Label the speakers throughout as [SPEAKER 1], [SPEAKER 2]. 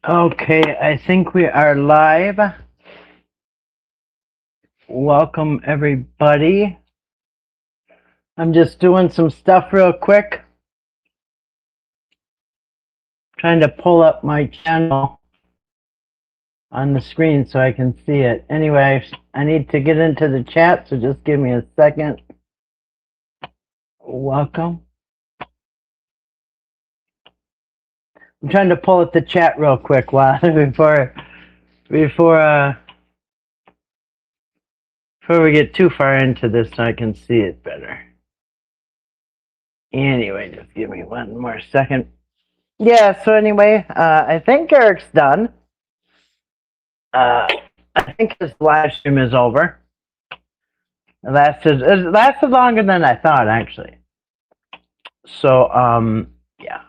[SPEAKER 1] Okay, I think we are live. Welcome, everybody. I'm just doing some stuff real quick. Trying to pull up my channel on the screen so I can see it. Anyway, I need to get into the chat, so just give me a second. Welcome. I'm trying to pull up the chat real quick before we get too far into this so I can see it better. Anyway, just give me one more second. Yeah, so anyway, I think Eric's done. I think his live stream is over. It lasted longer than I thought, actually. So, yeah.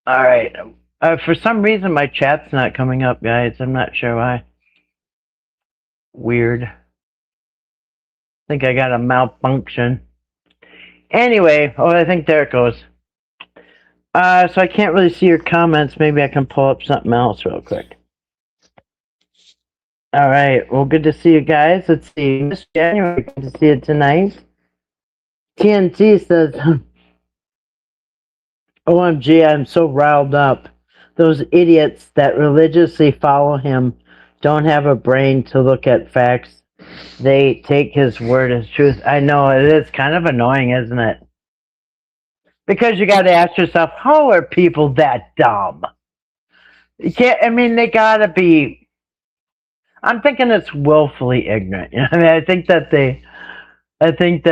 [SPEAKER 1] All right. For some reason, my chat's not coming up, guys. I'm not sure why. Weird. I think I got a malfunction. Anyway, I think there it goes. So I can't really see your comments. Maybe I can pull up something else real quick. All right. Well, good to see you guys. Let's see. Miss January, good to see you tonight. TNT says, OMG, I'm so riled up. Those idiots that religiously follow him don't have a brain to look at facts. They take his word as truth. I know, it is kind of annoying, isn't it? Because you got to ask yourself, how are people that dumb? You can't, I mean, they got to be, I'm thinking it's willfully ignorant. You know? I mean, I think that they, I think,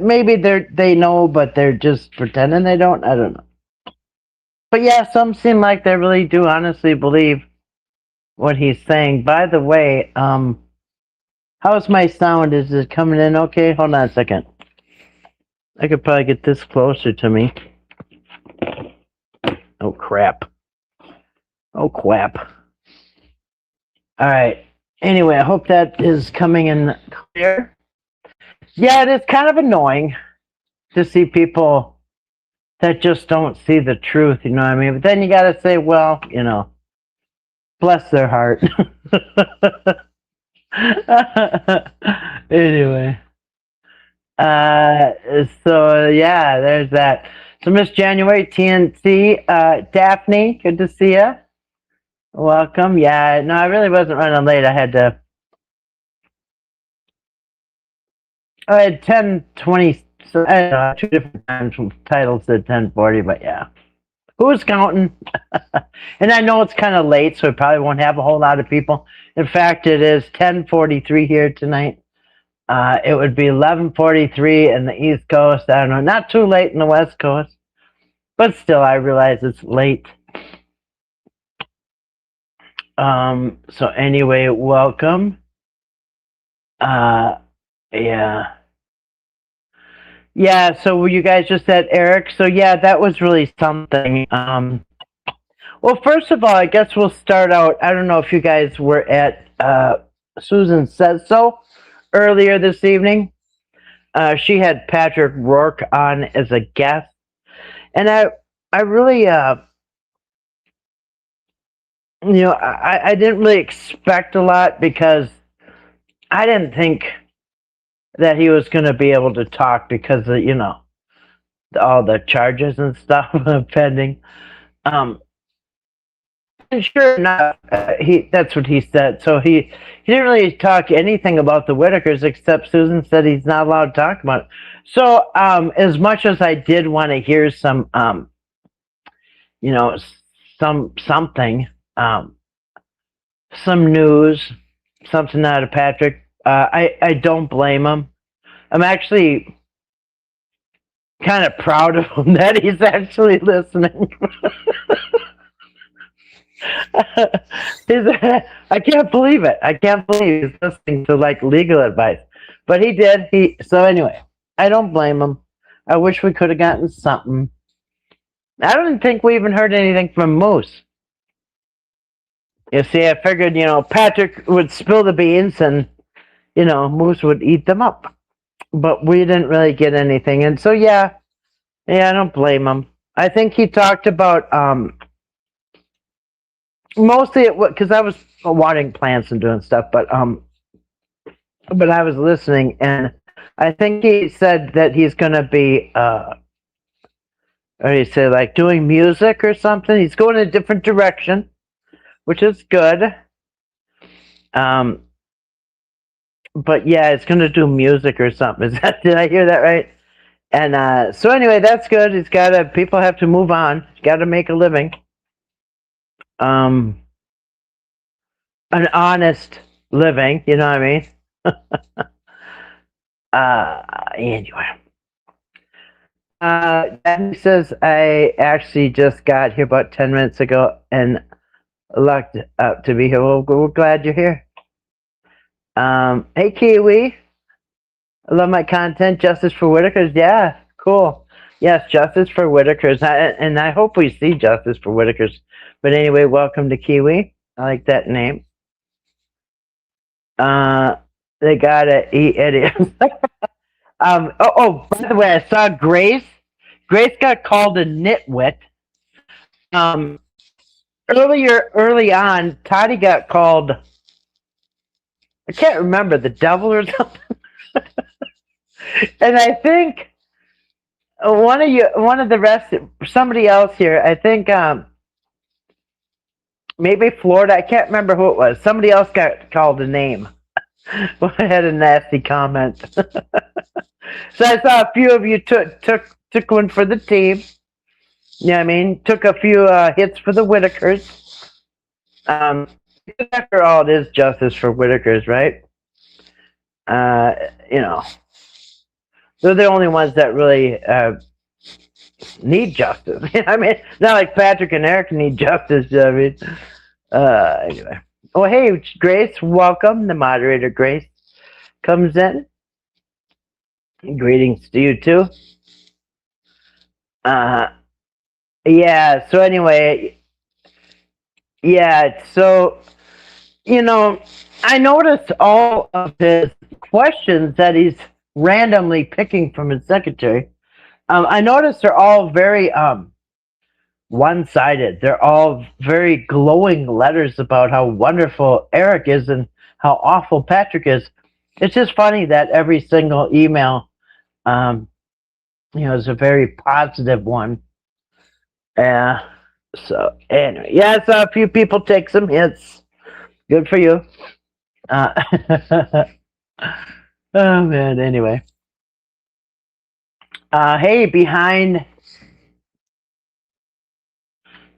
[SPEAKER 1] maybe they know, but they're just pretending they don't. I don't know. But yeah, some seem like they really do honestly believe what he's saying. By the way, how's my sound? Is it coming in okay? Hold on a second. I could probably get this closer to me. Oh, crap. Oh, crap. All right. Anyway, I hope that is coming in clear. Yeah, it is kind of annoying to see people that just don't see the truth, you know what I mean? But then you got to say, well, you know, bless their heart. Anyway. So yeah, there's that. So Miss January, TNT, Daphne, good to see you. Welcome. Yeah, no, I really wasn't running late. I had 10:20. So I don't know, 2 different times titles said 10:40, but yeah. Who's counting? And I know it's kind of late, so we probably won't have a whole lot of people. In fact, it is 10:43 here tonight. It would be 11:43 in the East Coast. I don't know, not too late in the West Coast, but still, I realize it's late. So anyway, welcome. Yeah. Yeah, so you guys just said Eric. So yeah, that was really something. Well, first of all, I guess we'll start out. I don't know if you guys were at Susan Says So earlier this evening. She had Patrick Rourke on as a guest. And I really, I didn't really expect a lot because I didn't think that he was going to be able to talk because of, all the charges and stuff pending. Um, and sure enough, that's what he said. So he didn't really talk anything about the Whitakers except Susan said he's not allowed to talk about it. So as much as I did want to hear some, you know, something, um, some news, something out of Patrick, I don't blame him. I'm actually kind of proud of him that he's actually listening. I can't believe it. I can't believe he's listening to like legal advice, but he did. So anyway, I don't blame him. I wish we could have gotten something. I don't think we even heard anything from Moose. You see, I figured Patrick would spill the beans and Moose would eat them up, but we didn't really get anything. And so yeah, I don't blame him. I think he talked about mostly because I was watering plants and doing stuff, but I was listening, and I think he said that he's going to be, or he said like doing music or something. He's going in a different direction, which is good. But yeah, it's going to do music or something. Did I hear that right? And so anyway, that's good. People have to move on. He's got to make a living. An honest living, you know what I mean? Anyway. He says, I actually just got here about 10 minutes ago and lucked up to be here. Well, we're glad you're here. Hey, Kiwi. I love my content. Justice for Whitakers. Yeah, cool. Yes, Justice for Whitakers. And I hope we see Justice for Whitakers. But anyway, welcome to Kiwi. I like that name. They gotta eat idiots. By the way, I saw Grace. Grace got called a nitwit. Early on, Toddy got called, I can't remember, the devil or something. And I think one of the rest, somebody else here, I think maybe Florida, I can't remember who it was. Somebody else got called a name. I had a nasty comment. So I saw a few of you took one for the team. You know what I mean? Took a few hits for the Whitakers. After all, it is justice for Whitakers, right? They're the only ones that really need justice. I mean, not like Patrick and Eric need justice. I mean, anyway. Oh, hey, Grace, welcome. The moderator, Grace, comes in. Greetings to you too. Yeah. So anyway, yeah. So I noticed all of his questions that he's randomly picking from his secretary. I noticed they're all very one-sided. They're all very glowing letters about how wonderful Eric is and how awful Patrick is. It's just funny that every single email, is a very positive one. So anyway, yeah, I saw a few people take some hits. Good for you. Oh man. Anyway. Hey, behind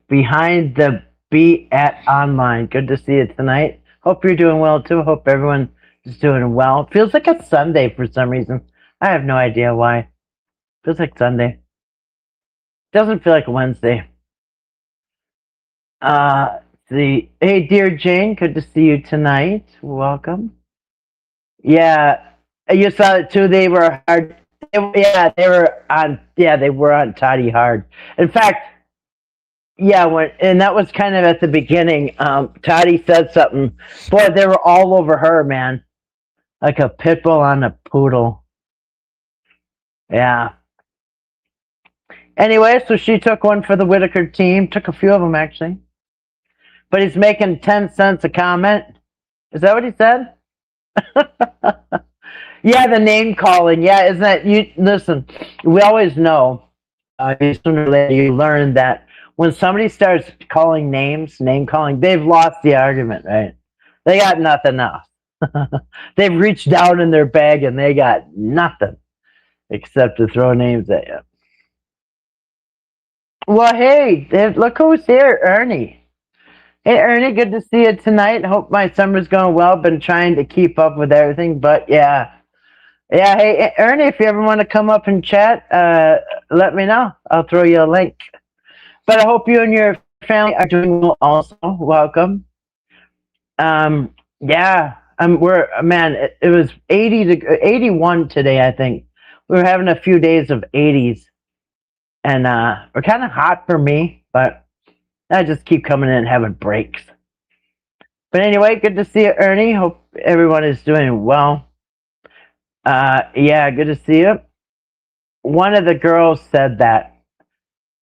[SPEAKER 1] the Be at Online. Good to see you tonight. Hope you're doing well too. Hope everyone is doing well. It feels like it's Sunday for some reason. I have no idea why. It feels like Sunday. Doesn't feel like a Wednesday. Hey, dear Jane, good to see you tonight. Welcome. Yeah, you saw it too. They were hard. They were on Toddy hard. In fact, yeah, and that was kind of at the beginning. Toddy said something. Boy, they were all over her, man, like a pit bull on a poodle. Yeah. Anyway, so she took one for the Whitaker team. Took a few of them actually. but he's making 10 cents a comment. Is that what he said? Yeah, the name calling. Yeah, isn't that you? Listen, we always know. Sooner or later, you learn that when somebody starts calling names, name calling, they've lost the argument, right? They got nothing else. They've reached down in their bag and they got nothing except to throw names at you. Well, hey, look who's here, Ernie. Hey, Ernie, good to see you tonight. Hope my summer's going well. Been trying to keep up with everything, but yeah. Yeah, hey, Ernie, if you ever want to come up and chat, let me know. I'll throw you a link. But I hope you and your family are doing well also. Welcome. Yeah, we're, man, it was 81 today, I think. We were having a few days of 80s, and we're kind of hot for me, but I just keep coming in and having breaks. But anyway, good to see you, Ernie. Hope everyone is doing well. Yeah, good to see you. One of the girls said that.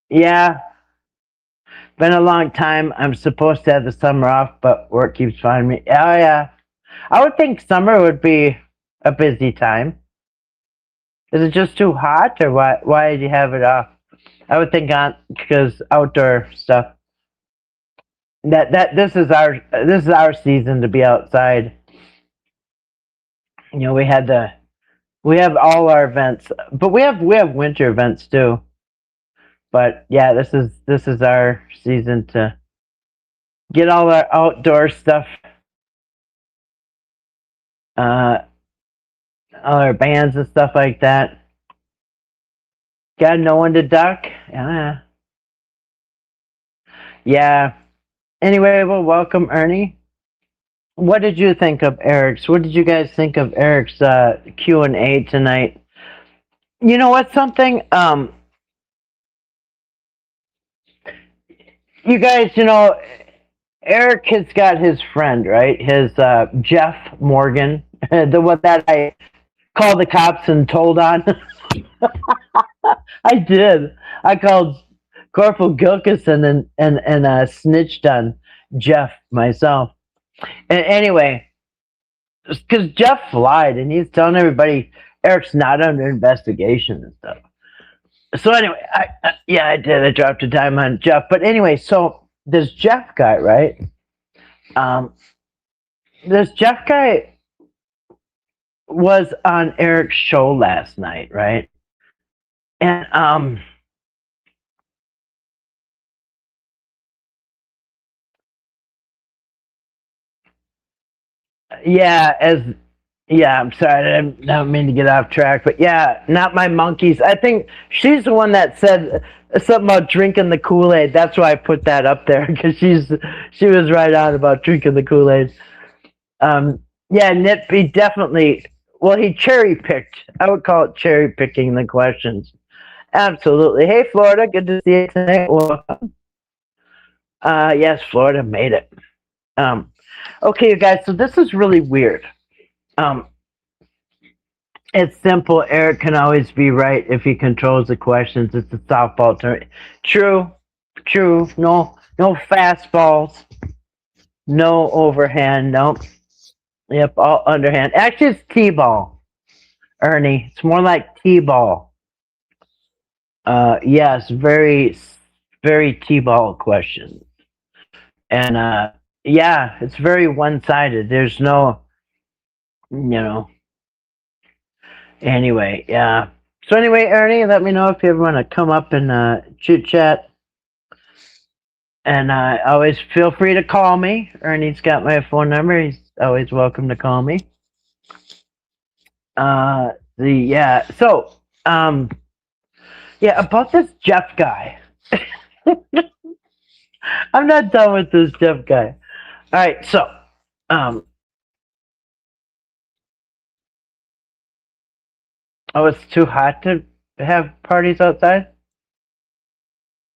[SPEAKER 1] Yeah, been a long time. I'm supposed to have the summer off, but work keeps finding me. Oh yeah, I would think summer would be a busy time. Is it just too hot, or why? Why did you have it off? I would think on because outdoor stuff. That this is our season to be outside. You know, we have all our events, but we have winter events too. But yeah, this is our season to get all our outdoor stuff, uh, all our bands and stuff like that. Got no one to duck. Yeah, yeah. Anyway, well, welcome, Ernie. What did you think of Eric's? What did you guys think of Eric's Q&A tonight? You know what? Something. You guys, Eric has got his friend, right? His Jeff Morgan, the one that I called the cops and told on. I did. I called Corporal Gilkison and snitched on Jeff myself. And anyway, because Jeff lied and he's telling everybody Eric's not under investigation and stuff. So anyway, yeah, I did. I dropped a dime on Jeff. But anyway, so this Jeff guy, right? Um, this Jeff guy was on Eric's show last night, right? And yeah, I'm sorry, I don't mean to get off track, but yeah, not my monkeys. I think she's the one that said something about drinking the Kool-Aid. That's why I put that up there because she was right on about drinking the Kool-Aid. Yeah, Nip, he definitely, well, he cherry picked. I would call it cherry picking the questions. Absolutely. Hey, Florida, good to see you tonight. Well, yes, Florida made it. Okay, you guys, so this is really weird. Um, it's simple. Eric can always be right if he controls the questions. It's a softball term. True, true. No fastballs. No overhand. Nope. Yep, all underhand. Actually, it's T-ball, Ernie. It's more like T-ball. Yes, very, very T-ball question. And yeah, it's very one-sided. There's no, you know. Anyway, yeah. So anyway, Ernie, let me know if you ever want to come up and chit chat. And always feel free to call me. Ernie's got my phone number. He's always welcome to call me. Yeah. So yeah, about this Jeff guy. I'm not done with this Jeff guy. All right, so oh, it's too hot to have parties outside.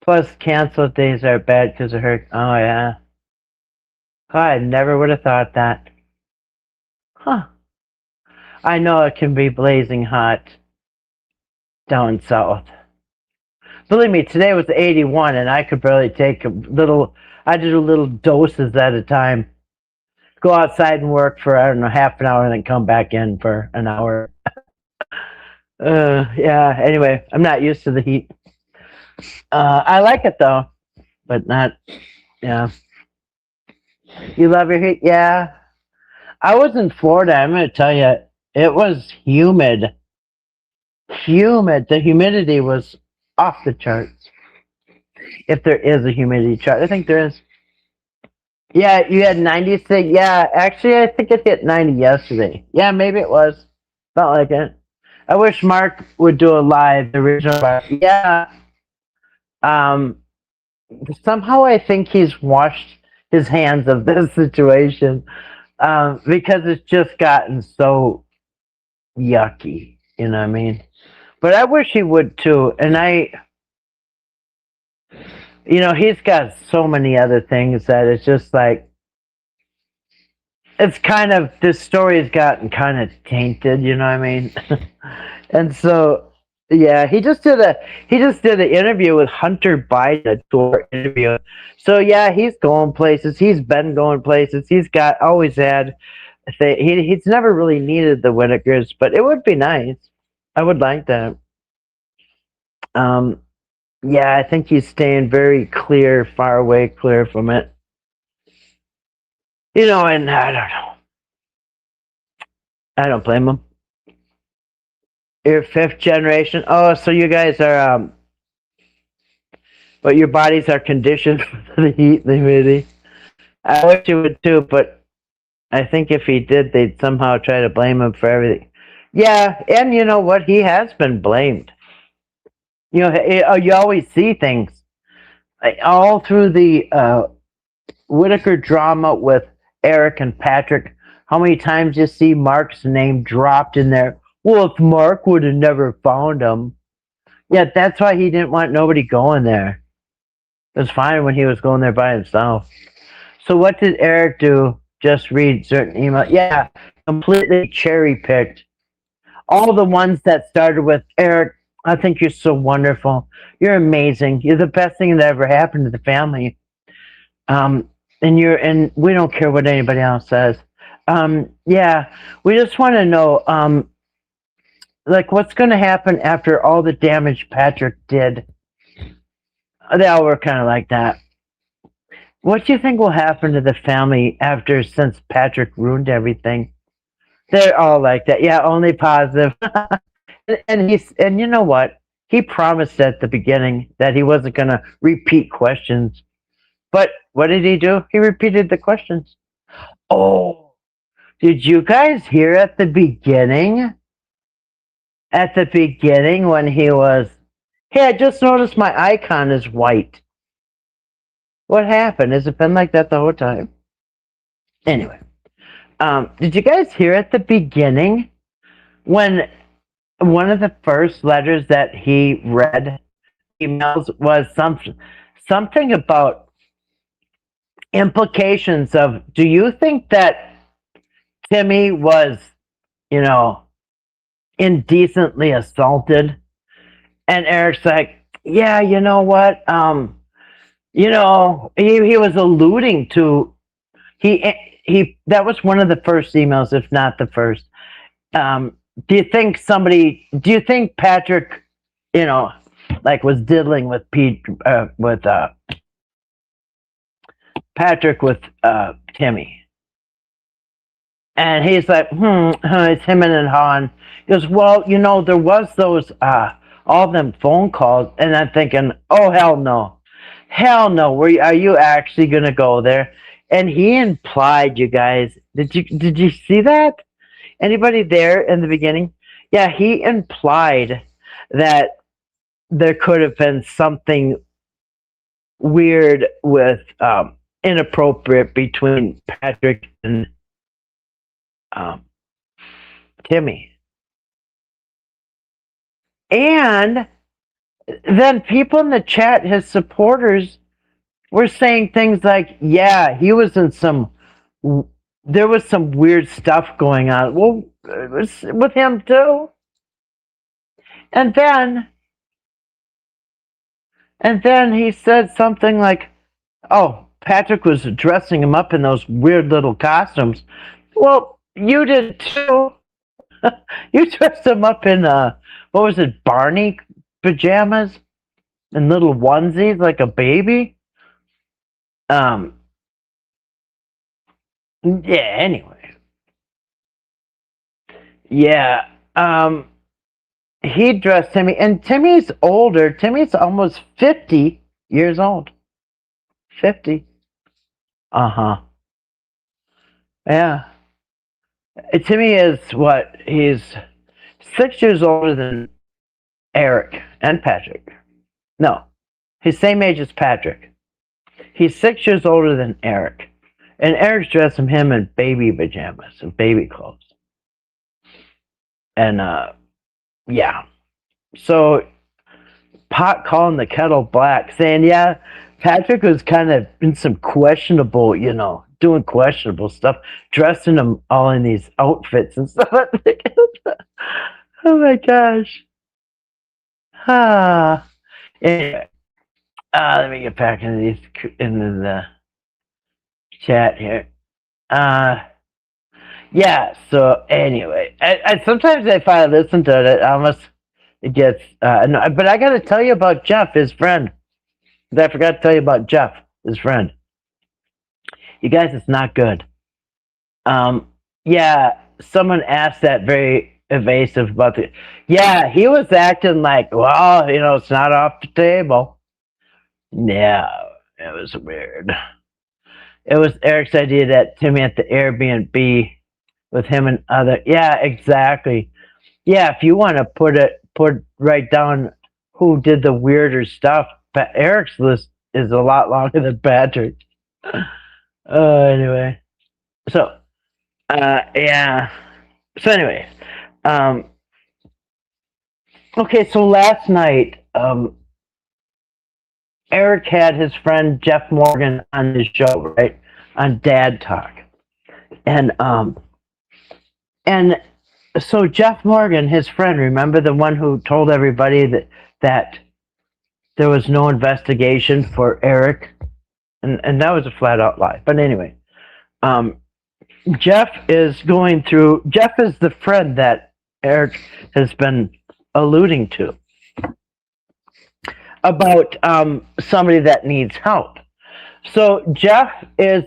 [SPEAKER 1] Plus, canceled days are bad because of her. Oh yeah. Oh, I never would have thought that. Huh. I know it can be blazing hot down south. Believe me, today was 81, and I could barely take a little. I do little doses at a time. Go outside and work for, I don't know, half an hour, and then come back in for an hour. Yeah. Anyway, I'm not used to the heat. I like it though, but not. Yeah. You love your heat? Yeah. I was in Florida. I'm going to tell you, it was humid. Humid. The humidity was off the charts. If there is a humidity chart, I think there is. Yeah, you had 96. Yeah, actually, I think it hit 90 yesterday. Yeah, maybe it was. Felt like it. I wish Mark would do a live, the original. Yeah. Um, Somehow I think he's washed his hands of this situation, because it's just gotten so yucky. You know what I mean? But I wish he would too. And he's got so many other things that it's just like, it's kind of, this story has gotten kind of tainted. You know what I mean? And so, yeah, he just did an interview with Hunter Biden, a tour interview. So yeah, he's going places. He's been going places. He's got always had. He's never really needed the Whitakers, but it would be nice. I would like that. Um, yeah, I think he's staying very clear, far away, clear from it. And I don't know. I don't blame him. You're fifth generation. Oh, so you guys are, but your bodies are conditioned for the heat and the humidity. I wish you would too, but I think if he did, they'd somehow try to blame him for everything. Yeah, and you know what? He has been blamed. You always see things like, all through the Whitaker drama with Eric and Patrick. How many times you see Mark's name dropped in there? Well, if Mark would have never found him, yeah, that's why he didn't want nobody going there. It was fine when he was going there by himself. So what did Eric do? Just read certain emails? Yeah, completely cherry picked. All the ones that started with Eric, I think you're so wonderful. You're amazing. You're the best thing that ever happened to the family. And we don't care what anybody else says. Yeah, we just want to know, like, what's going to happen after all the damage Patrick did. They all were kind of like that. What do you think will happen to the family since Patrick ruined everything? They're all like that. Yeah, only positive. And you know what? He promised at the beginning that he wasn't going to repeat questions. But what did he do? He repeated the questions. Oh, did you guys hear at the beginning? At the beginning when he was, hey, I just noticed my icon is white. What happened? Has it been like that the whole time? Anyway, did you guys hear at the beginning when one of the first letters that he read, emails, was something about implications of, do you think that Timmy was, indecently assaulted? And Eric's like, yeah, you know what? He was alluding to, he that was one of the first emails, if not the first. Do you think Patrick, like, was diddling with Patrick with Timmy? And he's like, it's him and Han. He goes, well, there was those, all them phone calls. And I'm thinking, oh, hell no. Hell no. Are you actually going to go there? And he implied, you guys, did you see that? Anybody there in the beginning? Yeah, he implied that there could have been something weird with, inappropriate between Patrick and Timmy. And then people in the chat, his supporters, were saying things like, yeah, he was there was some weird stuff going on. Well, it was with him too. And then And then he said something like, "Oh, Patrick was dressing him up in those weird little costumes." Well, you did too. You dressed him up in what was it, Barney pajamas and little onesies like a baby. Um, yeah. Anyway, yeah. He dressed Timmy, and Timmy's older. Timmy's almost 50 years old. 50. Uh huh. Yeah. Timmy is what? He's 6 years older than Eric and Patrick. No, he's same age as Patrick. He's 6 years older than Eric. And Eric's dressing him in baby pajamas and baby clothes. And yeah. So pot calling the kettle black, saying, yeah, Patrick was kind of in some questionable, doing questionable stuff, dressing them all in these outfits and stuff. Oh my gosh. Ah. Anyway, let me get back into the chat here. Yeah. So anyway, I sometimes if I listen to it, it gets. But I got to tell you about Jeff, his friend. I forgot to tell you about Jeff, his friend. You guys, it's not good. Yeah, someone asked that very evasive about the. Yeah, he was acting like, well, it's not off the table. Yeah, it was weird. It was Eric's idea that Timmy at the Airbnb with him and other. Yeah, exactly. Yeah, if you want to put right down who did the weirder stuff, but Eric's list is a lot longer than Patrick's. Anyway, so yeah. So anyway, okay. So last night, Eric had his friend Jeff Morgan on his show, right, on Dad Talk, and so Jeff Morgan, his friend, remember the one who told everybody that there was no investigation for Eric, and that was a flat out lie. But anyway, Jeff is the friend that Eric has been alluding to about somebody that needs help. So Jeff is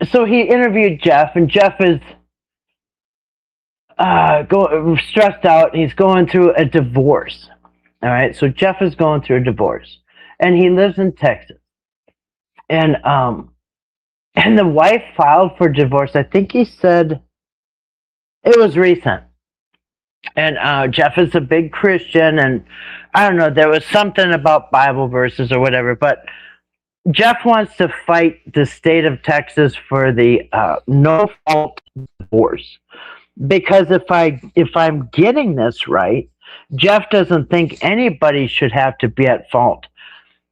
[SPEAKER 1] so he interviewed Jeff, and Jeff is stressed out. He's going through a divorce. All right, so Jeff is going through a divorce, and he lives in Texas. And the wife filed for divorce. I think he said it was recent. And Jeff is a big Christian, and I don't know, there was something about Bible verses or whatever, but Jeff wants to fight the state of Texas for the no fault divorce. Because if I'm getting this right, Jeff doesn't think anybody should have to be at fault.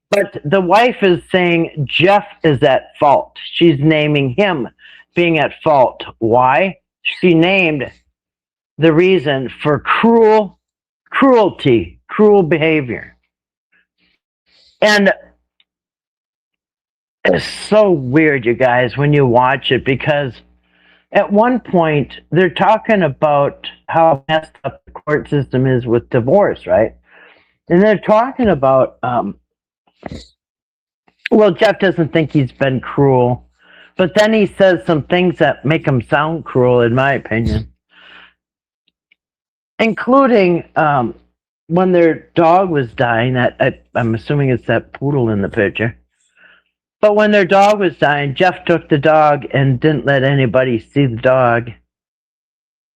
[SPEAKER 1] But the wife is saying Jeff is at fault. She's naming him being at fault. Why? She named the reason for cruelty, cruel behavior. And it's so weird, you guys, when you watch it, because at one point they're talking about how messed up the court system is with divorce, right? And they're talking about, well, Jeff doesn't think he's been cruel, but then he says some things that make him sound cruel, in my opinion. Including when their dog was dying. I'm assuming it's that poodle in the picture. But when their dog was dying, Jeff took the dog and didn't let anybody see the dog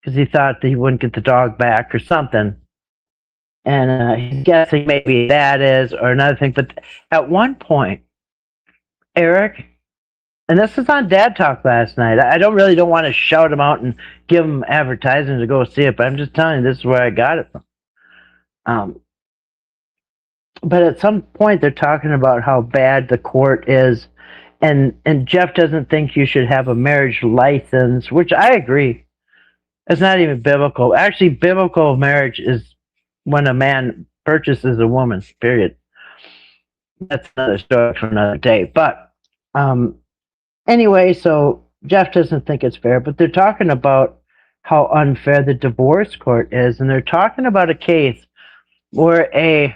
[SPEAKER 1] because he thought that he wouldn't get the dog back or something. And he's guessing maybe that is or another thing. But at one point, Eric, and this was on Dad Talk last night. I don't want to shout him out and give him advertising to go see it, but I'm just telling you this is where I got it from. But at some point they're talking about how bad the court is, and Jeff doesn't think you should have a marriage license, which I agree. It's not even biblical. Actually, biblical marriage is when a man purchases a woman. Period. That's another story for another day. But um, anyway, so Jeff doesn't think it's fair, but they're talking about how unfair the divorce court is, and they're talking about a case where I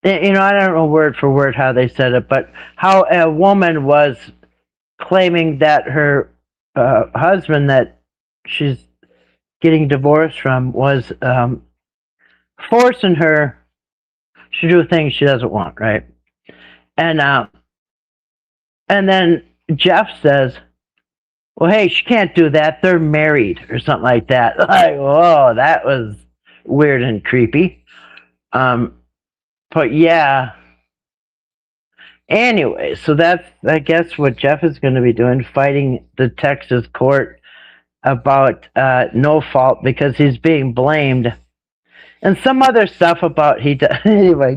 [SPEAKER 1] don't know word for word how they said it, but how a woman was claiming that her husband that she's getting divorced from was forcing her to do things she doesn't want, right? And and then Jeff says, "Well, hey, she can't do that. They're married," or something like that. Like, whoa, that was weird and creepy. But yeah. Anyway, so that's I guess what Jeff is going to be doing, fighting the Texas court about no fault because he's being blamed, and some other stuff about he. Anyway,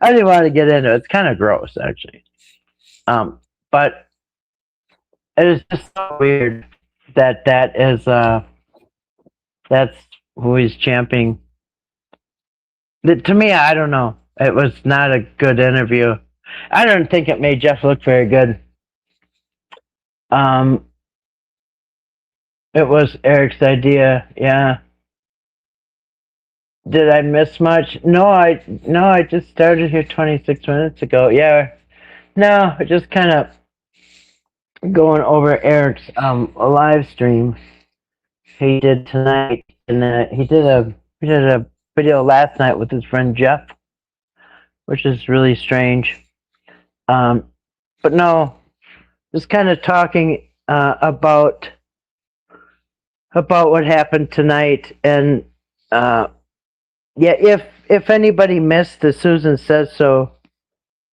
[SPEAKER 1] I didn't want to get into it. It's kind of gross, actually. But it is just so weird that that's who he's championing. To me, I don't know. It was not a good interview. I don't think it made Jeff look very good. It was Eric's idea. Yeah. Did I miss much? No, I just started here 26 minutes ago. Yeah. No, just kind of going over Eric's live stream he did tonight, and he did a video last night with his friend Jeff, which is really strange. But no, just kind of talking about what happened tonight, and yeah, if anybody missed the Susan Says So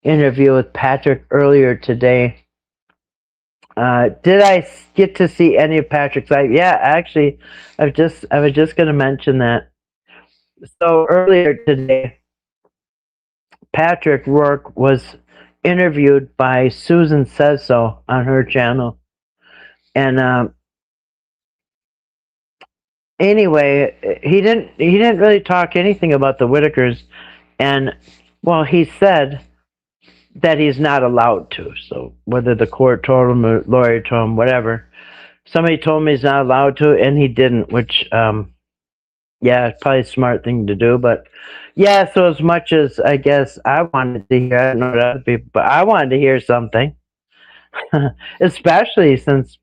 [SPEAKER 1] interview with Patrick earlier today, did I get to see any of Patrick's live? Yeah, actually, I was just going to mention that. So earlier today, Patrick Rourke was interviewed by Susan Says So on her channel, and anyway, he didn't really talk anything about the Whitakers, and well, he said that he's not allowed to. So whether the court told him or lawyer told him, whatever, somebody told him he's not allowed to, and he didn't. Which, yeah, it's probably a smart thing to do. But yeah, so as much as I guess I wanted to hear, I don't know what other people, but I wanted to hear something, especially since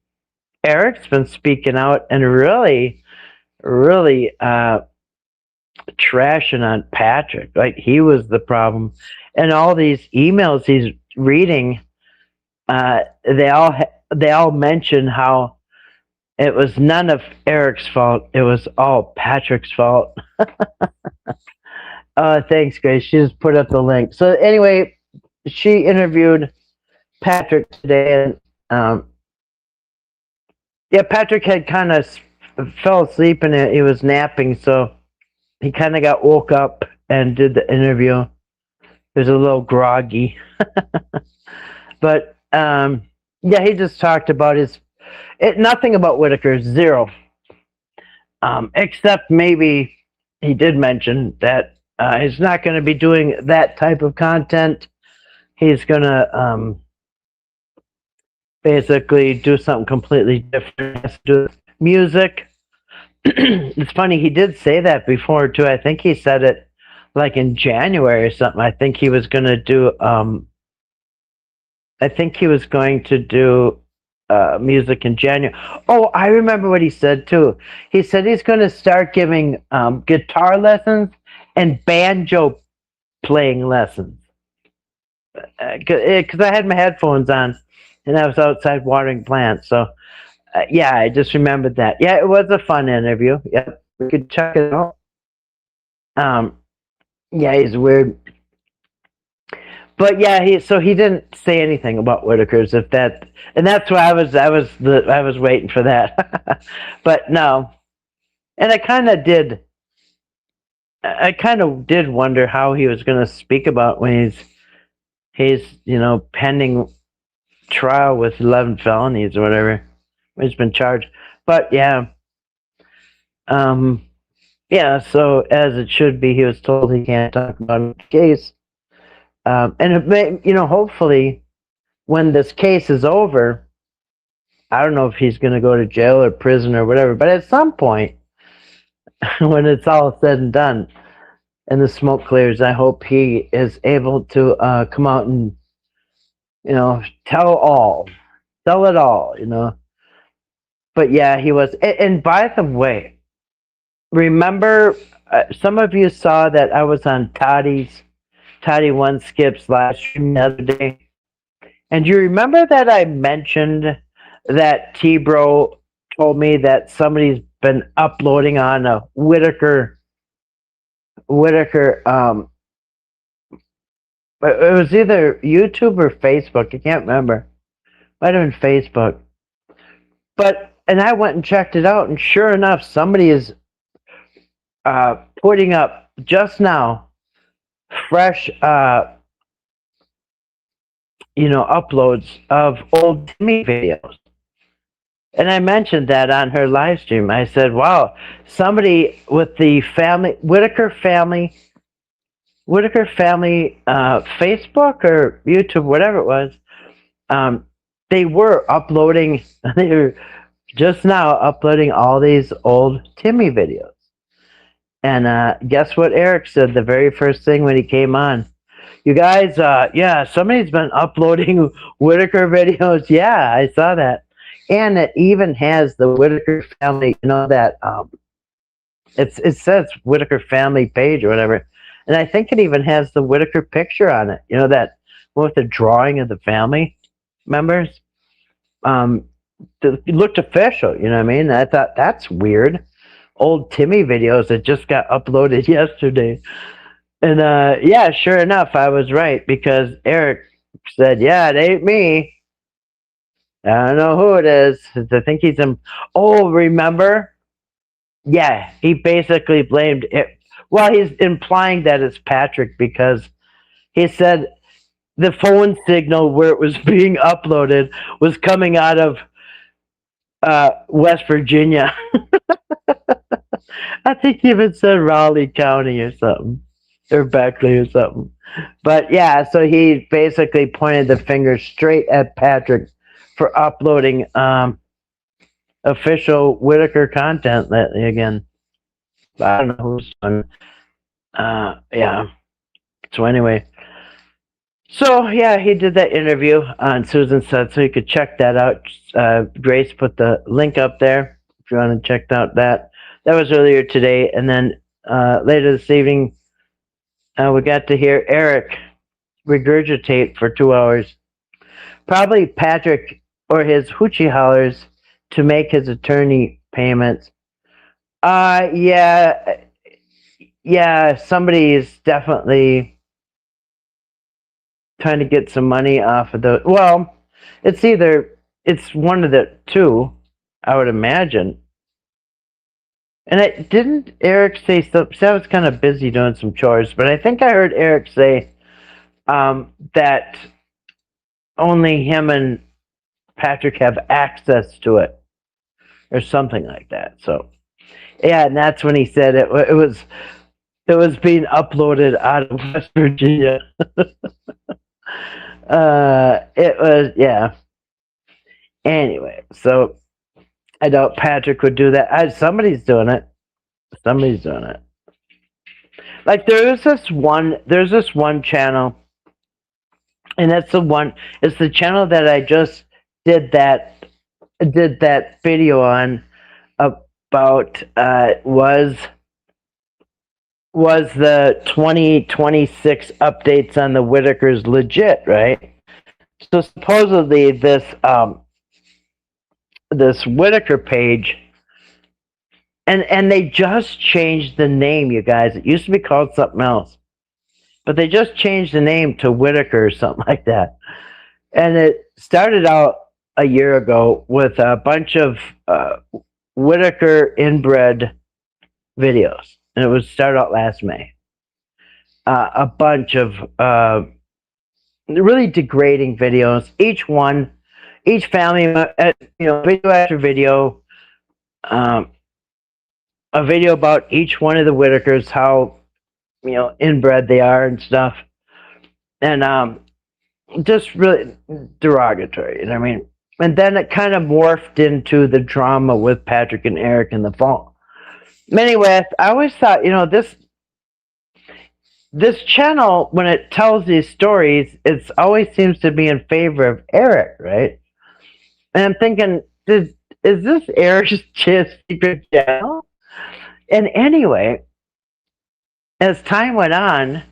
[SPEAKER 1] Eric's been speaking out and really, really trashing on Patrick. Like he was the problem, and all these emails he's reading, they all mention how it was none of Eric's fault. It was all Patrick's fault. Thanks, Grace. She just put up the link. So anyway, she interviewed Patrick today, and yeah, Patrick had kind of fell asleep and he was napping, so he kind of got woke up and did the interview. He was a little groggy, but yeah, he just talked about nothing about Whitaker, zero, except maybe he did mention that he's not going to be doing that type of content. He's going to basically do something completely different. He has to do music. It's funny, he did say that before too. I think he said it like in January or something. I think he was going to do music in January. Oh, I remember what he said too. He said he's going to start giving guitar lessons and banjo playing lessons. Because I had my headphones on and I was outside watering plants. So yeah, I just remembered that. Yeah, it was a fun interview. Yeah, we could check it out. Yeah, he's weird. But yeah, he didn't say anything about Whitaker's, and that's why I was waiting for that. But no, and I kind of did wonder how he was going to speak about when he's pending trial with 11 felonies or whatever. He's been charged. But yeah, Yeah, so as it should be, he was told he can't talk about the case. And it may, hopefully when this case is over, I don't know if he's going to go to jail or prison or whatever, but at some point, when it's all said and done and the smoke clears, I hope he is able to come out and, tell it all. But yeah, he was. And by the way, remember, some of you saw that I was on Toddy One Skip's live stream the other day. And you remember that I mentioned that T-Bro told me that somebody's been uploading on a Whitaker, it was either YouTube or Facebook. I can't remember. Might have been Facebook. And I went and checked it out, and sure enough, somebody is putting up just now fresh, uploads of old Timmy videos. And I mentioned that on her live stream. I said, wow, somebody with the Whitaker family, Facebook or YouTube, whatever it was, they were uploading, they were just now uploading all these old Timmy videos. And guess what Eric said the very first thing when he came on? You guys, somebody's been uploading Whitaker videos. Yeah, I saw that. And it even has the Whitaker family, that it says Whitaker family page or whatever. And I think it even has the Whitaker picture on it. That with the drawing of the family members. It looked official, you know what I mean? I thought that's weird. Old Timmy videos that just got uploaded yesterday. And yeah, sure enough, I was right because Eric said, yeah, it ain't me. I don't know who it is. I think he's in. Oh, remember? Yeah, he basically blamed it. Well, he's implying that it's Patrick because he said the phone signal where it was being uploaded was coming out of West Virginia. I think he even said Raleigh County or something, or Beckley or something. But yeah, so he basically pointed the finger straight at Patrick for uploading official Whitaker content lately again. I don't know who's done. Yeah. So anyway, so yeah, he did that interview on Susan Said, so you could check that out. Grace put the link up there if you want to check out that. That was earlier today, and then later this evening, we got to hear Eric regurgitate for 2 hours. Probably Patrick or his hoochie hollers to make his attorney payments. Yeah, somebody is definitely trying to get some money off of those. Well, it's one of the two, I would imagine. And didn't Eric say something? I was kind of busy doing some chores, but I think I heard Eric say that only him and Patrick have access to it, or something like that. So, yeah, and that's when he said it was being uploaded out of West Virginia. It was, yeah. Anyway, so I doubt Patrick would do that. Somebody's doing it. Like there's this one channel, and it's the channel that I just did that video on about was the 2026 updates on the Whitakers legit, right? So supposedly this Whitaker page, and they just changed the name, you guys. It used to be called something else, but they just changed the name to Whitaker or something like that. And it started out a year ago with a bunch of Whitaker inbred videos, and it was started out last May. A bunch of really degrading videos. Each family, video after video, a video about each one of the Whitakers, how inbred they are and stuff, and just really derogatory. You know what I mean? And then it kind of morphed into the drama with Patrick and Eric in the fall. Anyway, I always thought, this channel, when it tells these stories, it always seems to be in favor of Eric, right? And I'm thinking, is this Eric's secret channel? And anyway, as time went on,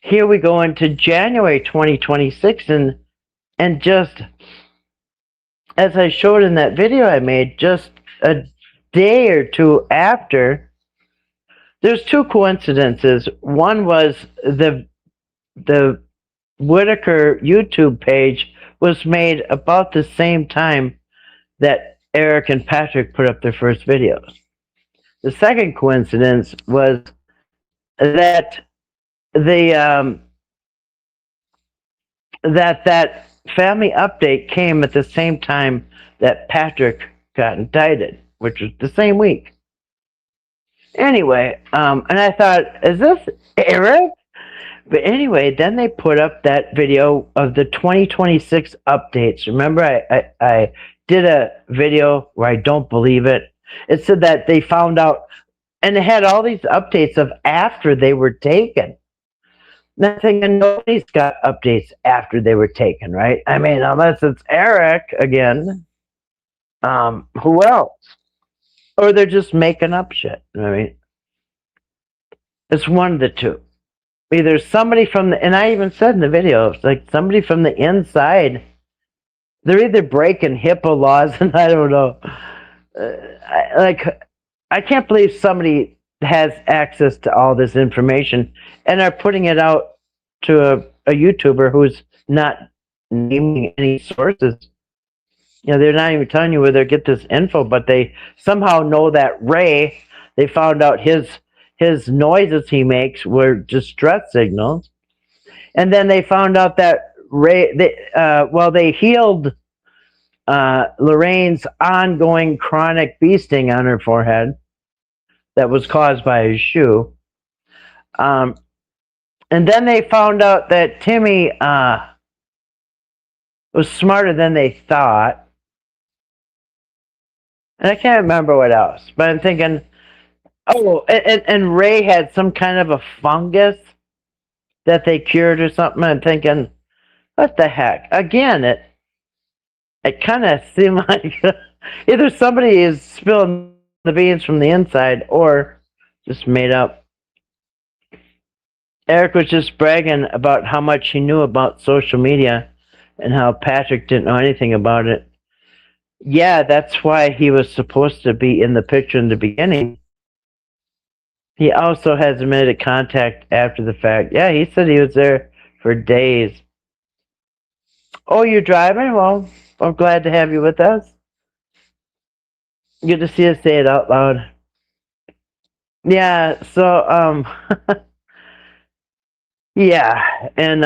[SPEAKER 1] here we go into January 2026, and just as I showed in that video I made, just a day or two after, there's two coincidences. One was the Whitaker YouTube page was made about the same time that Eric and Patrick put up their first videos. The second coincidence was that that family update came at the same time that Patrick got indicted, which was the same week. Anyway, and I thought, is this Eric? But anyway, then they put up that video of the 2026 updates. Remember, I did a video where I don't believe it. It said that they found out, and it had all these updates of after they were taken. Nothing, and nobody's got updates after they were taken, right? I mean, unless it's Eric again. Who else? Or they're just making up shit. I mean, it's one of the two. Either somebody from the, and I even said in the video, it's like somebody from the inside, they're either breaking HIPAA laws, and I don't know. I can't believe somebody has access to all this information and are putting it out to a YouTuber who's not naming any sources. They're not even telling you where they get this info, but they somehow know that Ray, they found out his noises he makes were distress signals. And then they found out that Ray, they healed Lorraine's ongoing chronic bee sting on her forehead that was caused by his shoe. And then they found out that Timmy was smarter than they thought. And I can't remember what else, but I'm thinking, oh, and Ray had some kind of a fungus that they cured or something. I'm thinking, what the heck? Again, it kind of seemed like either somebody is spilling the beans from the inside or just made up. Eric was just bragging about how much he knew about social media and how Patrick didn't know anything about it. Yeah, that's why he was supposed to be in the picture in the beginning. He also has admitted contact after the fact. Yeah, he said he was there for days. Oh, you're driving? Well, I'm glad to have you with us. Good to see us say it out loud. Yeah, so, yeah, and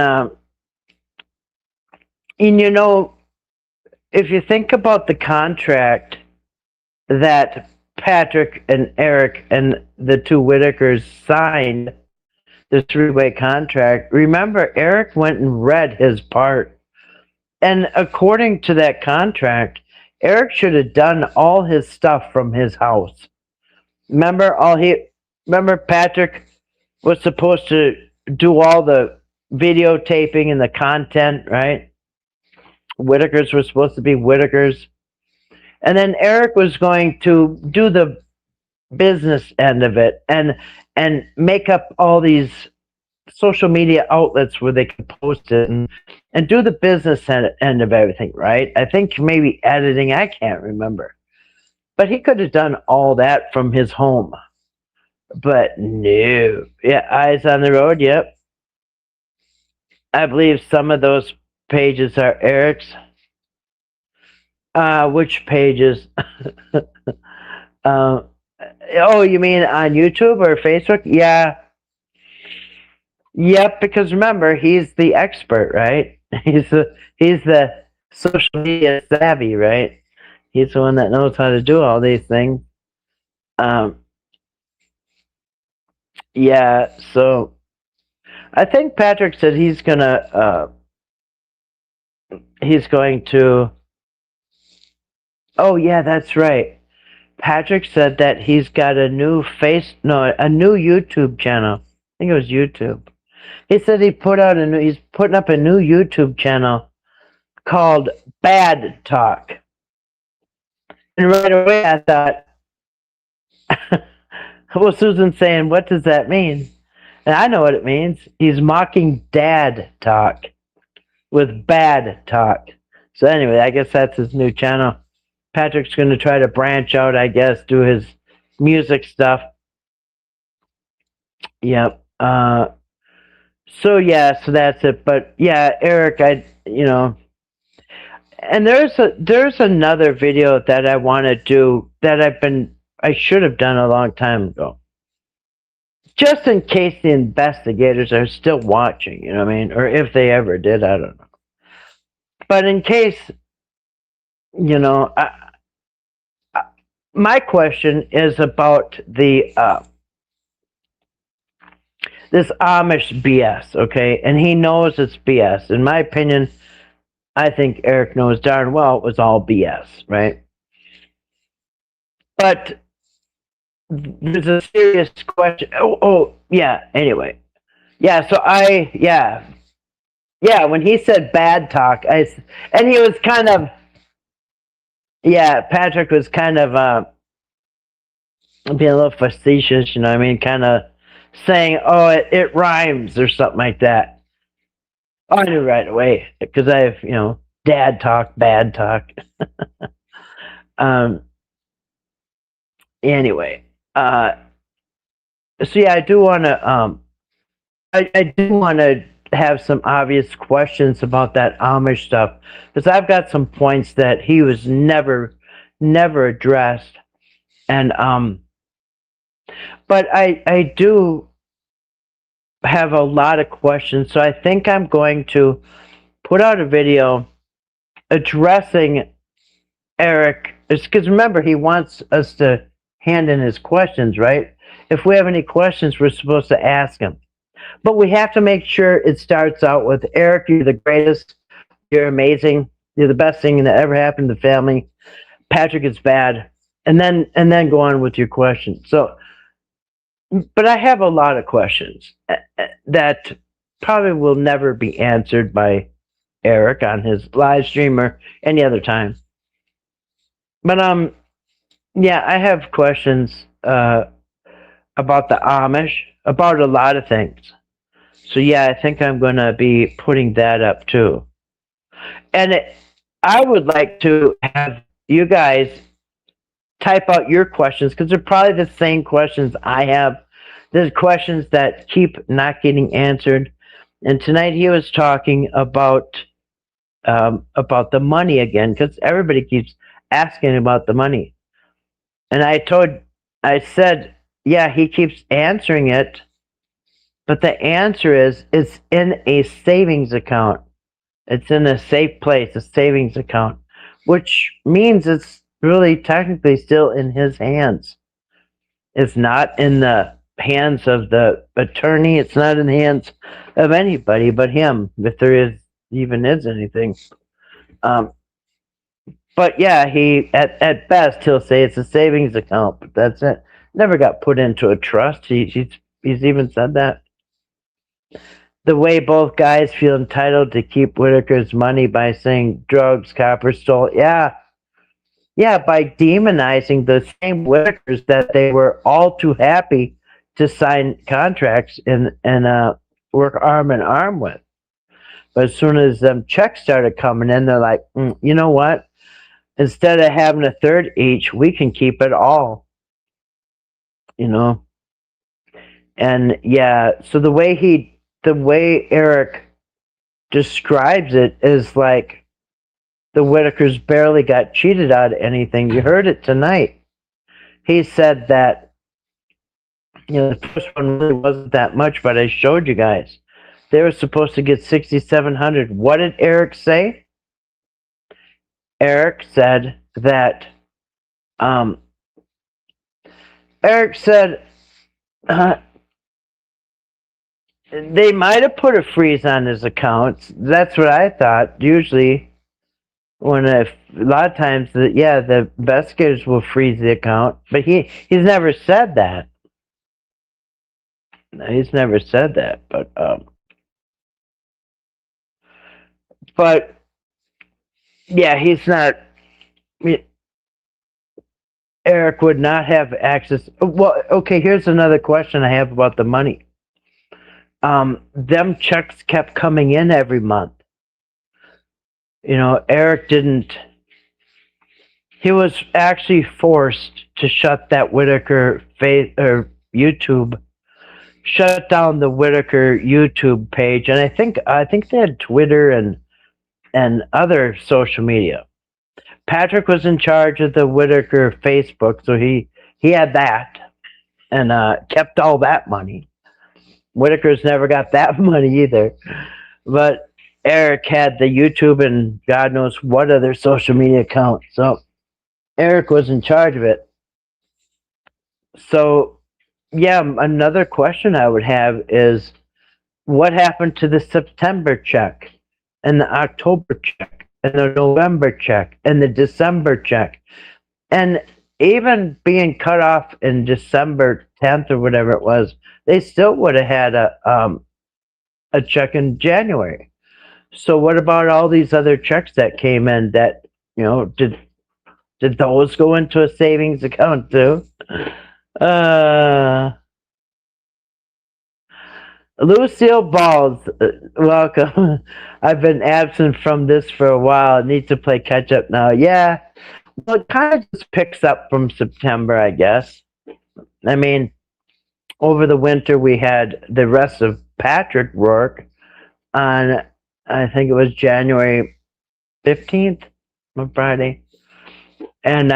[SPEAKER 1] if you think about the contract that Patrick and Eric and the two Whitakers signed, the three-way contract, remember, Eric went and read his part. And according to that contract, Eric should have done all his stuff from his house. Remember Patrick was supposed to do all the videotaping and the content, right? Whitakers were supposed to be Whitakers. And then Eric was going to do the business end of it and make up all these social media outlets where they could post it and do the business end of everything, right? I think maybe editing, I can't remember. But he could have done all that from his home. But no. Yeah, eyes on the road, yep. I believe some of those pages are Eric's. Which pages? Oh, you mean on YouTube or Facebook? Yeah. Yep, because remember, he's the expert, right? He's the social media savvy, right? He's the one that knows how to do all these things. Yeah, so I think Patrick said he's going to. Oh yeah, that's right. Patrick said that he's got a new a new YouTube channel. I think it was YouTube. He said he's putting up a new YouTube channel called Bad Talk. And right away I thought, well, Susan's saying, what does that mean? And I know what it means. He's mocking dad talk with bad talk. So anyway, I guess that's his new channel. Patrick's going to try to branch out, I guess, do his music stuff. Yep. So yeah, so that's it. But yeah, Eric, and there's another video that I want to do that I should have done a long time ago. Just in case the investigators are still watching, you know what I mean? Or if they ever did, I don't know. But in case, you know, my question is about the this Amish BS, okay? And he knows it's BS. In my opinion, I think Eric knows darn well it was all BS, right? But there's a serious question. Yeah, anyway. Yeah, so yeah, when he said bad talk, and he was kind of, yeah, Patrick was kind of being a little facetious, you know what I mean? Kind of saying, oh, it rhymes or something like that. Oh, I knew right away because I have, dad talk, bad talk. um, anyway, so yeah, I do want to have some obvious questions about that Amish stuff because I've got some points that he was never addressed, and but I do have a lot of questions, so I think I'm going to put out a video addressing Eric. Because remember, he wants us to hand in his questions, right? If we have any questions, we're supposed to ask him. But we have to make sure it starts out with Eric, you're the greatest, you're amazing, you're the best thing that ever happened to the family. Patrick is bad, and then go on with your question. So, but I have a lot of questions that probably will never be answered by Eric on his live stream or any other time. But yeah, I have questions about the Amish, about a lot of things. So yeah, I think I'm going to be putting that up too. And I would like to have you guys type out your questions because they're probably the same questions I have. There's questions that keep not getting answered. And tonight he was talking about the money again because everybody keeps asking about the money. And I said, yeah, he keeps answering it, but the answer is it's in a savings account. It's in a safe place, a savings account, which means it's really technically still in his hands. It's not in the hands of the attorney. It's not in the hands of anybody but him, if there even is anything. But yeah, he at best he'll say it's a savings account, but that's it. Never got put into a trust. He's even said that. The way both guys feel entitled to keep Whitaker's money by saying drugs, copper stole. Yeah, by demonizing the same Whitakers that they were all too happy to sign contracts and work arm in arm with. But as soon as checks started coming in, they're like, you know what? Instead of having a third each, we can keep it all. You know? And yeah, so the way Eric describes it is like the Whitakers barely got cheated out of anything. You heard it tonight. He said that, the first one really wasn't that much, but I showed you guys. They were supposed to get 6,700. What did Eric say? Eric said that, Eric said, They might have put a freeze on his accounts. That's what I thought. Usually, a lot of times, the investigators will freeze the account, but he's never said that. He's never said that, but yeah, he's not. Eric would not have access. Well, okay. Here's another question I have about the money. Them checks kept coming in every month. Eric didn't. He was actually forced to shut that Whitaker or YouTube, shut down the Whitaker YouTube page, and I think they had Twitter and other social media. Patrick was in charge of the Whitaker Facebook, so he had that and kept all that money. Whitaker's never got that money either, but Eric had the YouTube and God knows what other social media accounts. So Eric was in charge of it. So, yeah, another question I would have is what happened to the September check and the October check and the November check and the December check? And even being cut off in December 10th or whatever it was, they still would have had a check in January. So what about all these other checks that came in that, did those go into a savings account too? Lucille Balls, welcome. I've been absent from this for a while. I need to play catch up now. Yeah, well, it kind of just picks up from September, I guess. I mean, over the winter we had the rest of Patrick Rourke on, I think it was January 15th on Friday. And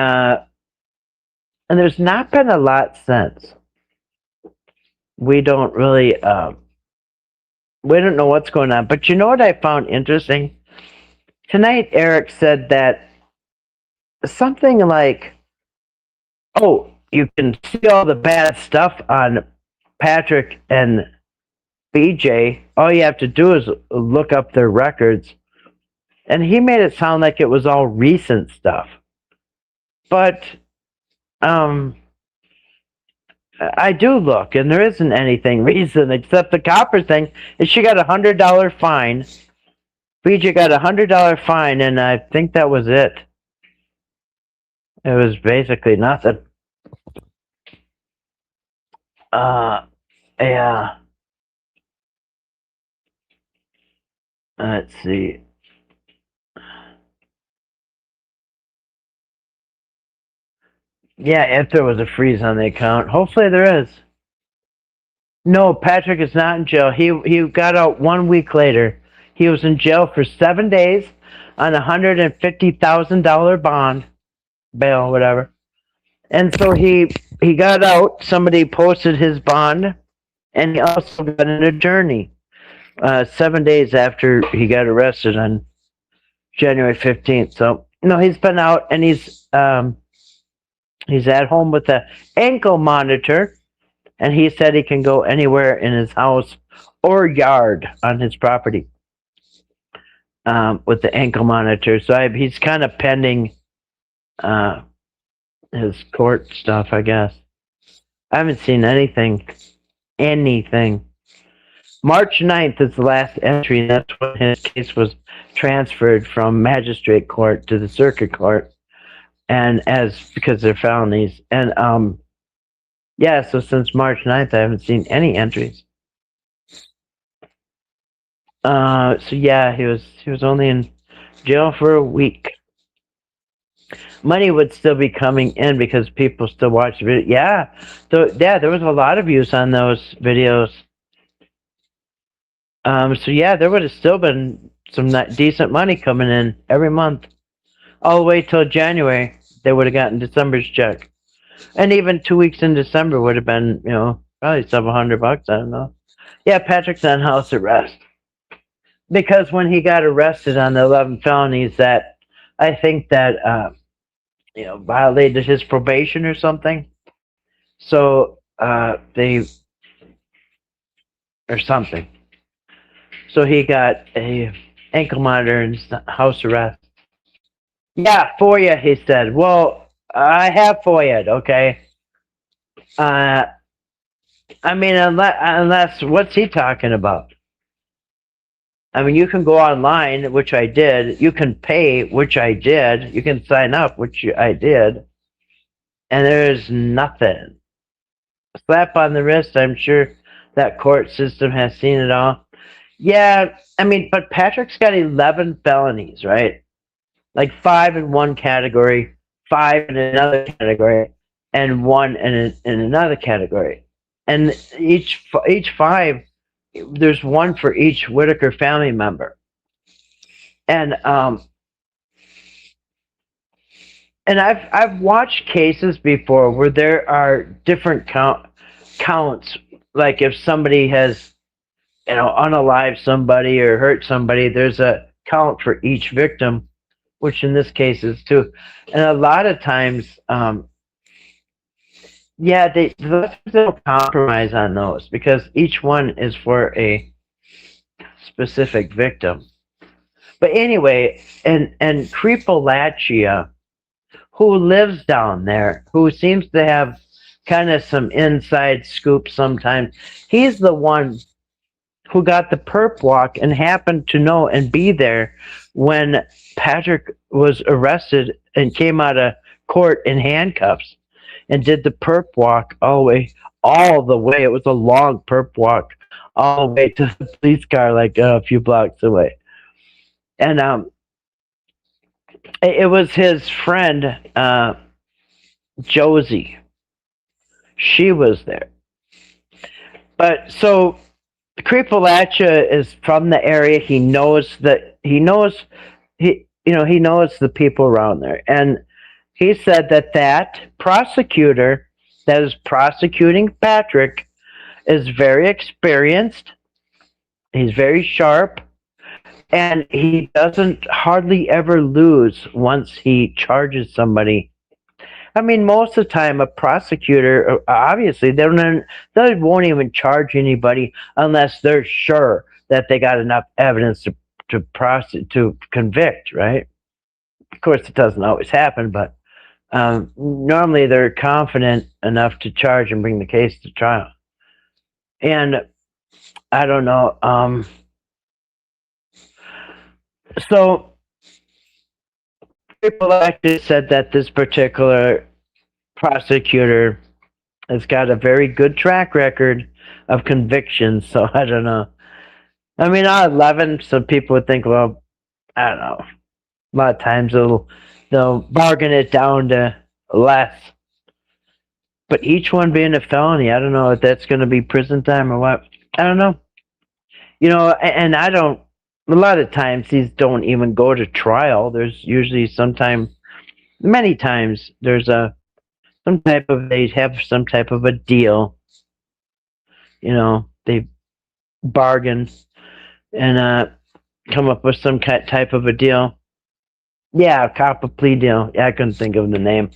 [SPEAKER 1] there's not been a lot since. We don't really, we don't know what's going on. But you know what I found interesting? Tonight, Eric said that something like, oh, you can see all the bad stuff on Patrick and BJ. All you have to do is look up their records. And he made it sound like it was all recent stuff. But I do look, and there isn't anything recent except the copper thing. And she got $100 fine. BJ got $100 fine, and I think that was it. It was basically nothing. Yeah. Let's see. Yeah, if there was a freeze on the account. Hopefully there is. No, Patrick is not in jail. He got out 1 week later. He was in jail for 7 days on a $150,000 bond, bail, whatever. And so he got out. Somebody posted his bond, and he also got an attorney 7 days after he got arrested on January 15th. So no, he's been out, and he's at home with an ankle monitor, and he said he can go anywhere in his house or yard on his property with the ankle monitor. So he's kind of pending his court stuff, I guess. I haven't seen anything. March 9th is the last entry, and that's when his case was transferred from magistrate court to the circuit court. And because they're felonies. And yeah, so since March 9th, I haven't seen any entries. So yeah, he was only in jail for a week. Money would still be coming in because people still watch the video. Yeah, so yeah, there was a lot of views on those videos. So yeah, there would have still been some decent money coming in every month, all the way till January. They would have gotten December's check, and even 2 weeks in December would have been, probably several $100. I don't know. Yeah, Patrick's on house arrest because when he got arrested on the 11 felonies, that I think that violated his probation or something. So they or something. So he got a ankle monitor and house arrest. Yeah, FOIA, he said. Well, I have FOIA'd, okay? Uh, I mean, unless what's he talking about? I mean, you can go online, which I did. You can pay, which I did. You can sign up, which I did. And there's nothing. Slap on the wrist, I'm sure that court system has seen it all. Yeah, I mean, but Patrick's got 11 felonies, right? Like 5 in one category, 5 in another category, and 1 in another category. And each 5, there's 1 for each Whitaker family member. And I've watched cases before where there are different counts. Like if somebody has, unalived somebody or hurt somebody, there's a count for each victim, which in this case is 2. And a lot of times, they don't compromise on those because each one is for a specific victim. But anyway, and Creepalachia, who lives down there, who seems to have kind of some inside scoop sometimes, he's the one who got the perp walk and happened to know and be there when Patrick was arrested and came out of court in handcuffs and did the perp walk all the way. It was a long perp walk all the way to the police car, like a few blocks away. And it was his friend, Josie. She was there. But so Creepalachia is from the area. He knows the people around there. And he said that prosecutor that is prosecuting Patrick is very experienced. He's very sharp. And he doesn't hardly ever lose once he charges somebody. I mean, most of the time, a prosecutor, obviously, they won't even charge anybody unless they're sure that they got enough evidence to convict, right? Of course, it doesn't always happen, but normally they're confident enough to charge and bring the case to trial. And I don't know. So people actually said that this particular prosecutor has got a very good track record of convictions. So I don't know. I mean, out of 11, some people would think, well, I don't know. A lot of times they'll bargain it down to less. But each one being a felony, I don't know if that's going to be prison time or what. I don't know. And I don't. A lot of times these don't even go to trial. There's usually many times there's they have some type of a deal. They bargain and come up with some type of a deal. Yeah, a cop a plea deal. Yeah, I couldn't think of the name.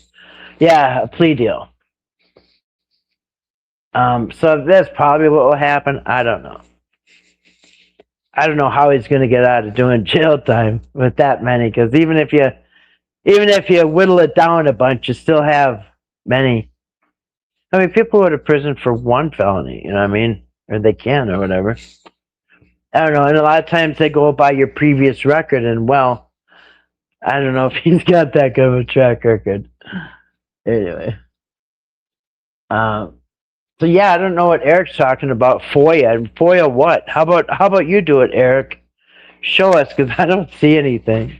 [SPEAKER 1] Yeah, a plea deal. So that's probably what will happen. I don't know. I don't know how he's going to get out of doing jail time with that many, because even if you whittle it down a bunch, you still have many. I mean, people go to prison for one felony, you know what I mean? Or they can, or whatever. I don't know. And a lot of times they go by your previous record, and well, I don't know if he's got that good of a track record. Anyway. So yeah, I don't know what Eric's talking about. FOIA. FOIA what? How about you do it, Eric? Show us, because I don't see anything.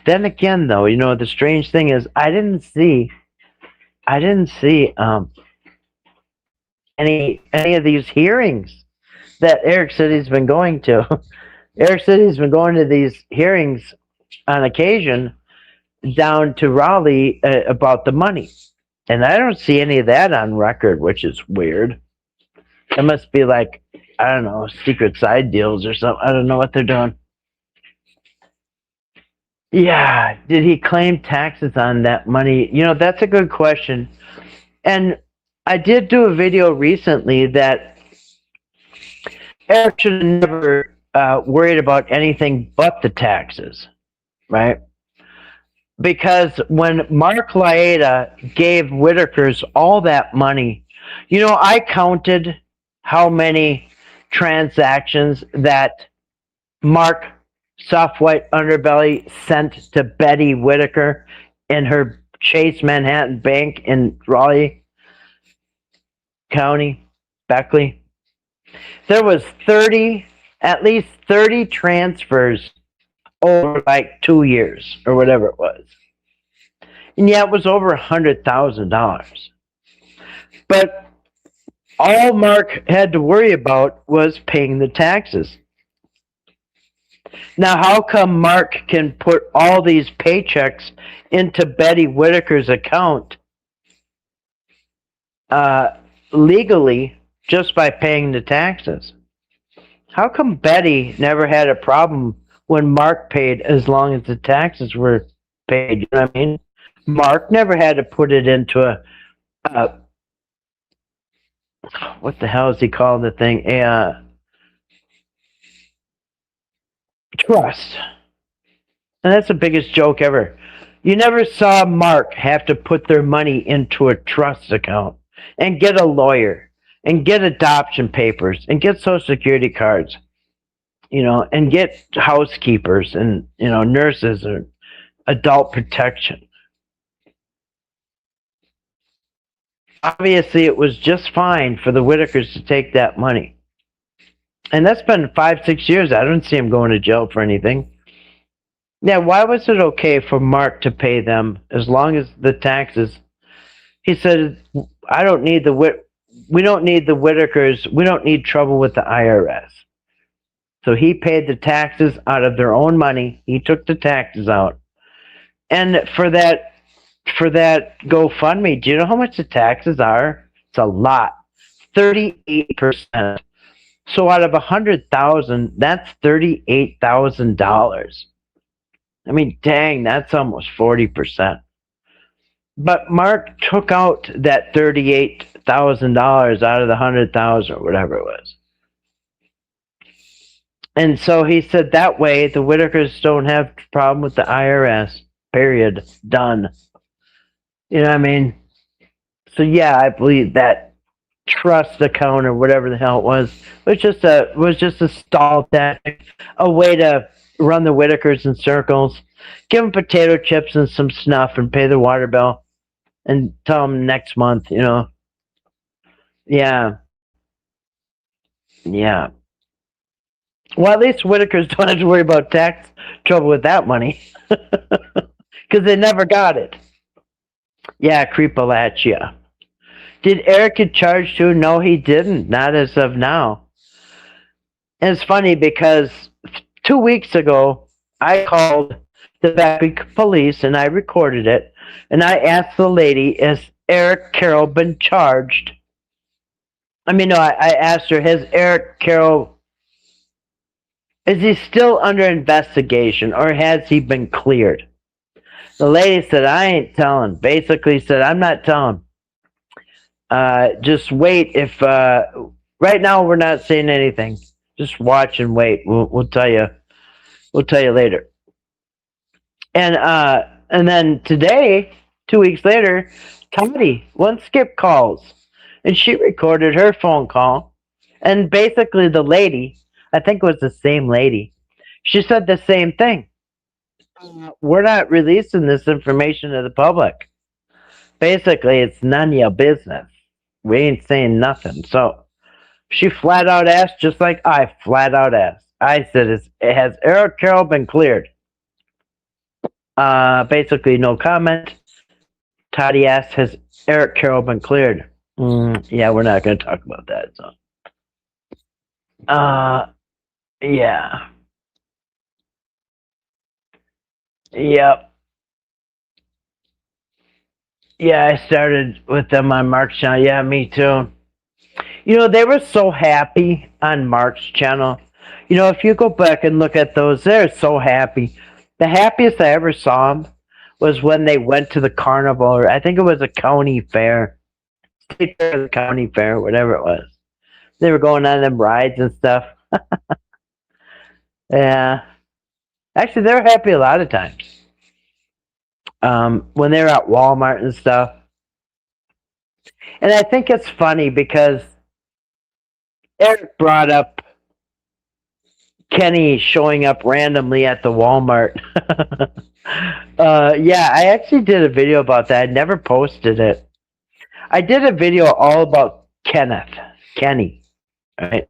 [SPEAKER 1] Then again, though, the strange thing is I didn't see any of these hearings that Eric said he's been going to. Eric said he's been going to these hearings on occasion down to Raleigh about the money. And I don't see any of that on record, which is weird. It must be like, I don't know, secret side deals or something. I don't know what they're doing. Yeah, did he claim taxes on that money? That's a good question. And I did do a video recently that Eric should have never worried about anything but the taxes, right? Because when Mark Laeta gave Whitakers all that money, I counted how many transactions that Mark Soft White Underbelly sent to Betty Whitaker in her Chase Manhattan Bank in Raleigh County, Beckley. There was at least 30 transfers over like 2 years or whatever it was. And yeah, it was over $100,000. But all Mark had to worry about was paying the taxes. Now, how come Mark can put all these paychecks into Betty Whitaker's account legally just by paying the taxes? How come Betty never had a problem when Mark paid as long as the taxes were paid? You know what I mean? Mark never had to put it into a what the hell is he called the thing? A trust. And that's the biggest joke ever. You never saw Mark have to put their money into a trust account and get a lawyer and get adoption papers and get social security cards, and get housekeepers and, nurses or adult protection. Obviously, it was just fine for the Whitakers to take that money. And that's been 5-6 years. I don't see him going to jail for anything. Yeah, why was it okay for Mark to pay them as long as the taxes? He said, we don't need the Whitakers. We don't need trouble with the IRS. So he paid the taxes out of their own money. He took the taxes out. And for that GoFundMe, do you know how much the taxes are? It's a lot. 38%. So out of 100,000, that's $38,000. I mean, dang, that's almost 40%. But Mark took out that $38,000 out of the 100,000 or whatever it was. And so he said that way the Whitakers don't have a problem with the IRS. Period. Done. You know what I mean? So yeah, I believe that trust account or whatever the hell it was just a stall tactic, a way to run the Whitakers in circles, give them potato chips and some snuff and pay the water bill and tell them next month, Yeah. Yeah. Well, at least Whitakers don't have to worry about tax trouble with that money. Because they never got it. Yeah, Creepalachia. Did Eric get charged too? No, he didn't. Not as of now. And it's funny because 2 weeks ago, I called the Beckley police and I recorded it. And I asked the lady, has Eric Carroll been charged? I asked her, has Eric Carroll, is he still under investigation or has he been cleared? The lady said, I ain't telling. Basically said, I'm not telling. Just wait. If right now we're not saying anything. Just watch and wait. We'll tell you. We'll tell you later. And then today, 2 weeks later, Toddy, one skip calls, and she recorded her phone call. And basically, the lady, I think it was the same lady, she said the same thing. We're not releasing this information to the public. Basically, it's none of your business. We ain't saying nothing. So she flat out asked, just like I flat out asked. I said, has Eric Carroll been cleared? Basically, no comment. Toddy asked, has Eric Carroll been cleared? Yeah, we're not going to talk about that. So, yeah. Yep. Yeah, I started with them on Mark's channel. Yeah, me too. They were so happy on Mark's channel. If you go back and look at those, they're so happy. The happiest I ever saw them was when they went to the carnival, or I think it was a county fair. State fair, the county fair, whatever it was. They were going on them rides and stuff. Yeah. Actually, they're happy a lot of times. When they're at Walmart and stuff. And I think it's funny because Eric brought up Kenny showing up randomly at the Walmart. Yeah, I actually did a video about that. I never posted it. I did a video all about Kenny, right?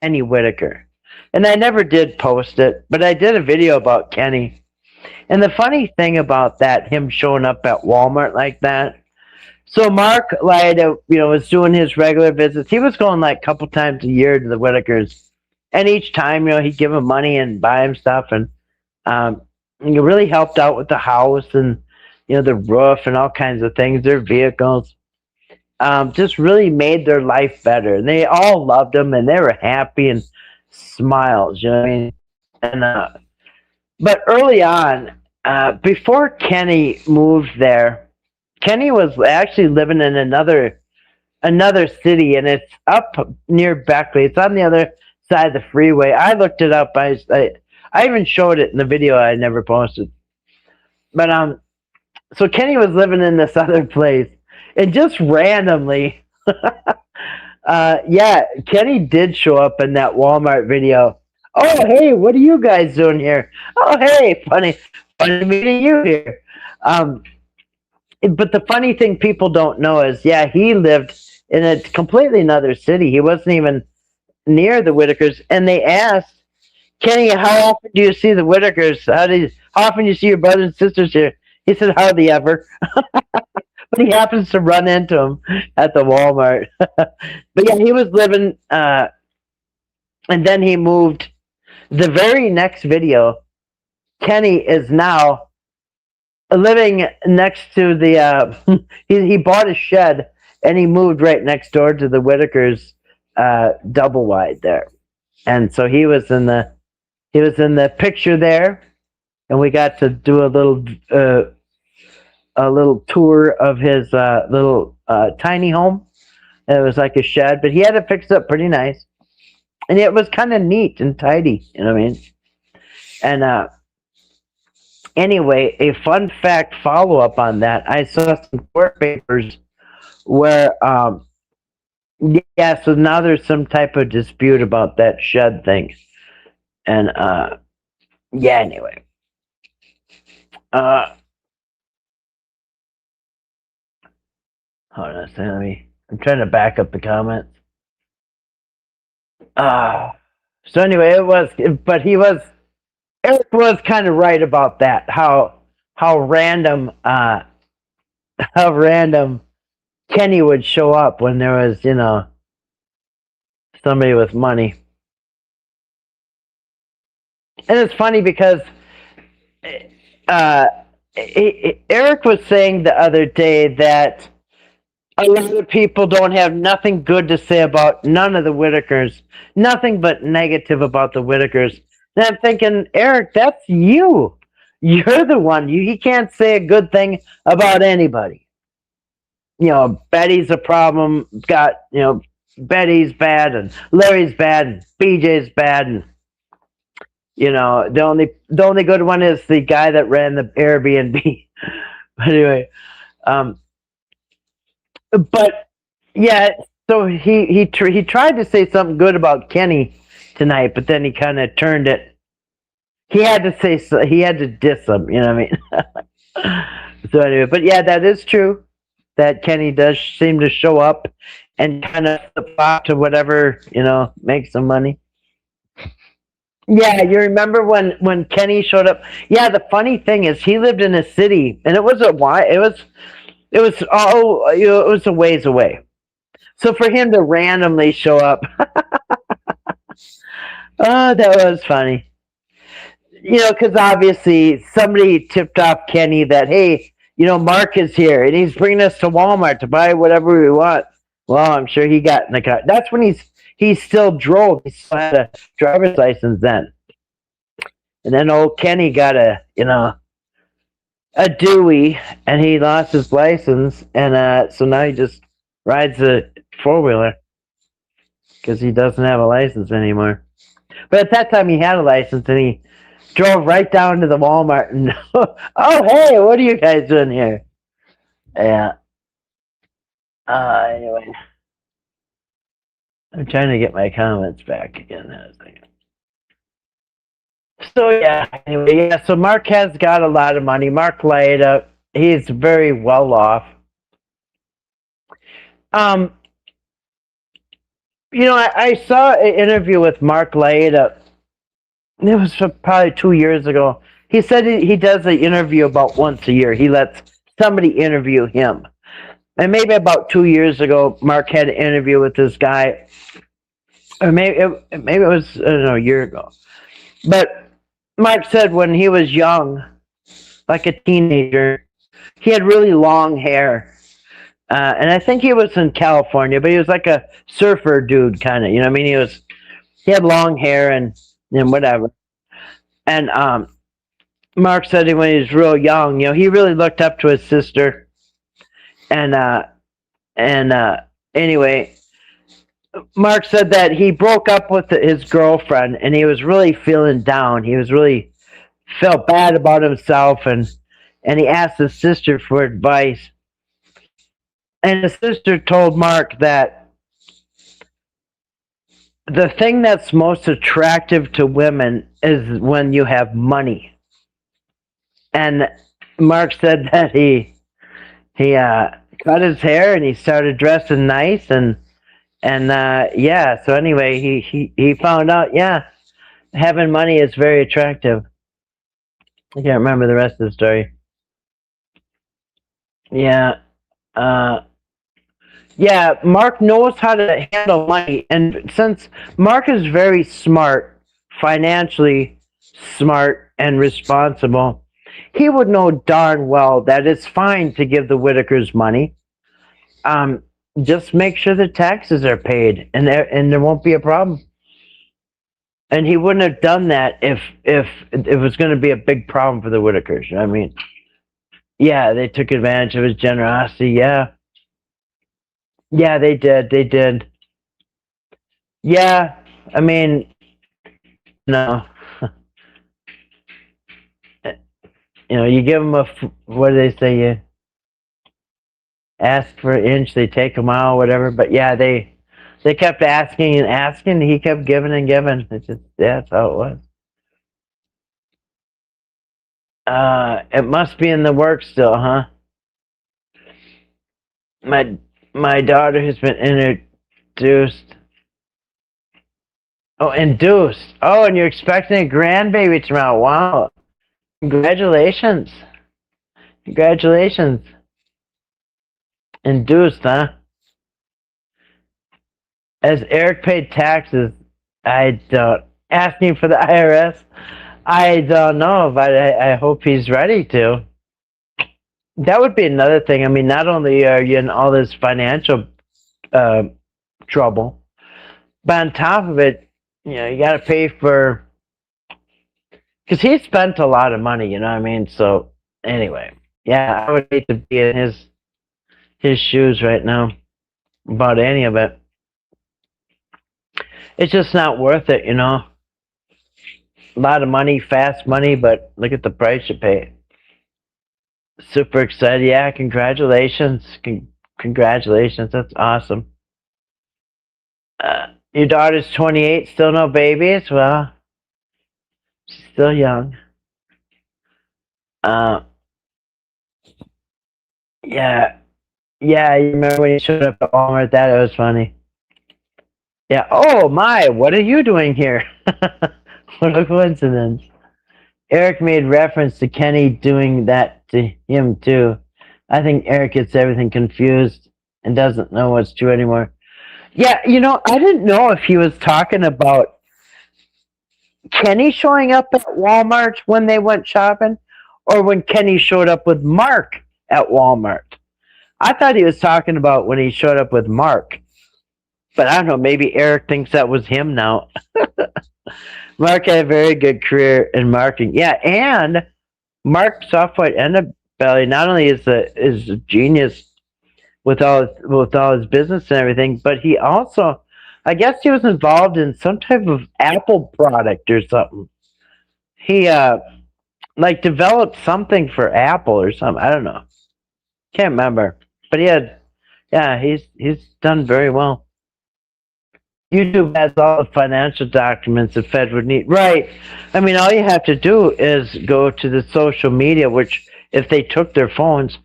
[SPEAKER 1] Kenny Whitaker. And I never did post it, but I did a video about Kenny. And the funny thing about that, him showing up at Walmart like that, so Mark Lyda, was doing his regular visits. He was going like a couple times a year to the Whitakers, and each time, he'd give him money and buy him stuff, and he really helped out with the house and the roof and all kinds of things, their vehicles. Just really made their life better, and they all loved him, and they were happy and smiles. You know what I mean? And but early on, before Kenny moved there. Kenny was actually living in another city, and it's up near Beckley. It's on the other side of the freeway. I looked it up. I even showed it in the video I never posted. But so Kenny was living in this other place, and just randomly, yeah, Kenny did show up in that Walmart video. Oh, hey, what are you guys doing here? Oh, hey, funny meeting you here. But the funny thing people don't know is, yeah, he lived in a completely another city. He wasn't even near the Whitakers. And they asked, Kenny, how often do you see the Whitakers? How often do you see your brothers and sisters here? He said, hardly ever. But he happens to run into them at the Walmart. But yeah, he was living, and then he moved. The very next video, Kenny is now living next to the he bought a shed, and he moved right next door to the Whitakers double wide there. And so he was in the picture there, and we got to do a little tour of his little tiny home. It was like a shed, but he had it fixed up pretty nice, and it was kind of neat and tidy, you know what I mean? And anyway, a fun fact follow-up on that. I saw some court papers where, yeah, so now there's some type of dispute about that shed thing. And, yeah, anyway. Hold on a second. I'm trying to back up the comments. So anyway, Eric was kind of right about that. How random Kenny would show up when there was somebody with money. And it's funny because Eric was saying the other day that a lot of people don't have nothing good to say about none of the Whitakers, nothing but negative about the Whitakers. And I'm thinking, Eric, that's you. You're the one. He can't say a good thing about anybody. Betty's a problem. Betty's bad, and Larry's bad, and BJ's bad, and the only good one is the guy that ran the Airbnb. But anyway, but yeah, so he tried to say something good about Kenny tonight, but then he kind of turned it. He had to say so. He had to diss him. You know what I mean? So anyway, but yeah, that is true. That Kenny does seem to show up and kind of flip to whatever makes some money. Yeah, you remember when Kenny showed up? Yeah, the funny thing is he lived in a city, and it was a ways away. So for him to randomly show up, oh, that was funny. Because obviously somebody tipped off Kenny that, hey, Mark is here, and he's bringing us to Walmart to buy whatever we want. Well, I'm sure he got in the car. That's when he still drove. He still had a driver's license then. And then old Kenny got a Dewey, and he lost his license, and so now he just rides a four-wheeler because he doesn't have a license anymore. But at that time, he had a license, and he drove right down to the Walmart and, oh, hey, what are you guys doing here? Yeah. Anyway, I'm trying to get my comments back again. So yeah, anyway, yeah. So Mark has got a lot of money. Mark Laida, he's very well off. Um, I saw an interview with Mark Laida. It was probably 2 years ago. He said he does an interview about once a year. He lets somebody interview him. And maybe about 2 years ago, Mark had an interview with this guy, or maybe it was, I don't know, a year ago. But Mark said when he was young, like a teenager, he had really long hair. And I think he was in California, but he was like a surfer dude, kind of. You know what I mean? He had long hair and whatever. And Mark said when he was real young, he really looked up to his sister. And anyway, Mark said that he broke up with his girlfriend, and he was really feeling down. He was really felt bad about himself, and he asked his sister for advice. And his sister told Mark that the thing that's most attractive to women is when you have money. And Mark said that he cut his hair and he started dressing nice, and yeah. So anyway, he found out, yeah, having money is very attractive. I can't remember the rest of the story. Yeah. Yeah, Mark knows how to handle money, and since Mark is very smart, financially smart and responsible, he would know darn well that it's fine to give the Whitakers money. Just make sure the taxes are paid, and there won't be a problem. And he wouldn't have done that if it was going to be a big problem for the Whitakers. You know what I mean? Yeah, they took advantage of his generosity. Yeah. Yeah, they did. They did. Yeah, I mean, no. You give them what do they say? You ask for an inch, they take a mile, whatever. But yeah, they kept asking and asking. And he kept giving and giving. It's just, yeah, that's how it was. It must be in the works still, huh? My daughter has been introduced. Oh, induced. Oh, and you're expecting a grandbaby tomorrow. Wow. Congratulations. Congratulations. Induced, huh? As Eric paid taxes, I don't. Asking for the IRS, I don't know, but I hope he's ready to. That would be another thing. I mean, not only are you in all this financial trouble, but on top of it, you got to pay for, because he spent a lot of money. You know what I mean? So anyway, yeah, I would hate to be in his shoes right now about any of it. It's just not worth it, A lot of money, fast money, but look at the price you pay. Super excited. Yeah, congratulations. Congratulations. That's awesome. Your daughter's 28, still no babies? Well, she's still young. Yeah. Yeah, you remember when you showed up at Walmart? That was funny. Yeah. Oh, my, what are you doing here? What a coincidence. Eric made reference to Kenny doing that to him, too. I think Eric gets everything confused and doesn't know what's true anymore. Yeah, I didn't know if he was talking about Kenny showing up at Walmart when they went shopping, or when Kenny showed up with Mark at Walmart. I thought he was talking about when he showed up with Mark. But I don't know, maybe Eric thinks that was him now. Mark had a very good career in marketing. Yeah, and Mark Softwhite Belly not only is a genius with all his business and everything, but he also I guess he was involved in some type of Apple product or something. He like developed something for Apple or something. I don't know. Can't remember. But he had, yeah, he's done very well. YouTube has all the financial documents the Fed would need. Right. I mean, all you have to do is go to the social media, which if they took their phones,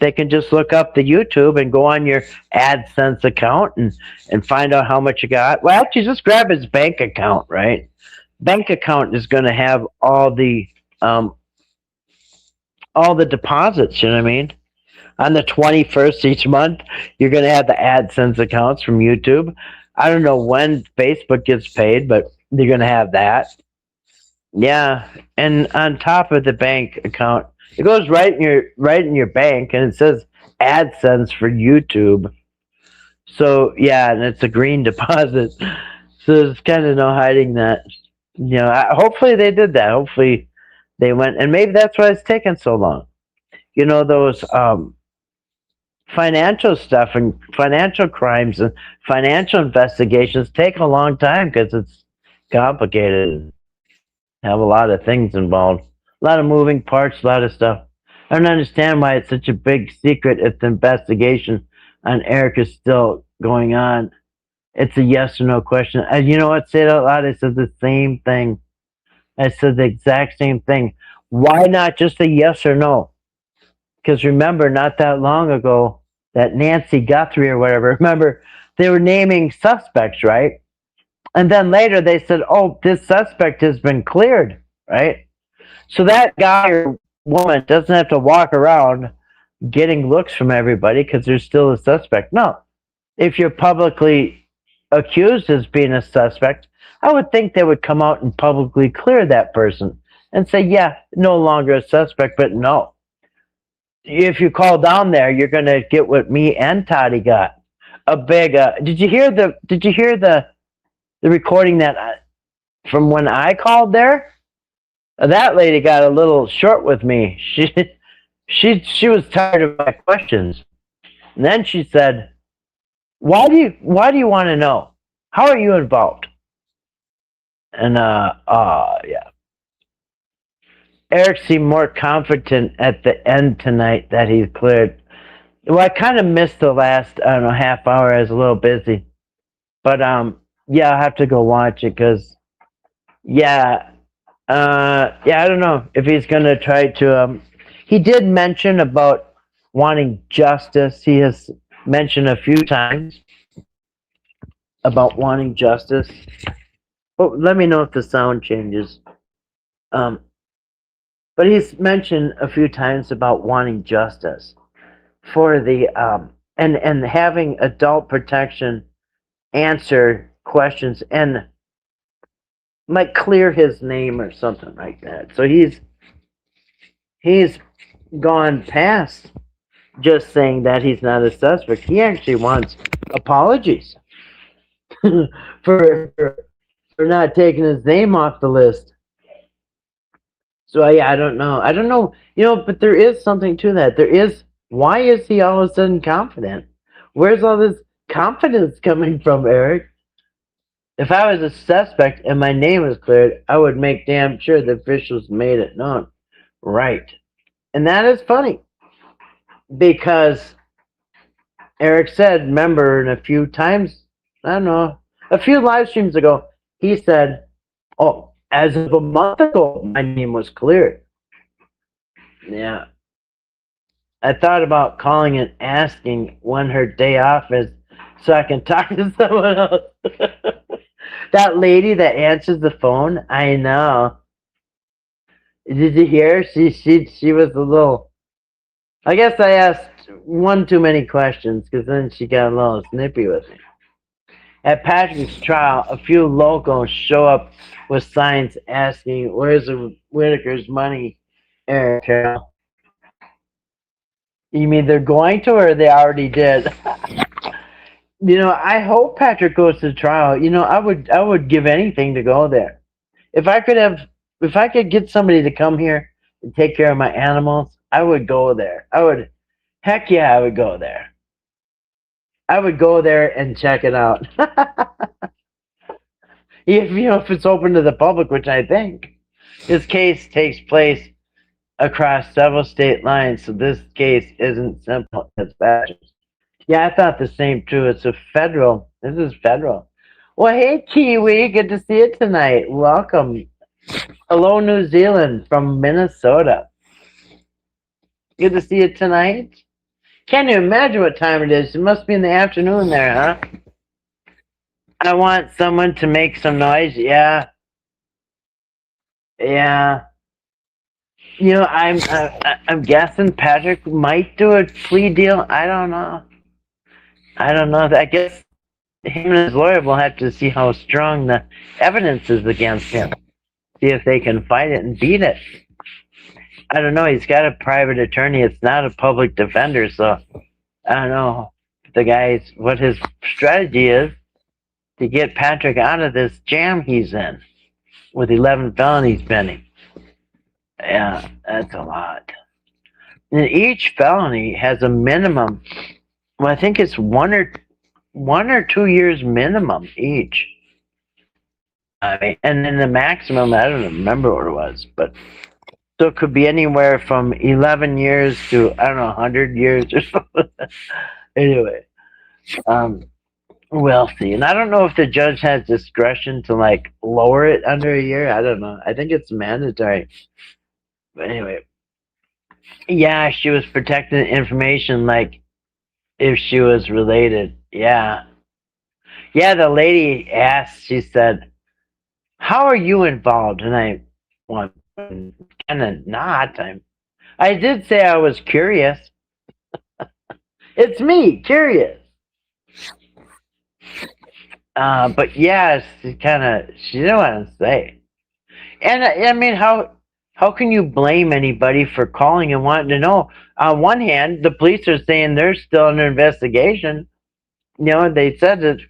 [SPEAKER 1] they can just look up the YouTube and go on your AdSense account and find out how much you got. Well, actually, just grab his bank account, right? Bank account is going to have um, all the deposits. You know what I mean? On the 21st each month, you're going to have the AdSense accounts from YouTube. I don't know when Facebook gets paid, but you're going to have that. Yeah, and on top of the bank account, it goes right in your bank, and it says AdSense for YouTube. So yeah, and it's a green deposit. So there's kind of no hiding that. Hopefully they did that. Hopefully they went, and maybe that's why it's taken so long. Those financial stuff and financial crimes and financial investigations take a long time because it's complicated. Have a lot of things involved, a lot of moving parts, a lot of stuff. I don't understand why it's such a big secret if the investigation on Eric is still going on. It's a yes or no question. And you know what? Say it out loud. I said the same thing. I said the exact same thing. Why not just a yes or no? Because remember, not that long ago, that Nancy Guthrie or whatever, remember, they were naming suspects, right? And then later they said, oh, this suspect has been cleared, right? So that guy or woman doesn't have to walk around getting looks from everybody because they're still a suspect. No. If you're publicly accused as being a suspect, I would think they would come out and publicly clear that person and say, yeah, no longer a suspect, but no. If you call down there, you're going to get what me and Toddy got. A big, did you hear the recording that from when I called there? That lady got a little short with me. She was tired of my questions. And then she said, why do you want to know? How are you involved? And yeah. Eric seemed more confident at the end tonight that he's cleared. Well, I kind of missed the last, I don't know, half hour. I was a little busy. But yeah, I'll have to go watch it because yeah, I don't know if he's gonna try to. He did mention about wanting justice. He has mentioned a few times about wanting justice. Oh, let me know if the sound changes. But he's mentioned a few times about wanting justice for the and having adult protection answer questions and might clear his name or something like that. So he's gone past just saying that he's not a suspect. He actually wants apologies for not taking his name off the list. So yeah, I don't know. But there is something to that. Why is he all of a sudden confident? Where's all this confidence coming from, Eric? If I was a suspect and my name was cleared, I would make damn sure the officials made it known. Right. And that is funny. Because Eric said, remember, in a few times, I don't know, a few live streams ago, he said, oh, as of a month ago, my name was cleared. Yeah. I thought about calling and asking when her day off is so I can talk to someone else. That lady that answers the phone, I know. Did you hear? She was a little. I guess I asked one too many questions because then she got a little snippy with me. At Patrick's trial, a few locals show up with signs asking, "Where's Whitaker's money, Eric Carroll?" You mean they're going to, or they already did? I hope Patrick goes to trial. I would give anything to go there. If I could get somebody to come here and take care of my animals, I would go there. Heck yeah, I would go there. I would go there and check it out. If it's open to the public, which I think. This case takes place across several state lines, so this case isn't simple. It's bad. Yeah, I thought the same too. It's a federal. This is federal. Well, hey, Kiwi, good to see you tonight. Welcome. Hello, New Zealand from Minnesota. Good to see you tonight. Can't you imagine what time it is? It must be in the afternoon there, huh? I want someone to make some noise. Yeah, yeah. I'm guessing Patrick might do a plea deal. I don't know. I don't know. I guess him and his lawyer will have to see how strong the evidence is against him. See if they can fight it and beat it. I don't know. He's got a private attorney. It's not a public defender, so I don't know what his strategy is to get Patrick out of this jam he's in with 11 felonies pending. Yeah, that's a lot. And each felony has a minimum. Well, I think it's 1 or 2 years minimum each. I mean, and then the maximum, I don't remember what it was, but so it could be anywhere from 11 years to, I don't know, 100 years or something. Anyway, we'll see. And I don't know if the judge has discretion to like lower it under a year. I don't know. I think it's mandatory. But anyway, yeah, she was protecting information like if she was related. Yeah. Yeah, the lady asked, she said, how are you involved? And I, well, kind of not. I did say I was curious. It's me, curious. But yeah, she didn't want to say. And I mean, how can you blame anybody for calling and wanting to know? On one hand, the police are saying they're still under investigation. They said that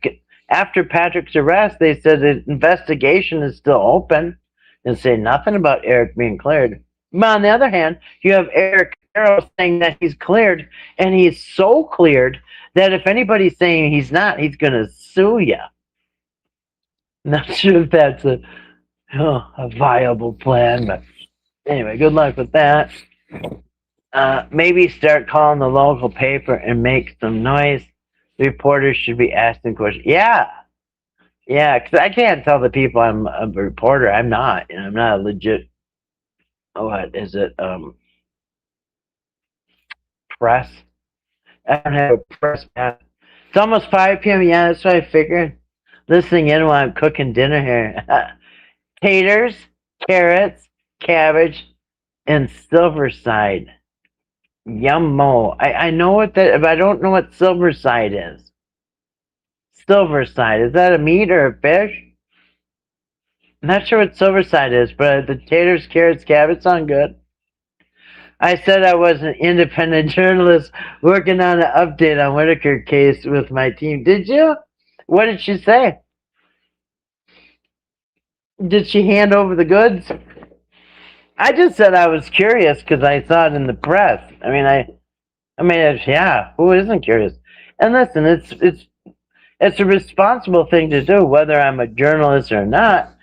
[SPEAKER 1] after Patrick's arrest, they said the investigation is still open and say nothing about Eric being cleared. But on the other hand, you have Eric Carroll saying that he's cleared, and he's so cleared that if anybody's saying he's not, he's going to sue you. Not sure if that's a viable plan, but anyway, good luck with that. Maybe start calling the local paper and make some noise. Reporters should be asking questions. Yeah, because I can't tell the people I'm a reporter. I'm not. I'm not a legit. What is it? Press. I don't have a press pass. It's almost 5 p.m. Yeah, that's what I figured. Listening in while I'm cooking dinner here. Taters, carrots, cabbage, and Silverside. Yummo. I know what that, but I don't know what Silverside is. Silverside. Is that a meat or a fish? I'm not sure what Silverside is, but the taters, carrots, cabbage sound good. I said I was an independent journalist working on an update on Whitaker case with my team. Did you? What did she say? Did she hand over the goods? I just said I was curious because I saw it in the press. I mean, yeah, who isn't curious? And listen, it's a responsible thing to do, whether I'm a journalist or not.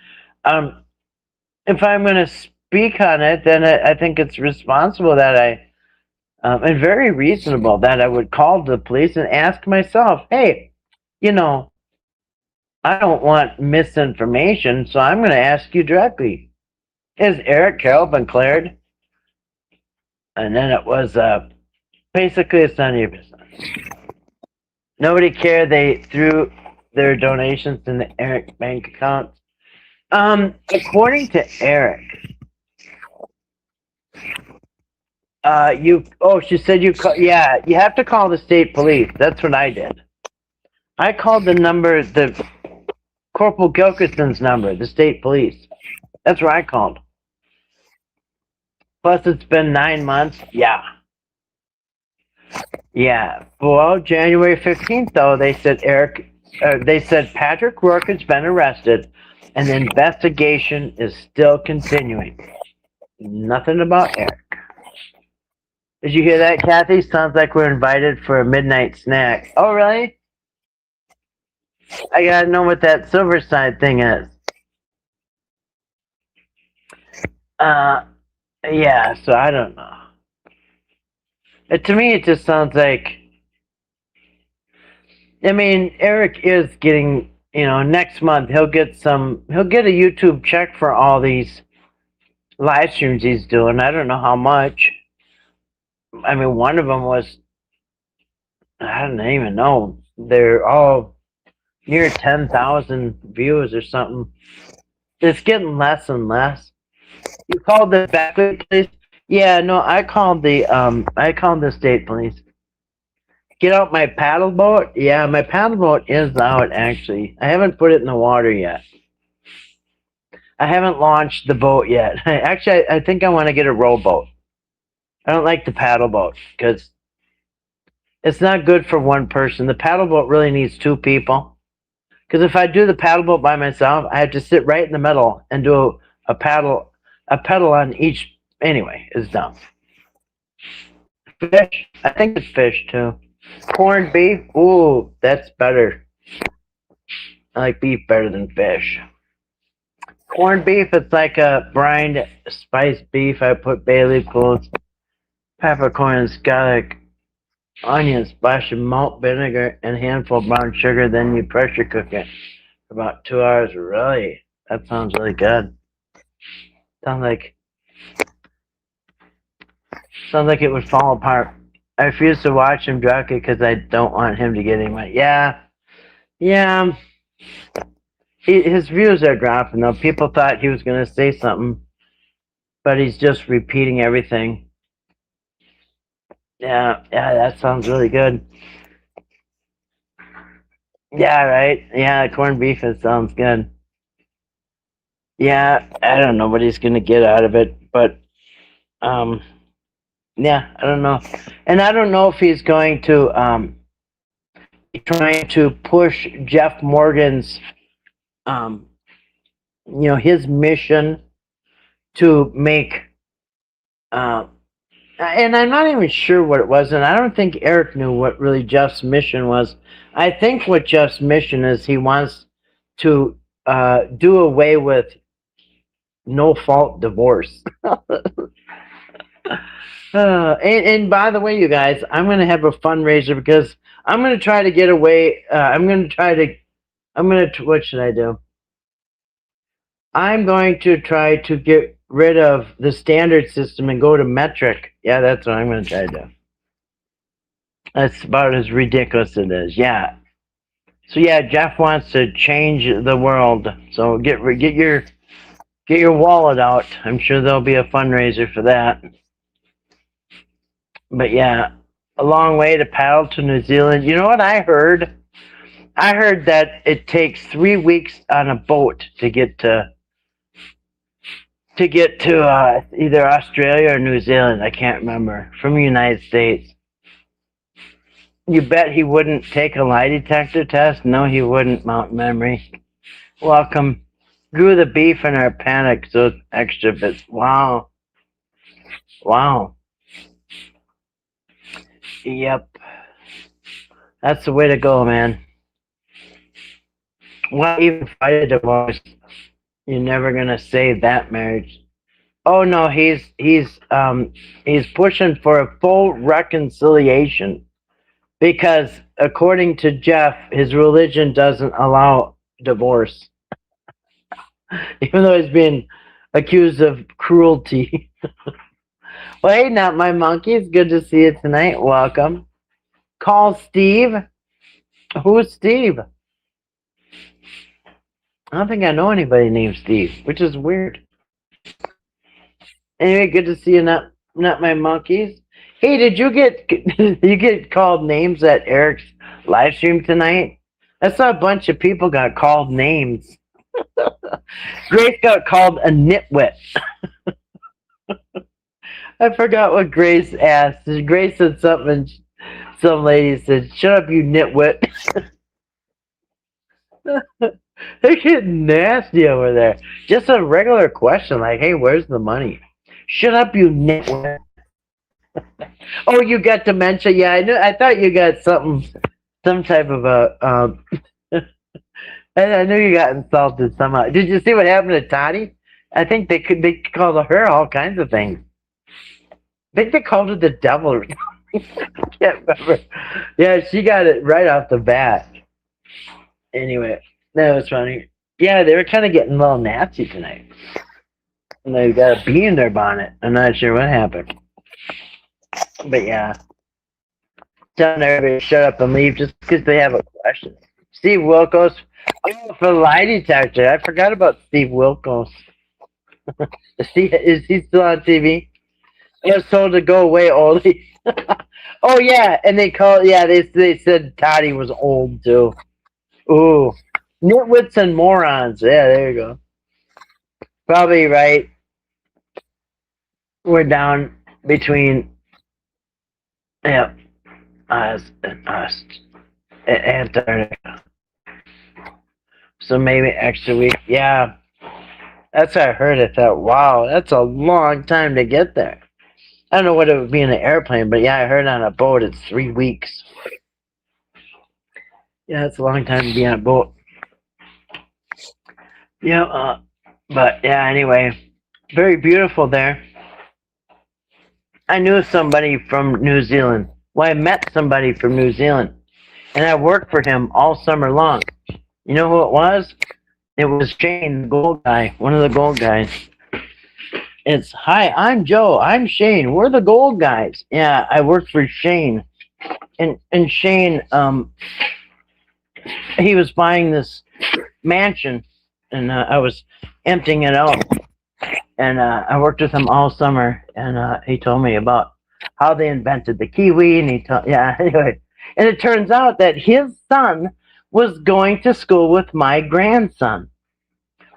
[SPEAKER 1] If I'm going to speak on it, then I think it's responsible that and very reasonable that I would call the police and ask myself, hey, I don't want misinformation, so I'm going to ask you directly. Has Eric Carroll been cleared? And then it was, basically, it's none of your business. Nobody cared. They threw their donations in the Eric bank account. According to Eric, she said you have to call the state police. That's what I did. I called the number, the Corporal Gilkerson's number, the state police. That's where I called. Plus, it's been 9 months. Yeah. Yeah. Well, January 15th, though, they said Patrick Rourke has been arrested, and the investigation is still continuing. Nothing about Eric. Did you hear that, Kathy? Sounds like we're invited for a midnight snack. Oh, really? I gotta know what that silver side thing is. Uh, yeah. So I don't know. To me, it just sounds like. I mean, Eric is getting. Next month he'll get some. He'll get a YouTube check for all these live streams he's doing. I don't know how much. I mean, one of them was. I don't even know. They're all near 10,000 views or something. It's getting less and less. You called the Beckley police? Yeah, no, I called the state police. Get out my paddle boat? Yeah, my paddle boat is out actually. I haven't put it in the water yet. I haven't launched the boat yet. Actually, I think I want to get a rowboat. I don't like the paddle boat because it's not good for one person. The paddle boat really needs two people. Because if I do the paddle boat by myself, I have to sit right in the middle and do a pedal on each. Anyway, it's dumb. Fish, I think it's fish too. Corned beef, ooh, that's better. I like beef better than fish. Corned beef, it's like a brined spiced beef. I put bay leaf cloves, peppercorns, garlic, onions, splash of malt vinegar, and a handful of brown sugar. Then you pressure cook it for about 2 hours. Really? That sounds really good. Sounds like it would fall apart. I refuse to watch him drunk it because I don't want him to get any money. Yeah. His views are dropping though. People thought he was going to say something, but he's just repeating everything. Yeah, that sounds really good. Yeah, right. Yeah, corned beef, it sounds good. Yeah, I don't know what he's going to get out of it, but yeah, I don't know. And I don't know if he's going to trying to push Jeff Morgan's his mission to make and I'm not even sure what it was, and I don't think Eric knew what really Jeff's mission was. I think what Jeff's mission is, he wants to do away with no fault divorce. And by the way, you guys, I'm going to have a fundraiser because I'm going to try to get away. What should I do? I'm going to try to get rid of the standard system and go to metric. Yeah, that's what I'm going to try to do. That's about as ridiculous as it is. Yeah. So yeah, Jeff wants to change the world. So get your wallet out. I'm sure there'll be a fundraiser for that. But yeah, a long way to paddle to New Zealand. You know what I heard? I heard that it takes 3 weeks on a boat to get to either Australia or New Zealand. I can't remember. From the United States. You bet he wouldn't take a lie detector test? No, he wouldn't, Mount Memory. Welcome. Grew the beef in our panic, so extra bits. Wow. Yep. That's the way to go, man. Why even fight a divorce? You're never gonna save that marriage. Oh no, he's pushing for a full reconciliation because according to Jeff, his religion doesn't allow divorce. Even though he's being accused of cruelty. Well, hey, not my monkey. It's good to see you tonight. Welcome. Call Steve. Who's Steve? I don't think I know anybody named Steve, which is weird. Anyway, good to see you, not my monkeys. Hey, did you get called names at Eric's live stream tonight? I saw a bunch of people got called names. Grace got called a nitwit. I forgot what Grace asked. Grace said something. Some lady said, "Shut up, you nitwit." They're getting nasty over there. Just a regular question like, "Hey, where's the money?" Shut up, you nitwit. Oh, you got dementia? Yeah, I knew. I thought you got some type of a And I knew you got insulted somehow. Did you see what happened to Toddy? I think they called her all kinds of things. I think they called her the devil or something. I can't remember. Yeah, she got it right off the bat. Anyway, that was funny. Yeah, they were kind of getting a little nasty tonight. And they got a bee in their bonnet. I'm not sure what happened. But yeah, telling everybody to shut up and leave just because they have a question. Steve Wilkos. Oh, for the lie detector. I forgot about Steve Wilkos. Is he still on TV? I was told to go away, Oldie. Oh yeah, and they said Toddy was old too. Ooh, nitwits and morons. Yeah, there you go. Probably right. We're down between yeah us and us, Antarctica. So maybe extra week. Yeah, that's what I heard. I thought, wow, that's a long time to get there. I don't know what it would be in an airplane, but yeah, I heard on a boat it's 3 weeks. Yeah, it's a long time to be on a boat. Yeah, but yeah, anyway, very beautiful there. I knew somebody from New Zealand. Well, I met somebody from New Zealand, and I worked for him all summer long. You know who it was? It was Shane, the gold guy, one of the gold guys. It's, hi, I'm Joe. I'm Shane. We're the gold guys. Yeah, I worked for Shane. And Shane, he was buying this mansion, and I was emptying it out. And I worked with him all summer, and he told me about how they invented the kiwi, and anyway. And it turns out that his son was going to school with my grandson,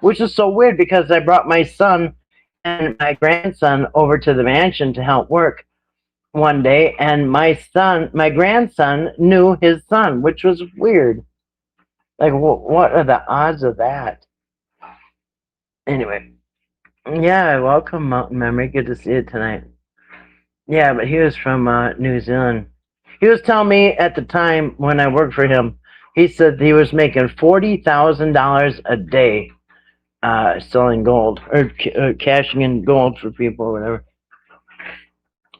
[SPEAKER 1] which is so weird because I brought my son and my grandson over to the mansion to help work one day, and my grandson knew his son, which was weird. Like, what are the odds of that? Anyway, yeah, welcome, Mountain Memory. Good to see you tonight. Yeah, but he was from New Zealand. He was telling me at the time when I worked for him, he said he was making $40,000 a day selling gold or cashing in gold for people or whatever.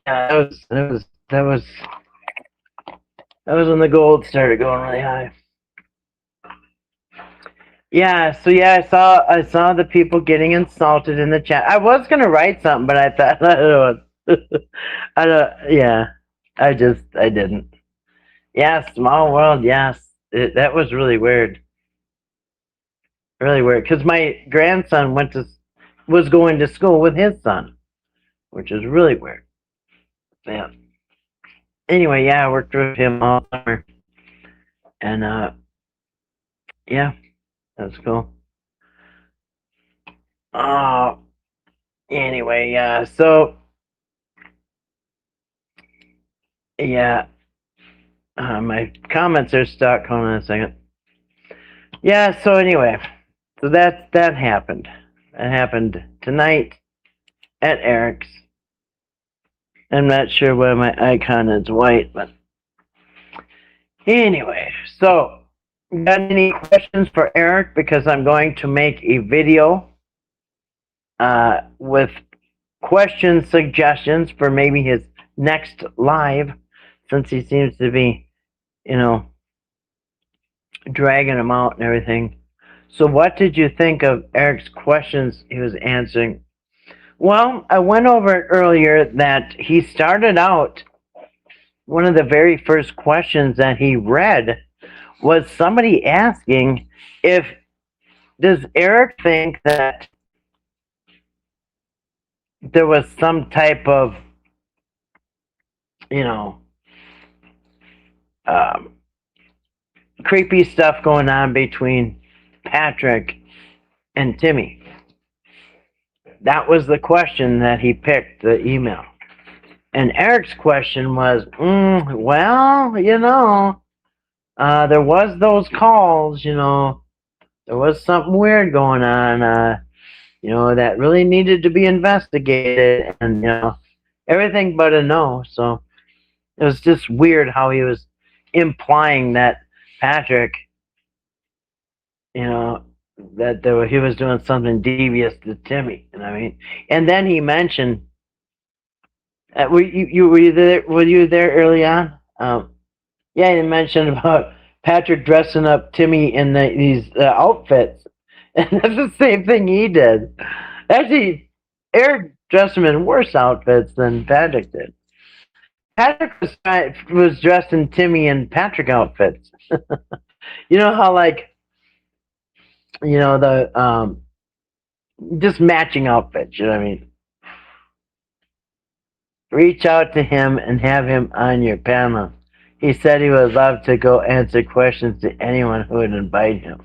[SPEAKER 1] Yeah, that was when the gold started going really high. Yeah, so yeah, I saw the people getting insulted in the chat. I was gonna write something, but I thought I don't know. I don't. Yeah, I didn't. Yeah, small world. Yes, that was really weird. Really weird, because my grandson was going to school with his son, which is really weird. Yeah. Anyway, yeah, I worked with him all summer, and yeah, that's cool. Anyway, yeah. So yeah, my comments are stuck. Hold on a second. Yeah. So anyway, so that happened. That happened tonight at Eric's. I'm not sure why my icon is white, but anyway. So, got any questions for Eric? Because I'm going to make a video with question suggestions for maybe his next live, since he seems to be, dragging them out and everything. So what did you think of Eric's questions he was answering? Well, I went over it earlier that he started out, one of the very first questions that he read was somebody asking does Eric think that there was some type of, creepy stuff going on between Patrick and Timmy? That was the question that he picked, the email. And Eric's question was, well, there was those calls, there was something weird going on, that really needed to be investigated, and, everything but a no. So it was just weird how he was implying that Patrick you know, that he was doing something devious to Timmy. You know what I mean? And then he mentioned, were you there? Were you there early on? Yeah, he mentioned about Patrick dressing up Timmy in these outfits, and that's the same thing he did. Actually, Eric dressed him in worse outfits than Patrick did. Patrick was dressed in Timmy and Patrick outfits. You know how like the just matching outfits. You know what I mean? Reach out to him and have him on your panel. He said he would love to go answer questions to anyone who would invite him.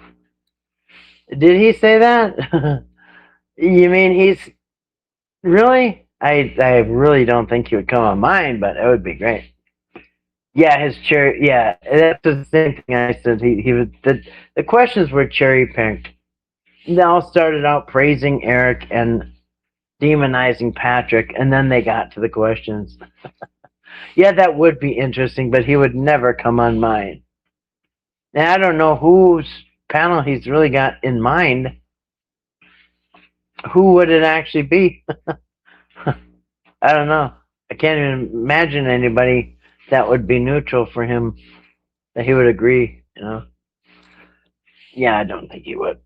[SPEAKER 1] Did he say that? You mean he's really? I really don't think he would come on mine, but it would be great. Yeah, his cherry. Yeah, that's the same thing I said. He was the questions were cherry picked. They all started out praising Eric and demonizing Patrick, and then they got to the questions. Yeah, that would be interesting, but he would never come on mine. And I don't know whose panel he's really got in mind. Who would it actually be? I don't know. I can't even imagine anybody that would be neutral for him, that he would agree, Yeah, I don't think he would.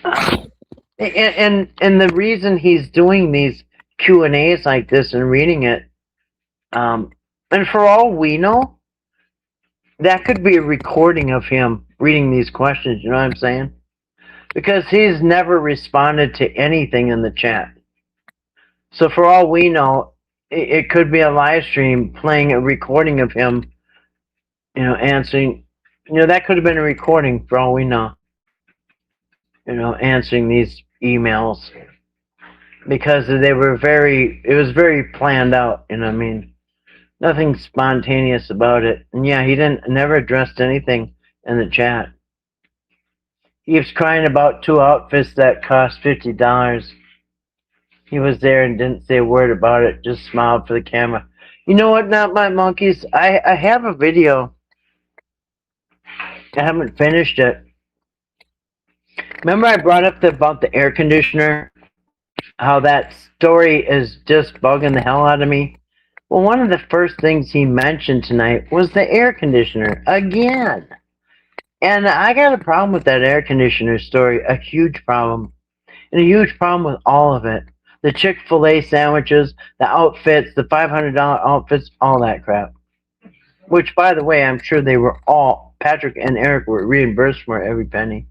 [SPEAKER 1] And the reason he's doing these Q&As like this and reading it, and for all we know, that could be a recording of him reading these questions, you know what I'm saying? Because he's never responded to anything in the chat. So for all we know, it could be a live stream playing a recording of him, answering. That could have been a recording for all we know. Answering these emails because it was very planned out. I mean, nothing spontaneous about it. And yeah, he never addressed anything in the chat. He was crying about 2 outfits that cost $50. He was there and didn't say a word about it, just smiled for the camera. You know what, Not My Monkeys? I have a video. I haven't finished it. Remember I brought up about the air conditioner? How that story is just bugging the hell out of me? Well, one of the first things he mentioned tonight was the air conditioner. Again. And I got a problem with that air conditioner story. A huge problem. And a huge problem with all of it. The Chick-fil-A sandwiches, the outfits, the $500 outfits, all that crap. Which, by the way, I'm sure they were all, Patrick and Eric were reimbursed for every penny.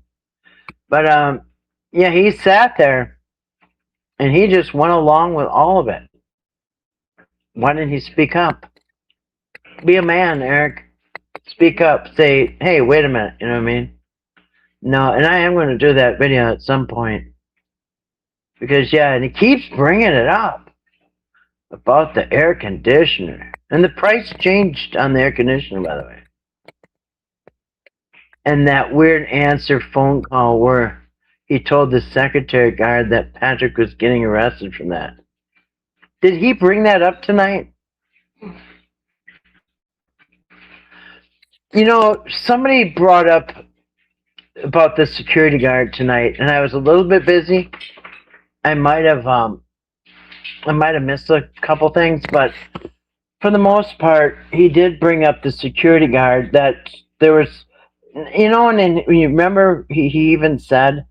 [SPEAKER 1] But, yeah, he sat there and he just went along with all of it. Why didn't he speak up? Be a man, Eric. Speak up. Say, hey, wait a minute. You know what I mean? No, and I am going to do that video at some point. Because, yeah, and he keeps bringing it up about the air conditioner. And the price changed on the air conditioner, by the way. And that weird answer phone call where he told the secretary guard that Patrick was getting arrested from that. Did he bring that up tonight? Somebody brought up about the security guard tonight, and I was a little bit busy. I might have missed a couple things, but for the most part, he did bring up the security guard that there was, and then you remember he even said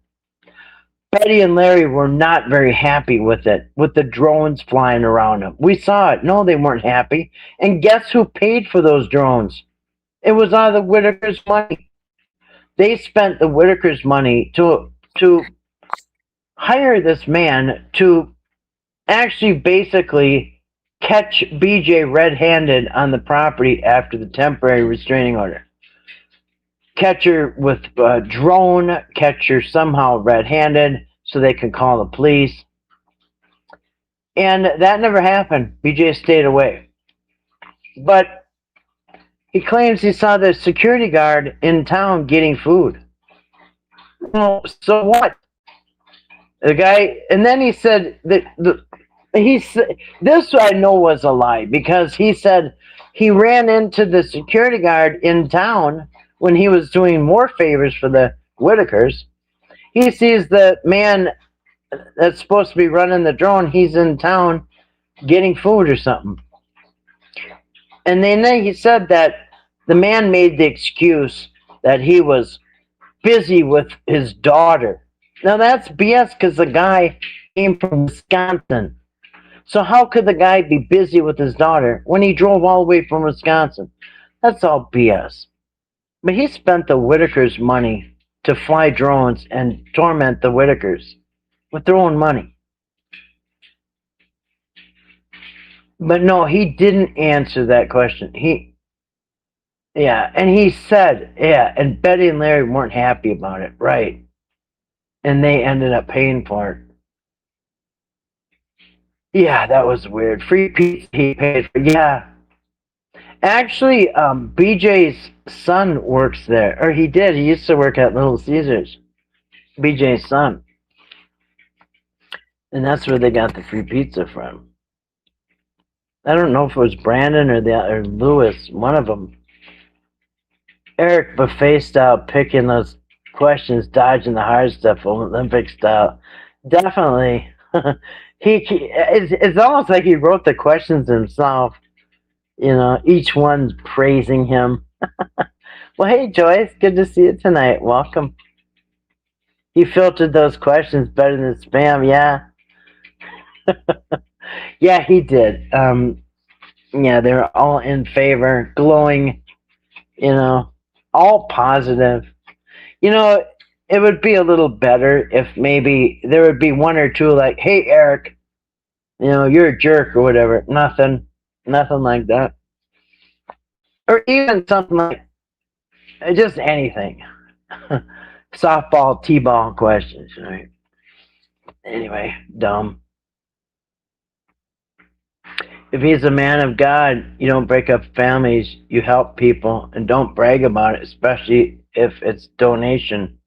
[SPEAKER 1] Betty and Larry were not very happy with it, with the drones flying around them. We saw it. No, they weren't happy. And guess who paid for those drones? It was out of the Whitaker's money. They spent the Whitaker's money to hire this man to actually basically catch BJ red-handed on the property after the temporary restraining order. Catch her with a drone, catch her somehow red-handed so they can call the police. And that never happened. BJ stayed away. But he claims he saw the security guard in town getting food. Well, so what? The guy, and then he said that this I know was a lie, because he said he ran into the security guard in town when he was doing more favors for the Whitakers. He sees the man that's supposed to be running the drone. He's in town getting food or something. And then he said that the man made the excuse that he was busy with his daughter. Now that's BS because the guy came from Wisconsin. So how could the guy be busy with his daughter when he drove all the way from Wisconsin? That's all BS. But he spent the Whitakers' money to fly drones and torment the Whitakers with their own money. But no, he didn't answer that question. And he said, and Betty and Larry weren't happy about it, right? And they ended up paying for it. Yeah, that was weird. Free pizza he paid for. Yeah. Actually, BJ's son works there. Or he did. He used to work at Little Caesars. BJ's son. And that's where they got the free pizza from. I don't know if it was Brandon or Lewis, one of them. Eric Buffet style, picking those questions, dodging the hard stuff, Olympic style. Definitely. It's almost like he wrote the questions himself. You know, each one's praising him. Well, hey, Joyce, good to see you tonight. Welcome. He filtered those questions better than spam, yeah. Yeah, he did. Yeah, they're all in favor, glowing, all positive. It would be a little better if maybe there would be one or two like, hey, Eric, you're a jerk or whatever. Nothing like that. Or even something like, just anything. Softball, t-ball questions, right? Anyway, dumb. If he's a man of God, you don't break up families, you help people, and don't brag about it, especially if it's donation,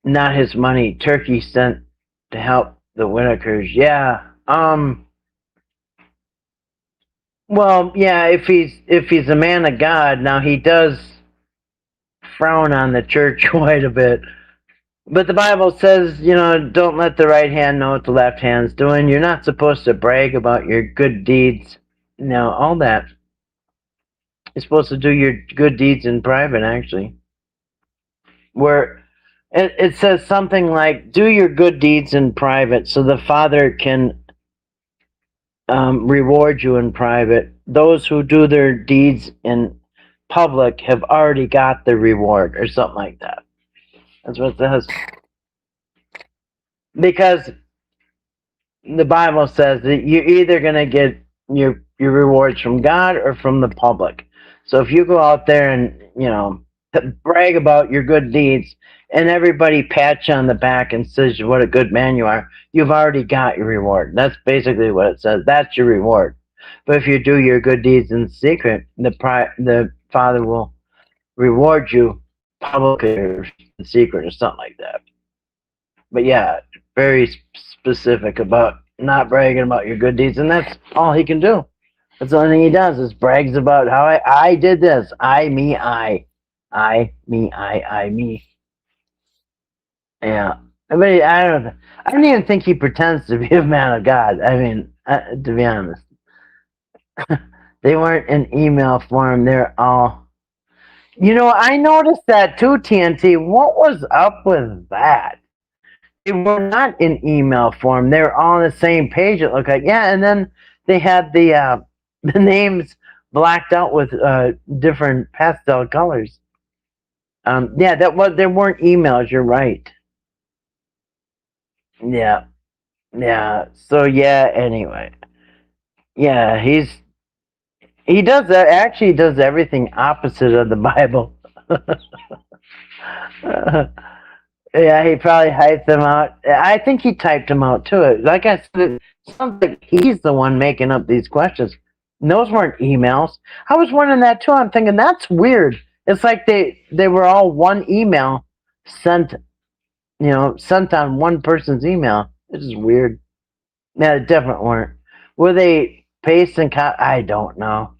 [SPEAKER 1] not his money. Turkey sent to help the Whitakers. Yeah. Well, yeah, if he's a man of God, now he does frown on the church quite a bit. But the Bible says, don't let the right hand know what the left hand's doing. You're not supposed to brag about your good deeds. No, all that. You're supposed to do your good deeds in private, actually. Where it says something like, do your good deeds in private so the Father can reward you in private. Those who do their deeds in public have already got the reward, or something like that. That's what it says. Because the Bible says that you're either going to get your rewards from God or from the public. So if you go out there and, brag about your good deeds and everybody pats you on the back and says what a good man you are, you've already got your reward. That's basically what it says. That's your reward. But if you do your good deeds in secret, the Father will reward you publicly or in secret or something like that. But yeah, very specific about not bragging about your good deeds, and that's all he can do. That's the only thing he does is brags about how I did this. I, me, I. I, me, I, me. Yeah. But I don't even think he pretends to be a man of God. I mean, to be honest. They weren't in email form. They're all... I noticed that too, TNT. What was up with that? They were not in email form. They were all on the same page, it looked like. Yeah, and then they had the names blacked out with different pastel colors. Yeah, there weren't emails. You're right. Yeah. So yeah. Anyway. Yeah, he does that. Actually, he does everything opposite of the Bible. Yeah, he probably hyped them out. I think he typed them out too. Like I said, it sounds like he's the one making up these questions. Those weren't emails. I was wondering that too. I'm thinking that's weird. It's like they were all one email sent on one person's email. This is weird. Yeah, they definitely weren't. Were they paste and cut? I don't know.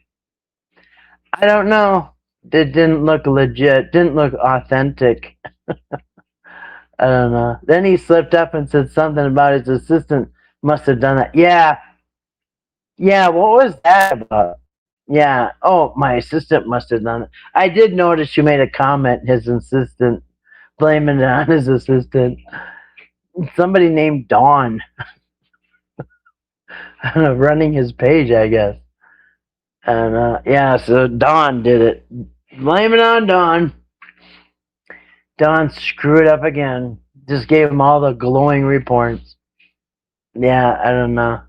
[SPEAKER 1] It didn't look legit. Didn't look authentic. I don't know. Then he slipped up and said something about his assistant must have done that. Yeah, yeah. What was that about? Yeah. Oh, my assistant must have done it. I did notice you made a comment. His assistant blaming it on his assistant. Somebody named Dawn running his page, I guess. And yeah, so Dawn did it. Blame it on Dawn. Dawn screwed up again. Just gave him all the glowing reports. Yeah, I don't know.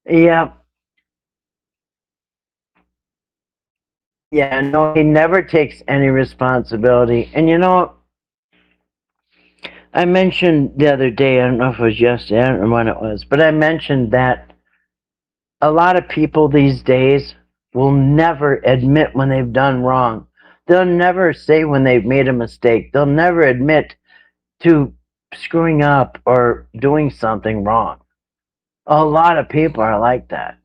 [SPEAKER 1] Yeah, yeah, no, he never takes any responsibility. And you know, I mentioned the other day, I don't know if it was yesterday, I don't know when it was, but I mentioned that a lot of people these days will never admit when they've done wrong. They'll never say when they've made a mistake. They'll never admit to screwing up or doing something wrong. A lot of people are like that.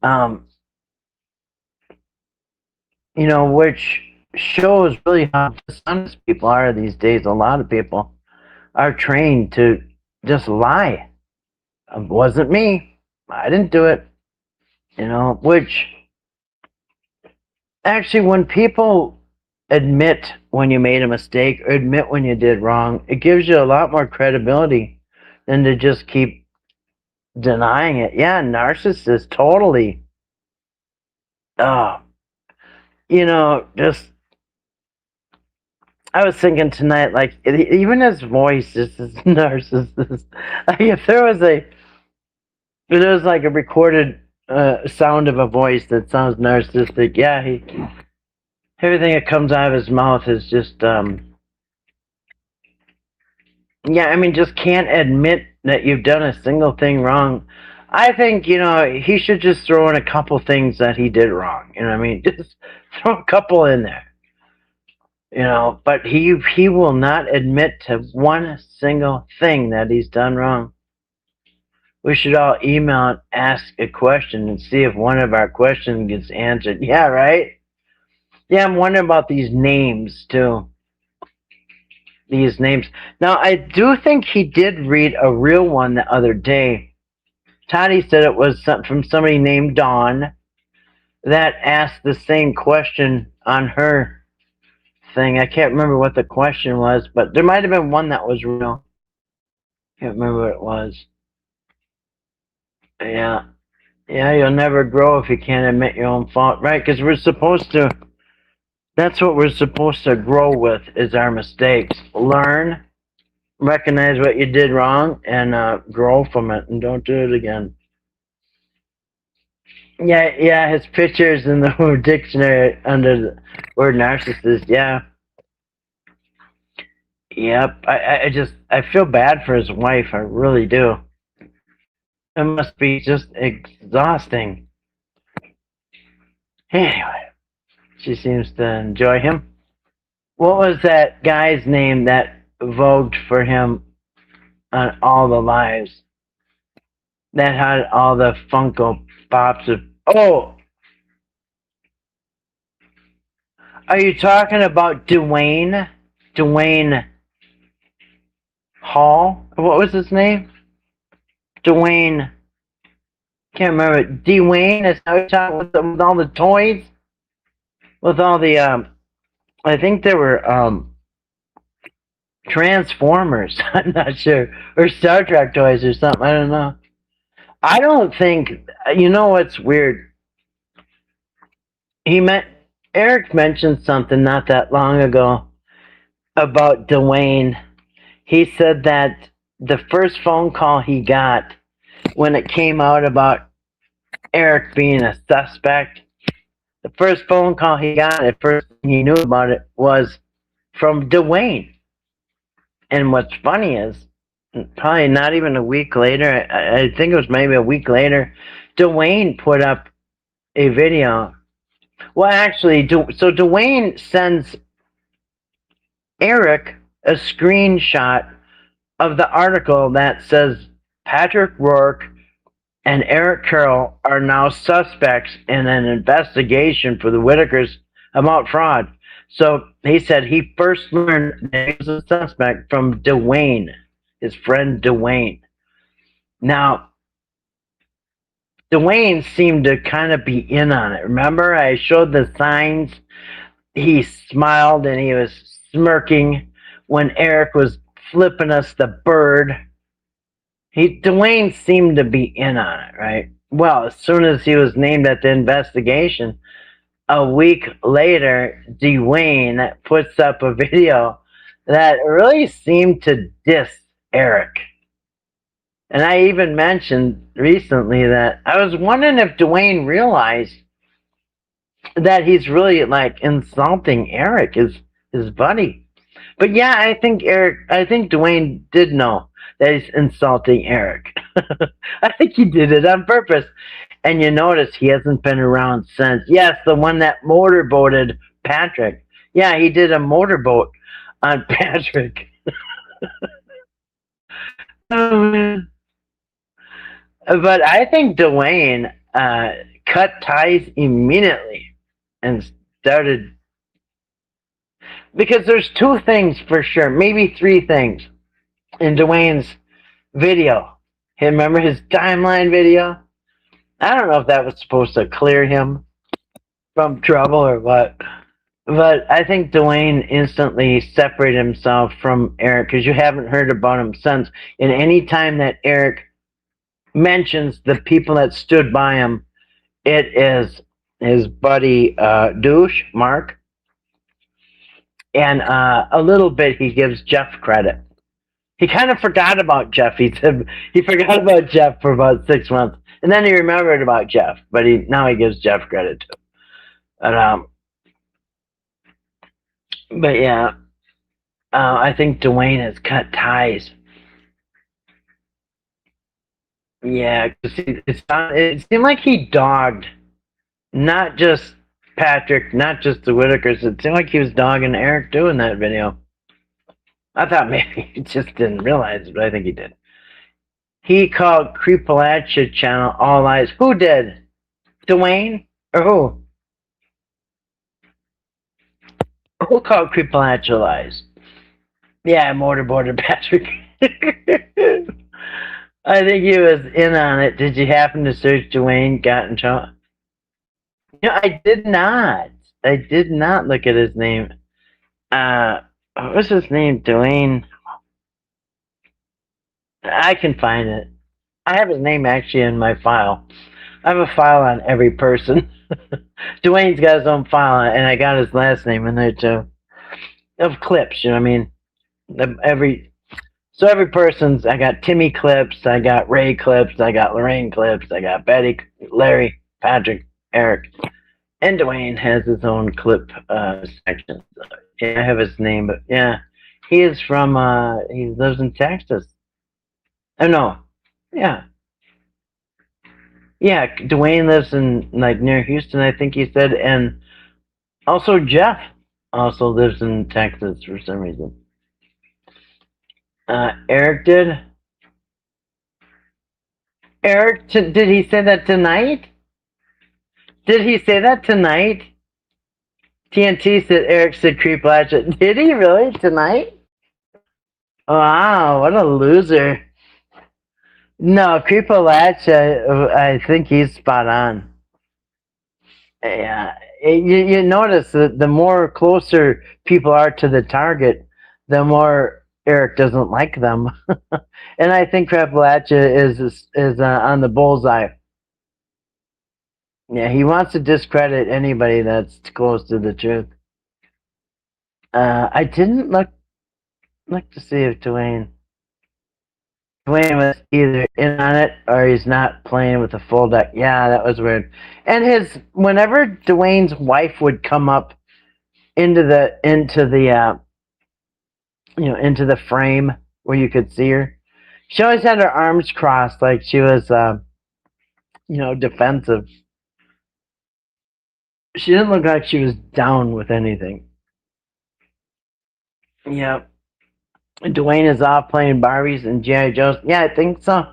[SPEAKER 1] Um, which shows really how dishonest people are these days. A lot of people are trained to just lie. It wasn't me. I didn't do it. Which actually, when people admit when you made a mistake or admit when you did wrong, it gives you a lot more credibility than to just keep denying it. Yeah, narcissists totally. Uh, just I was thinking tonight, like even his voice is narcissist. Like if there was like a recorded sound of a voice that sounds narcissistic, yeah, everything that comes out of his mouth is just yeah. I mean, just can't admit that you've done a single thing wrong. I think he should just throw in a couple things that he did wrong. You know what I mean? Just throw a couple in there. But he will not admit to one single thing that he's done wrong. We should all email and ask a question and see if one of our questions gets answered. Yeah, right? Yeah, I'm wondering about these names too. These names. Now, I do think he did read a real one the other day. Toddy said it was from somebody named Dawn that asked the same question on her thing. I can't remember what the question was, but there might have been one that was real. Can't remember what it was. Yeah. Yeah, you'll never grow if you can't admit your own fault, right? Because that's what we're supposed to grow with is our mistakes. Learn, recognize what you did wrong, and grow from it, and don't do it again. Yeah, yeah, his pictures in the dictionary under the word narcissist, yeah. Yep, I feel bad for his wife, I really do. It must be just exhausting. Anyway, she seems to enjoy him. What was that guy's name that vogued for him on All the Lives? That had all the Funko Pops of. Oh, are you talking about Dwayne? Dwayne Hall? What was his name? Dwayne. Can't remember. Dwayne is how you talking with all the toys? With all the I think there were Transformers. I'm not sure, or Star Trek toys or something. I don't know. I don't think. You know what's weird? Eric mentioned something not that long ago about Dwayne. He said that the first phone call he got when it came out about Eric being a suspect, the first phone call he got, the first thing he knew about it was from Dwayne. And what's funny is, probably not even a week later, I think it was maybe a week later, Dwayne put up a video. Well, actually, so Dwayne sends Eric a screenshot of the article that says Patrick Rourke and Eric Carroll are now suspects in an investigation for the Whitakers about fraud. So He said he first learned that he was a suspect from Dwayne, his friend Dwayne. Now, Dwayne seemed to kind of be in on it. Remember, I showed the signs. He smiled and he was smirking when Eric was flipping us the bird. Dwayne seemed to be in on it, right? Well, as soon as he was named at the investigation, a week later, Dwayne puts up a video that really seemed to diss Eric. And I even mentioned recently that I was wondering if Dwayne realized that he's really like insulting Eric, his buddy. But yeah, I think Dwayne did know that he's insulting Eric. I think he did it on purpose. And you notice he hasn't been around since. Yes, the one that motorboated Patrick. Yeah, he did a motorboat on Patrick. Oh, man. But I think Dwayne cut ties immediately and started, because there's two things for sure, maybe three things in Dwayne's video. Remember his timeline video? I don't know if that was supposed to clear him from trouble or what. But I think Dwayne instantly separated himself from Eric, because you haven't heard about him since. And any time that Eric mentions the people that stood by him, it is his buddy Douche, Mark. And a little bit he gives Jeff credit. He kind of forgot about Jeff. He said he forgot about Jeff for about 6 months. And then he remembered about Jeff. But now he gives Jeff credit too. But yeah, I think Dwayne has cut ties. Yeah, cause it seemed like he dogged not just Patrick, not just the Whitakers. It seemed like he was dogging Eric too in that video. I thought maybe he just didn't realize it, but I think he did. He called Creepalachia channel all lies. Who did? Dwayne? Or who? Who called Creepalachia lies? Yeah, motorboated Patrick. I think he was in on it. Did you happen to search Dwayne got in trouble? No, I did not. I did not look at his name. What was his name? Dwayne. I can find it. I have his name actually in my file. I have a file on every person. Dwayne's got his own file, and I got his last name in there too. Of clips, you know what I mean? Every person's, I got Timmy clips, I got Ray clips, I got Lorraine clips, I got Betty, Larry, Patrick, Eric, and Dwayne has his own clip section. So, yeah, I have his name, but yeah, he is from, he lives in Texas. Oh, no, yeah. Yeah, Dwayne lives in, like, near Houston, I think he said, and also Jeff also lives in Texas for some reason. Eric did? Eric, did he say that tonight? Did he say that tonight? TNT said Eric said Creep Latchet. Did he really tonight? Wow, what a loser. No, Creepo Latch, I think he's spot on. Yeah, you notice that the more closer people are to the target, the more Eric doesn't like them. And I think Crapalachia is on the bullseye. Yeah, he wants to discredit anybody that's close to the truth. I didn't look to see if Dwayne was either in on it or he's not playing with a full deck. Yeah, that was weird. And whenever Dwayne's wife would come up into the into the frame where you could see her, she always had her arms crossed like she was defensive. She didn't look like she was down with anything. Yeah. Dwayne is off playing Barbies and G.I. Joes. Yeah, I think so.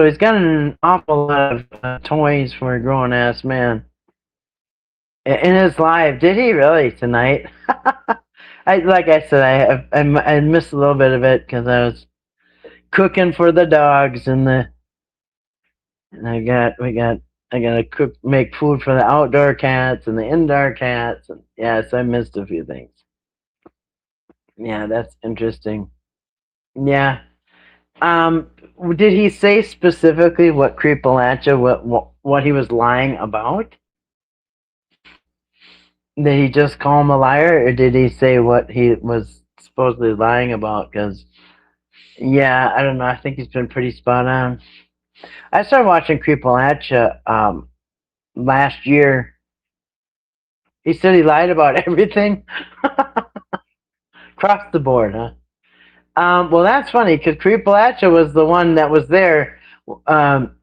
[SPEAKER 1] He's got an awful lot of toys for a grown-ass man. In his live. Did he really tonight? Like I said, I missed a little bit of it because I was cooking for the dogs and I gotta make food for the outdoor cats and the indoor cats. And yes, I missed a few things. Yeah, that's interesting. Yeah. Um, did he say specifically what Creepalachia, what he was lying about? Did he just call him a liar, or did he say what he was supposedly lying about? Because yeah, I don't know. I think he's been pretty spot on. I started watching Creepalachia last year. He said he lied about everything across the board, huh? Well, that's funny because Creepalachia was the one that was there. Um,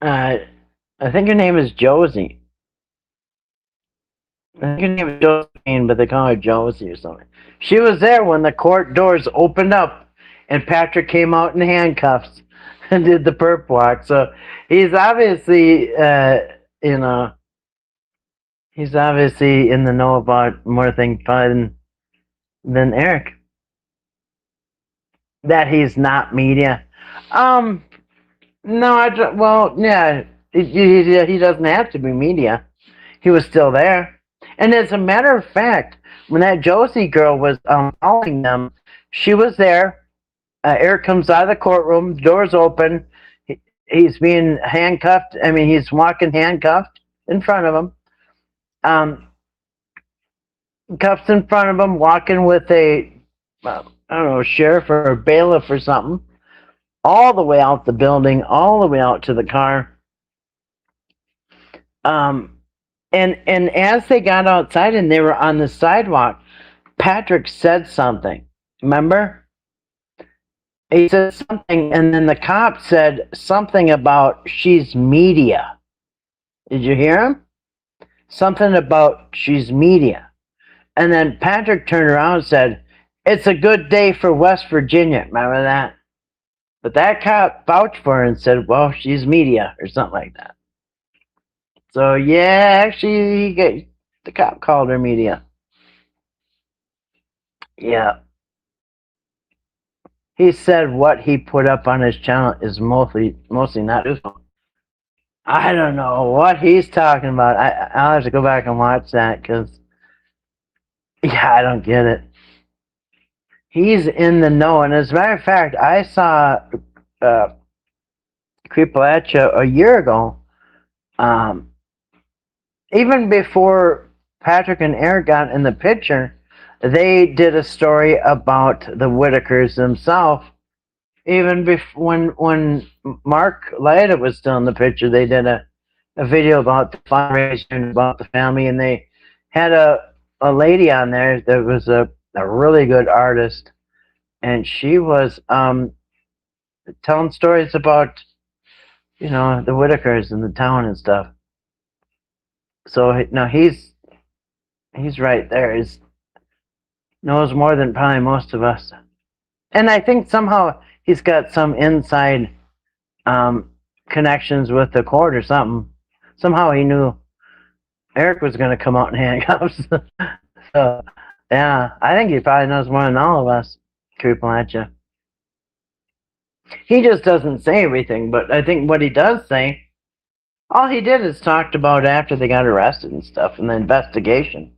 [SPEAKER 1] uh, I think her name is Josie. I think her name is Josephine, but they call her Josie or something. She was there when the court doors opened up and Patrick came out in handcuffs and did the perp walk. So he's obviously, you know, he's obviously in the know about more things probably than Eric. That he's not media. Um, no, well, yeah, he doesn't have to be media. He was still there. And as a matter of fact, when that Josie girl was calling them, she was there. Eric comes out of the courtroom, doors open. He's being handcuffed. I mean, he's walking handcuffed in front of him. Cuffs in front of him, walking with a, I don't know, sheriff or a bailiff or something, all the way out the building, all the way out to the car. And as they got outside and they were on the sidewalk, Patrick said something. Remember? He said something, and then the cop said something about she's media. Did you hear him? Something about she's media. And then Patrick turned around and said, "It's a good day for West Virginia." Remember that? But that cop vouched for her and said, "Well, she's media," or something like that. So yeah, actually, the cop called her media. Yeah. He said what he put up on his channel is mostly not truthful. I don't know what he's talking about. I'll have to go back and watch that because, yeah, I don't get it. He's in the know. And as a matter of fact, I saw Creepalachia a year ago. Even before Patrick and Eric got in the picture, they did a story about the Whitakers themselves. Even when Mark Lyda was still in the picture, they did a video about the fundraiser and about the family, and they had a lady on there that was a really good artist, and she was telling stories about, you know, the Whitakers and the town and stuff. So no, he's right there. He knows more than probably most of us, and I think somehow he's got some inside connections with the court or something. Somehow he knew Eric was going to come out in handcuffs. So, yeah, I think he probably knows more than all of us, Creepalachia. He just doesn't say everything, but I think what he does say, all he did is talked about after they got arrested and stuff in the investigation,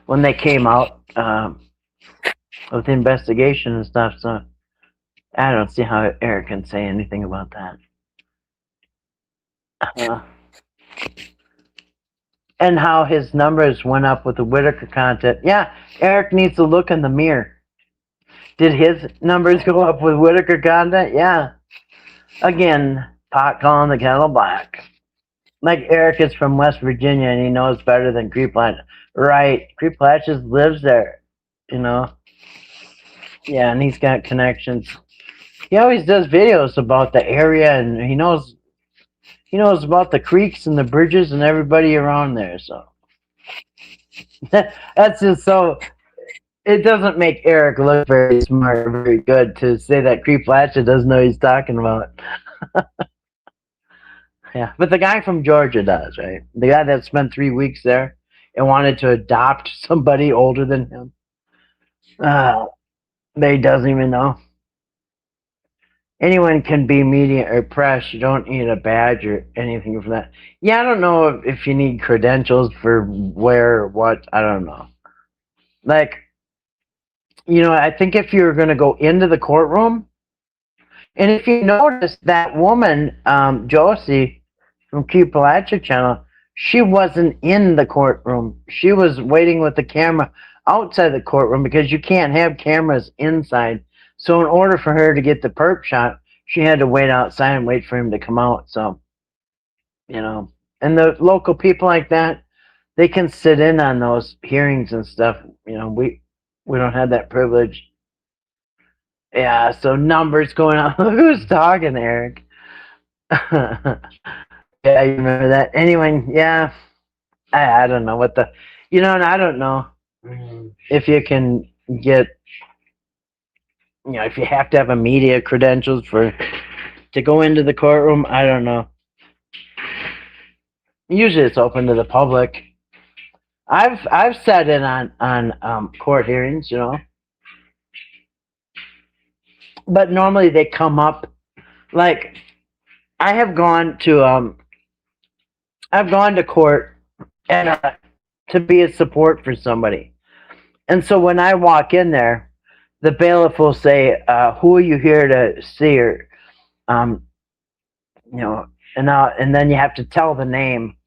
[SPEAKER 1] when they came out with the investigation and stuff. So I don't see how Eric can say anything about that. And how his numbers went up with the Whitaker content. Yeah, Eric needs to look in the mirror. Did his numbers go up with Whitaker content? Yeah. Again, pot calling the kettle black. Like Eric is from West Virginia and he knows better than Creepalachia. Right. Creepalachia lives there, you know. Yeah, and he's got connections. He always does videos about the area, and he knows about the creeks and the bridges and everybody around there. So that's just so. It doesn't make Eric look very smart or very good to say that Creepalachia doesn't know what he's talking about. Yeah, but the guy from Georgia does, right? The guy that spent 3 weeks there and wanted to adopt somebody older than him. Uh, they doesn't even know. Anyone can be media or press. You don't need a badge or anything for that. Yeah, I don't know if you need credentials for where or what. I don't know. Like, I think if you're going to go into the courtroom, and if you notice that woman, Josie from Kool-Aid channel, she wasn't in the courtroom. She was waiting with the camera outside the courtroom because you can't have cameras inside. So in order for her to get the perp shot, she had to wait outside and wait for him to come out. So, and the local people like that, they can sit in on those hearings and stuff. We don't have that privilege. Yeah, so numbers going on. Who's talking, Eric? Yeah, you remember that? Anyway, yeah, I don't know what and I don't know if you can get, if you have to have a media credentials to go into the courtroom. I don't know. Usually, it's open to the public. I've sat in on court hearings, but normally they come up like I've gone to court and to be a support for somebody. And so when I walk in there, the bailiff will say, "Who are you here to see?" Or, and then you have to tell the name.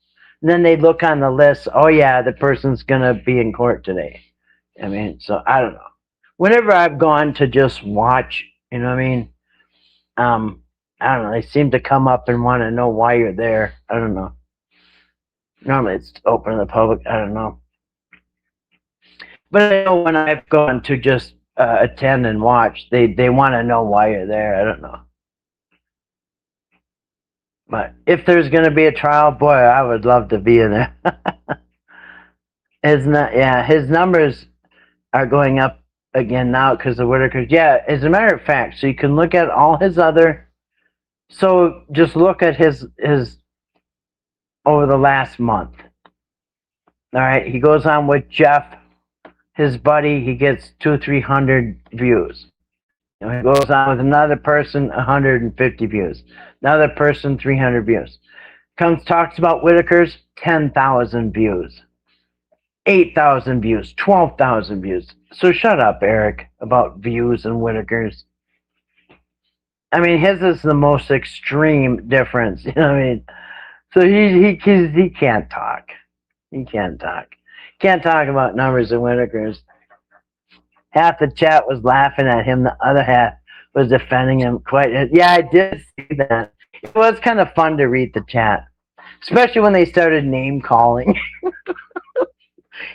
[SPEAKER 1] And then they look on the list. Oh yeah, the person's gonna be in court today. I mean, so I don't know. Whenever I've gone to just watch, you know what I mean? I don't know. They seem to come up and want to know why you're there. I don't know. Normally it's open to the public. I don't know. But I know when I've gone to just attend and watch, they want to know why you're there. I don't know. But if there's going to be a trial, boy, I would love to be in there. His numbers are going up again now because of Whitaker's. Yeah, as a matter of fact, so you can look at all his other. So just look at his over the last month. All right, he goes on with Jeff, his buddy. He gets 200-300 views. He goes on with another person, 150 views. Another person, 300 views. Talks about Whitaker's, 10,000 views. 8,000 views, 12,000 views. So shut up, Eric, about views and Whitaker's. I mean, his is the most extreme difference. You know what I mean? So he can't talk. He can't talk. Can't talk about numbers and Whitaker's. Half the chat was laughing at him. The other half was defending him quite. Yeah, I did see that. It was kind of fun to read the chat, especially when they started name calling.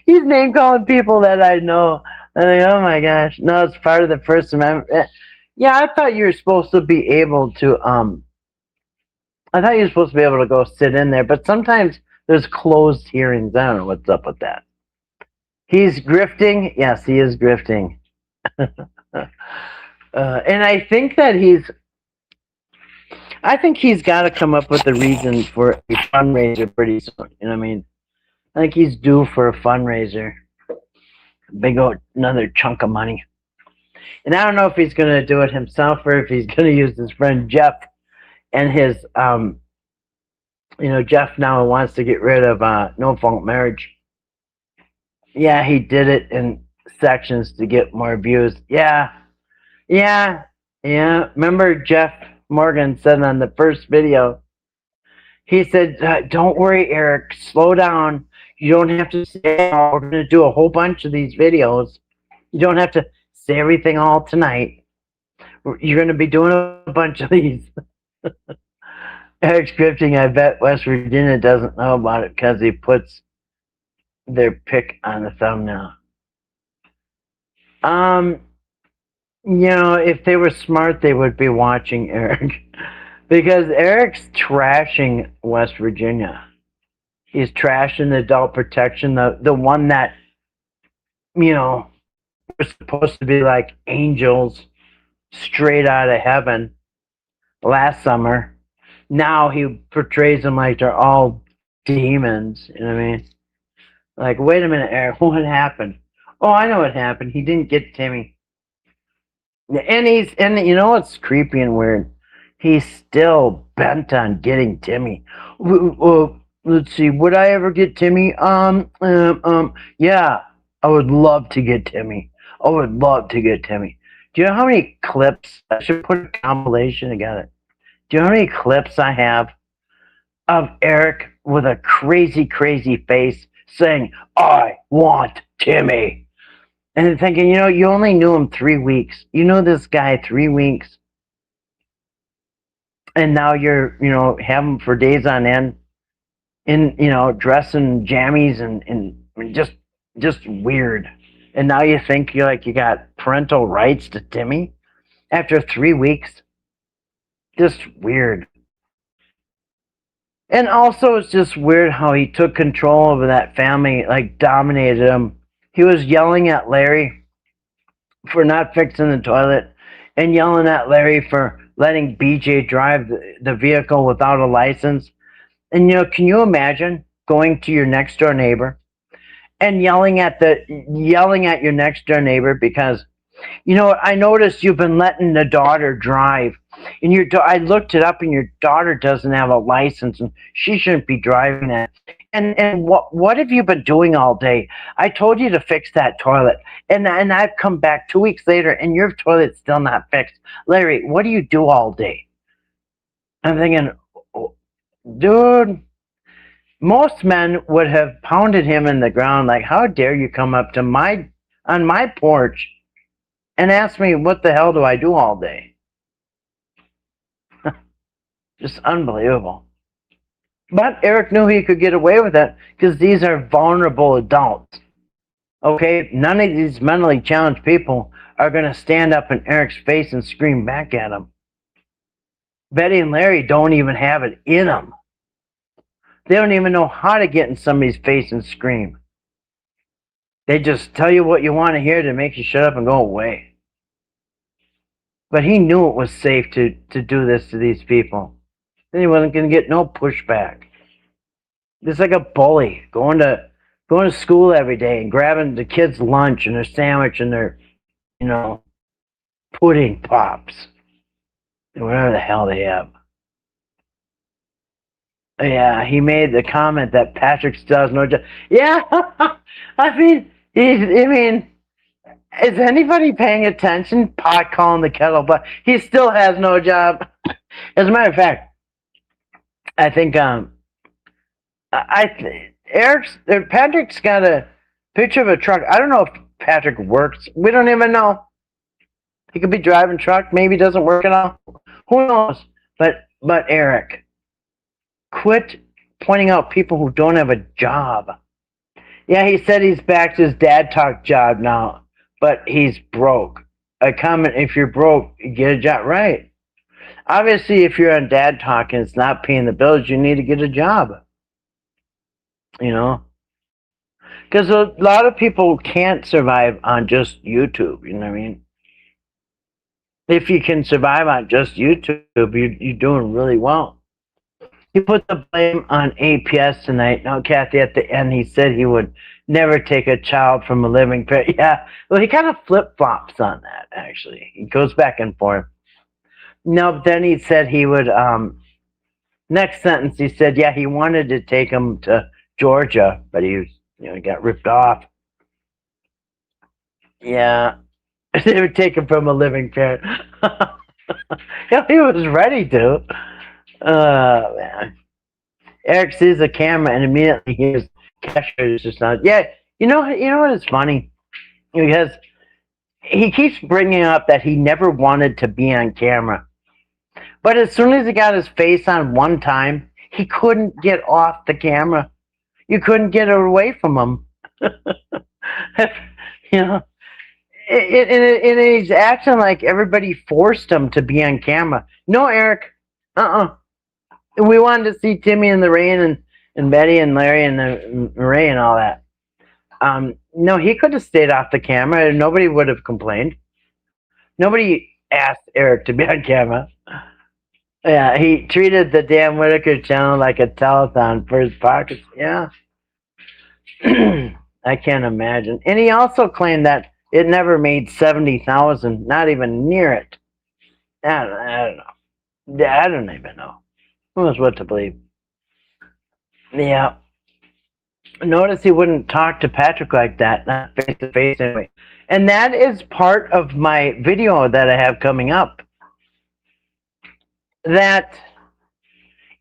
[SPEAKER 1] He's name calling people that I know. I'm like, oh my gosh. No, it's part of the First Amendment. Yeah, I thought you were supposed to be able to go sit in there, but sometimes there's closed hearings. I don't know what's up with that. He's grifting. Yes, he is grifting. And I think that he's got to come up with a reason for a fundraiser pretty soon. You know what I mean? I think he's due for a fundraiser. Another chunk of money. And I don't know if he's going to do it himself or if he's going to use his friend Jeff and his, Jeff now wants to get rid of no fault marriage. Yeah, he did it in sections to get more views. Yeah. Remember Jeff Morgan said on the first video, he said, don't worry, Eric, slow down. You don't have to say, we're going to do a whole bunch of these videos. You don't have to say everything all tonight. You're going to be doing a bunch of these. Eric scripting, I bet West Virginia doesn't know about it because he puts their pic on the thumbnail. If they were smart, they would be watching Eric. Because Eric's trashing West Virginia. He's trashing the adult protection, the one that, we're supposed to be like angels straight out of heaven last summer. Now he portrays them like they're all demons. You know what I mean? Like, wait a minute, Eric, what happened? Oh, I know what happened. He didn't get Timmy. And you know what's creepy and weird? He's still bent on getting Timmy. Let's see, would I ever get Timmy? Yeah, I would love to get Timmy. I would love to get Timmy. Do you know how many clips? I should put a compilation together. Do you know how many clips I have of Eric with a crazy, crazy face saying, I want Timmy? And thinking, you only knew him 3 weeks. You know this guy 3 weeks. And now have him for days on end in, dressing jammies and just weird. And now you think you got parental rights to Timmy after 3 weeks. Just weird. And also, it's just weird how he took control over that family, like dominated them. He was yelling at Larry for not fixing the toilet and yelling at Larry for letting BJ drive the vehicle without a license. And can you imagine going to your next door neighbor and yelling at your next door neighbor because I noticed you've been letting the daughter drive, and I looked it up, and your daughter doesn't have a license, and she shouldn't be driving that. And what have you been doing all day? I told you to fix that toilet, and I've come back 2 weeks later, and your toilet's still not fixed. Larry, what do you do all day? I'm thinking, dude, most men would have pounded him in the ground like, how dare you come up to on my porch and ask me what the hell do I do all day? Just unbelievable. But Eric knew he could get away with it because these are vulnerable adults. Okay, none of these mentally challenged people are going to stand up in Eric's face and scream back at him. Betty and Larry don't even have it in them. They don't even know how to get in somebody's face and scream. They just tell you what you want to hear to make you shut up and go away. But he knew it was safe to do this to these people. Then he wasn't going to get no pushback. It's like a bully going to school every day and grabbing the kids' lunch and their sandwich and their, pudding pops. And whatever the hell they have. Yeah, he made the comment that Patrick still has no job. Yeah, I mean, is anybody paying attention? Pot calling the kettle black. He still has no job. As a matter of fact, I think Patrick's got a picture of a truck. I don't know if Patrick works. We don't even know. He could be driving truck. Maybe it doesn't work at all. Who knows? But Eric, quit pointing out people who don't have a job. Yeah, he said he's back to his dad talk job now, but he's broke. A comment: if you're broke, get a job. Right. Obviously, if you're on dad talk and it's not paying the bills, you need to get a job. Because a lot of people can't survive on just YouTube. You know what I mean? If you can survive on just YouTube, you're doing really well. He put the blame on APS tonight. Now, Kathy, at the end, he said he would never take a child from a living parent. Yeah, well, he kind of flip-flops on that, actually. He goes back and forth. No, but then he said he would, next sentence, he said, yeah, he wanted to take him to Georgia, but he was, he got ripped off. Yeah, they would take him from a living parent. Yeah, he was ready to. Oh, man. Eric sees the camera and immediately hears cash register sound. Yeah, you know what is funny? Because he keeps bringing up that he never wanted to be on camera. But as soon as he got his face on one time, he couldn't get off the camera. You couldn't get away from him. And he's acting like everybody forced him to be on camera. No, Eric. We wanted to see Timmy in the rain and Betty and Larry and the Ray and all that. No, he could have stayed off the camera and nobody would have complained. Nobody asked Eric to be on camera. Yeah, he treated the Dan Whitaker channel like a telethon for his pockets. Yeah. I can't imagine. And he also claimed that it never made 70,000, not even near it. I don't know. I don't even know. Who knows what to believe? Yeah. Notice he wouldn't talk to Patrick like that, not face to face anyway. And that is part of my video that I have coming up. That,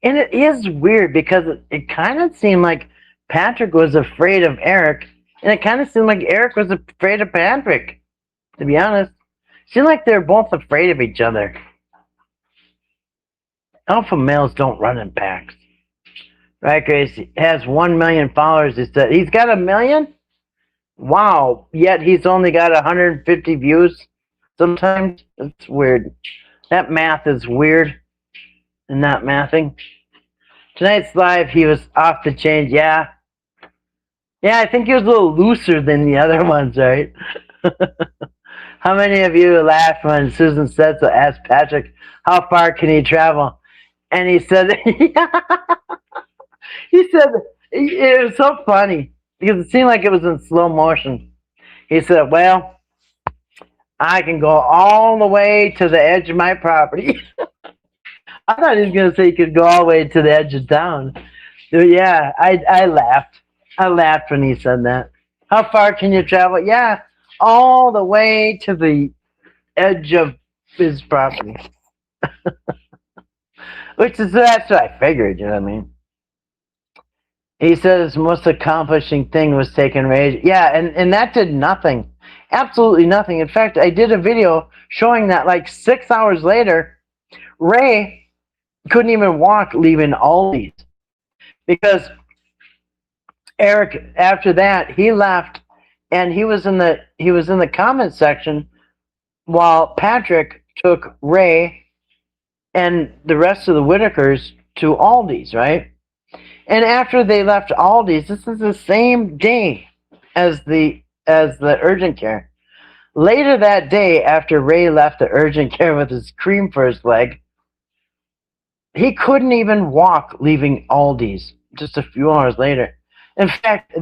[SPEAKER 1] and it is weird because it kind of seemed like Patrick was afraid of Eric, and it kind of seemed like Eric was afraid of Patrick, to be honest. It seemed like they're both afraid of each other. Alpha males don't run in packs. Right, Grace? He has 1 million followers. He said he's got 1 million? Wow. Yet he's only got 150 views. Sometimes it's weird. That math is weird and not mathing. Tonight's live, he was off the chain. Yeah. Yeah, I think he was a little looser than the other ones, right? How many of you laughed when Susan said so? Asked Patrick, how far can he travel? And he said, he said, it was so funny because it seemed like it was in slow motion. He said, well, I can go all the way to the edge of my property. I thought he was going to say he could go all the way to the edge of town. So, yeah, I laughed. I laughed when he said that. How far can you travel? Yeah, all the way to the edge of his property. Which is, that's what I figured, you know what I mean? He said his most accomplishing thing was taking Ray. Yeah, and that did nothing. Absolutely nothing. In fact, I did a video showing that like 6 hours later, Ray couldn't even walk leaving Aldi's. Because Eric, after that, he left and he was in the comment section while Patrick took Ray and the rest of the Whitakers to Aldi's, right? And after they left Aldi's, this is the same day as the urgent care. Later that day, after Ray left the urgent care with his cream for his leg, he couldn't even walk leaving Aldi's just a few hours later. In fact,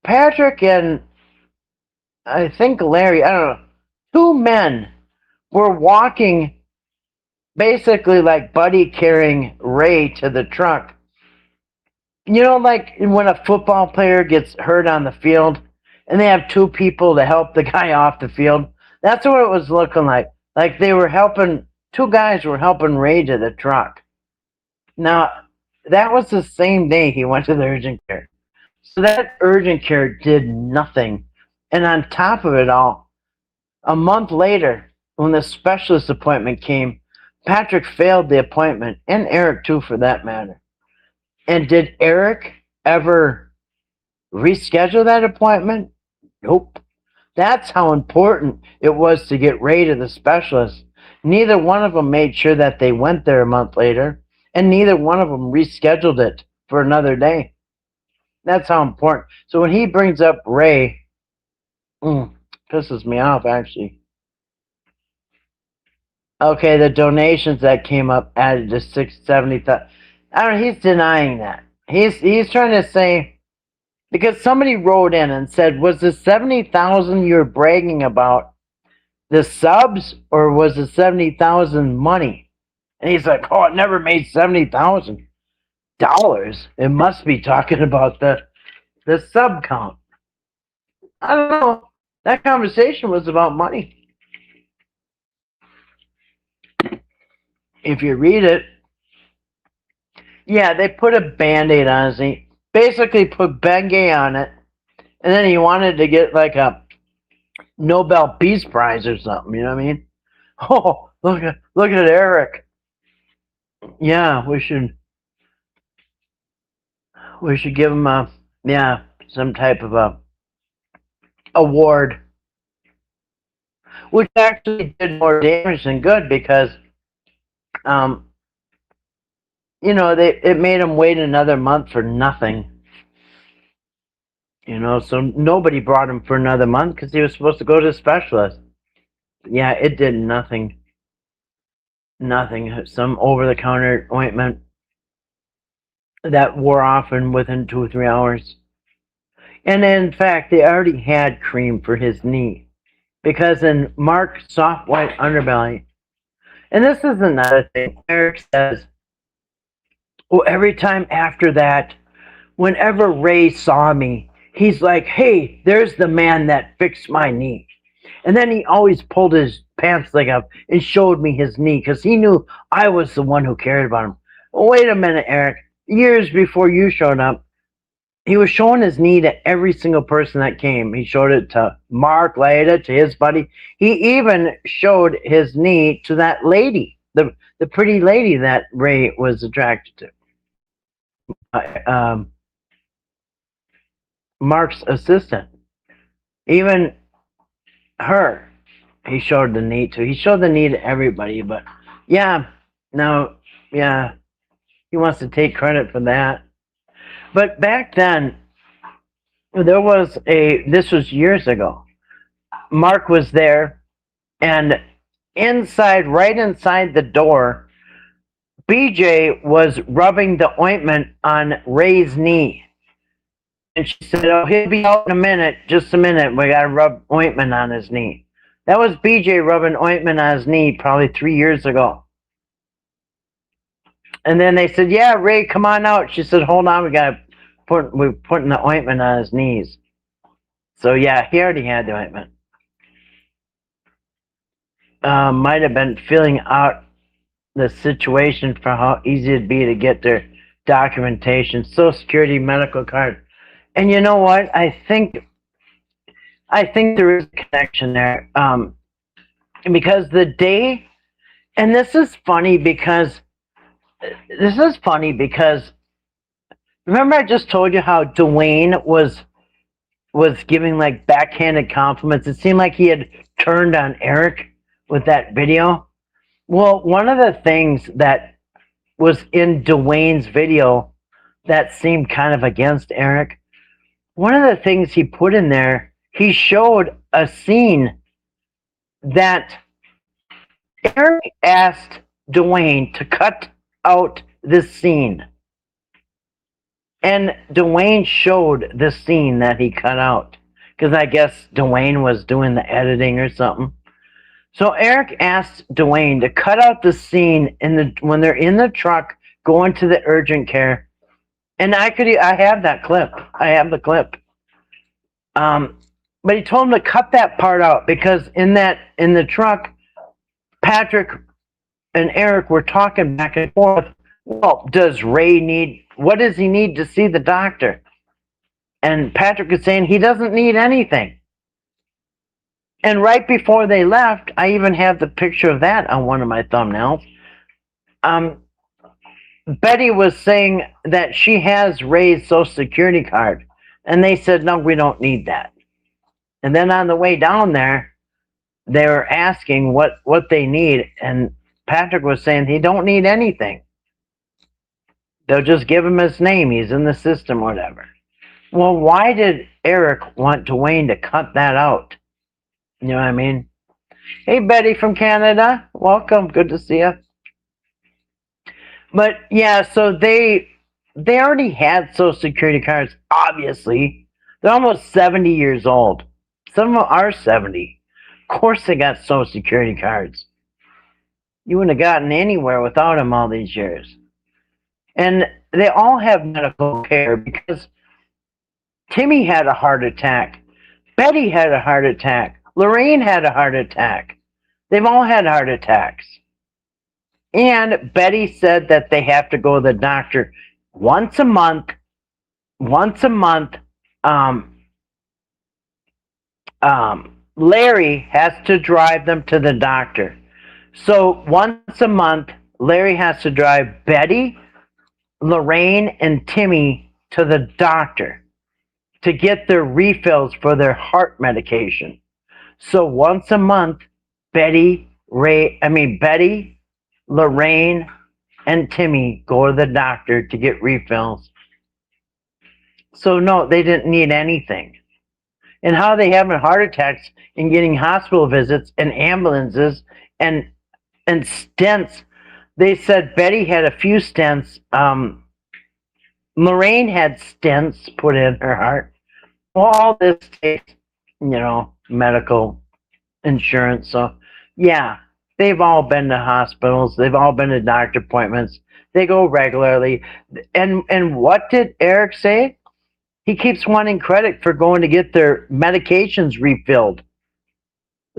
[SPEAKER 1] Patrick and I think Larry, I don't know, two men were walking basically like buddy carrying Ray to the truck. You know, like when a football player gets hurt on the field and they have two people to help the guy off the field. That's what it was looking like. Like they were helping, two guys were helping Ray to the truck. Now, that was the same day he went to the urgent care. So that urgent care did nothing. And on top of it all, a month later, when the specialist appointment came, Patrick failed the appointment, and Eric too, for that matter. And did Eric ever reschedule that appointment? Nope. That's how important it was to get Ray to the specialist. Neither one of them made sure that they went there a month later, and neither one of them rescheduled it for another day. That's how important. So when he brings up Ray, pisses me off, actually. Okay, the donations that came up added to 670,000. I don't know, he's denying that. He's trying to say, because somebody wrote in and said, was the 70,000 you're bragging about the subs, or was the 70,000 money? And he's like, oh, it never made $70,000. It must be talking about the sub count. I don't know. That conversation was about money. If you read it, yeah, they put a Band-Aid on it. He basically put Bengay on it, and then he wanted to get like a Nobel Peace Prize or something, you know what I mean? Oh, look at Eric. Yeah, we should give him some type of a award, which actually did more damage than good, because it made him wait another month for nothing. So nobody brought him for another month because he was supposed to go to a specialist. Yeah, it did nothing. Nothing. Some over-the-counter ointment that wore off within 2 or 3 hours. And in fact, they already had cream for his knee. Because in Mark's soft white underbelly, and this is another thing, Eric says, well, every time after that, whenever Ray saw me, he's like, hey, there's the man that fixed my knee. And then he always pulled his pants leg up and showed me his knee because he knew I was the one who cared about him. Well, wait a minute, Eric. Years before you showed up, he was showing his knee to every single person that came. He showed it to Mark later, to his buddy. He even showed his knee to that lady, the pretty lady that Ray was attracted to. Mark's assistant. Even her, he showed the knee to. He showed the knee to everybody, but yeah, no, yeah, he wants to take credit for that. But back then, there was this was years ago. Mark was there, and right inside the door, BJ was rubbing the ointment on Ray's knee. And she said, oh, he'll be out in a minute, just a minute. We got to rub ointment on his knee. That was BJ rubbing ointment on his knee probably 3 years ago. And then they said, yeah, Ray, come on out. She said, hold on, we're putting the ointment on his knees. So yeah, he already had the ointment. Might have been filling out the situation for how easy it'd be to get their documentation, Social Security, medical card. And you know what? I think there is a connection there. Because the day, and this is funny because remember I just told you how Dwayne was giving like backhanded compliments. It seemed like he had turned on Eric with that video. Well, one of the things that was in Dwayne's video that seemed kind of against Eric, one of the things he put in there, he showed a scene that Eric asked Dwayne to cut out this scene. And Dwayne showed the scene that he cut out. Because I guess Dwayne was doing the editing or something. So Eric asked Dwayne to cut out the scene when they're in the truck going to the urgent care. And I have that clip. I have the clip. But he told him to cut that part out because in the truck, Patrick and Eric were talking back and forth. Well, what does he need to see the doctor? And Patrick is saying he doesn't need anything. And right before they left, I even have the picture of that on one of my thumbnails. Betty was saying that she has Ray's Social Security card. And they said, no, we don't need that. And then on the way down there, they were asking what they need. And Patrick was saying he don't need anything. They'll just give him his name. He's in the system, whatever. Well, why did Eric want Dwayne to cut that out? You know what I mean? Hey, Betty from Canada. Welcome. Good to see you. But, yeah, so they already had Social Security cards, obviously. They're almost 70 years old. Some of them are 70. Of course they got Social Security cards. You wouldn't have gotten anywhere without them all these years. And they all have medical care because Timmy had a heart attack. Betty had a heart attack. Lorraine had a heart attack. They've all had heart attacks. And Betty said that they have to go to the doctor once a month. Larry has to drive them to the doctor. So once a month, Larry has to drive Betty, Lorraine, and Timmy to the doctor to get their refills for their heart medication. So once a month, Betty, Lorraine, and Timmy go to the doctor to get refills. So no, they didn't need anything. and how they having heart attacks and getting hospital visits and ambulances and stents. They said Betty had a few stents. Lorraine had stents put in her heart. All this takes, medical insurance. So, yeah, they've all been to hospitals. They've all been to doctor appointments. They go regularly. And what did Eric say? He keeps wanting credit for going to get their medications refilled.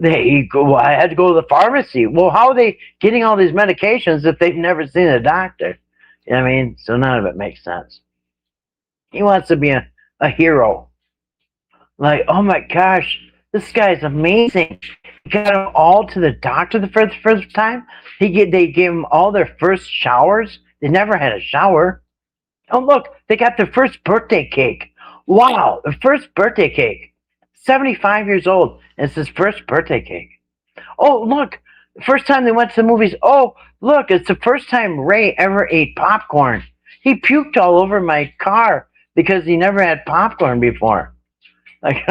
[SPEAKER 1] I had to go to the pharmacy. Well, how are they getting all these medications if they've never seen a doctor? You know what I mean? So none of it makes sense. He wants to be a hero. Like, oh my gosh, this guy's amazing. He got them all to the doctor for the first time. They gave them all their first showers. They never had a shower. Oh, look, they got their first birthday cake. Wow, the first birthday cake. 75 years old, and it's his first birthday cake. Oh, look, the first time they went to the movies. Oh, look, it's the first time Ray ever ate popcorn. He puked all over my car because he never had popcorn before. Like,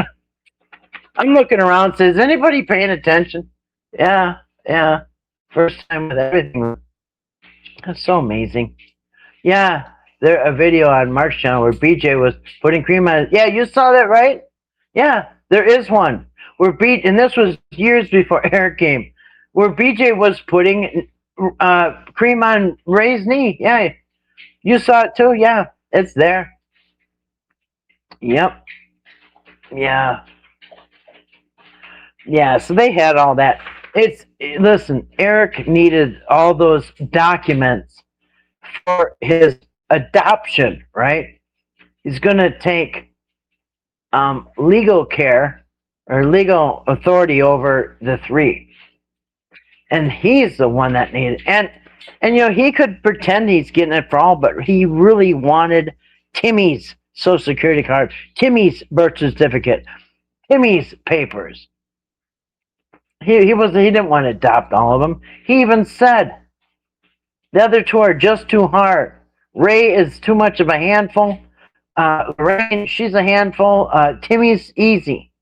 [SPEAKER 1] I'm looking around, says, anybody paying attention? Yeah. First time with everything. That's so amazing. Yeah, there a video on Mark's channel where BJ was putting cream on it. Yeah, you saw that, right? Yeah, there is one where and this was years before Eric came, where BJ was putting cream on Ray's knee. Yeah, you saw it too. Yeah, it's there. Yep. Yeah. So they had all that. Listen, Eric needed all those documents for his adoption, right? He's going to take legal care or legal authority over the three. And he's the one that needed it. And he could pretend he's getting it for all, but he really wanted Timmy's Social Security card, Timmy's birth certificate, Timmy's papers. He didn't want to adopt all of them. He even said the other two are just too hard. Ray is too much of a handful. Lorraine, she's a handful. Timmy's easy.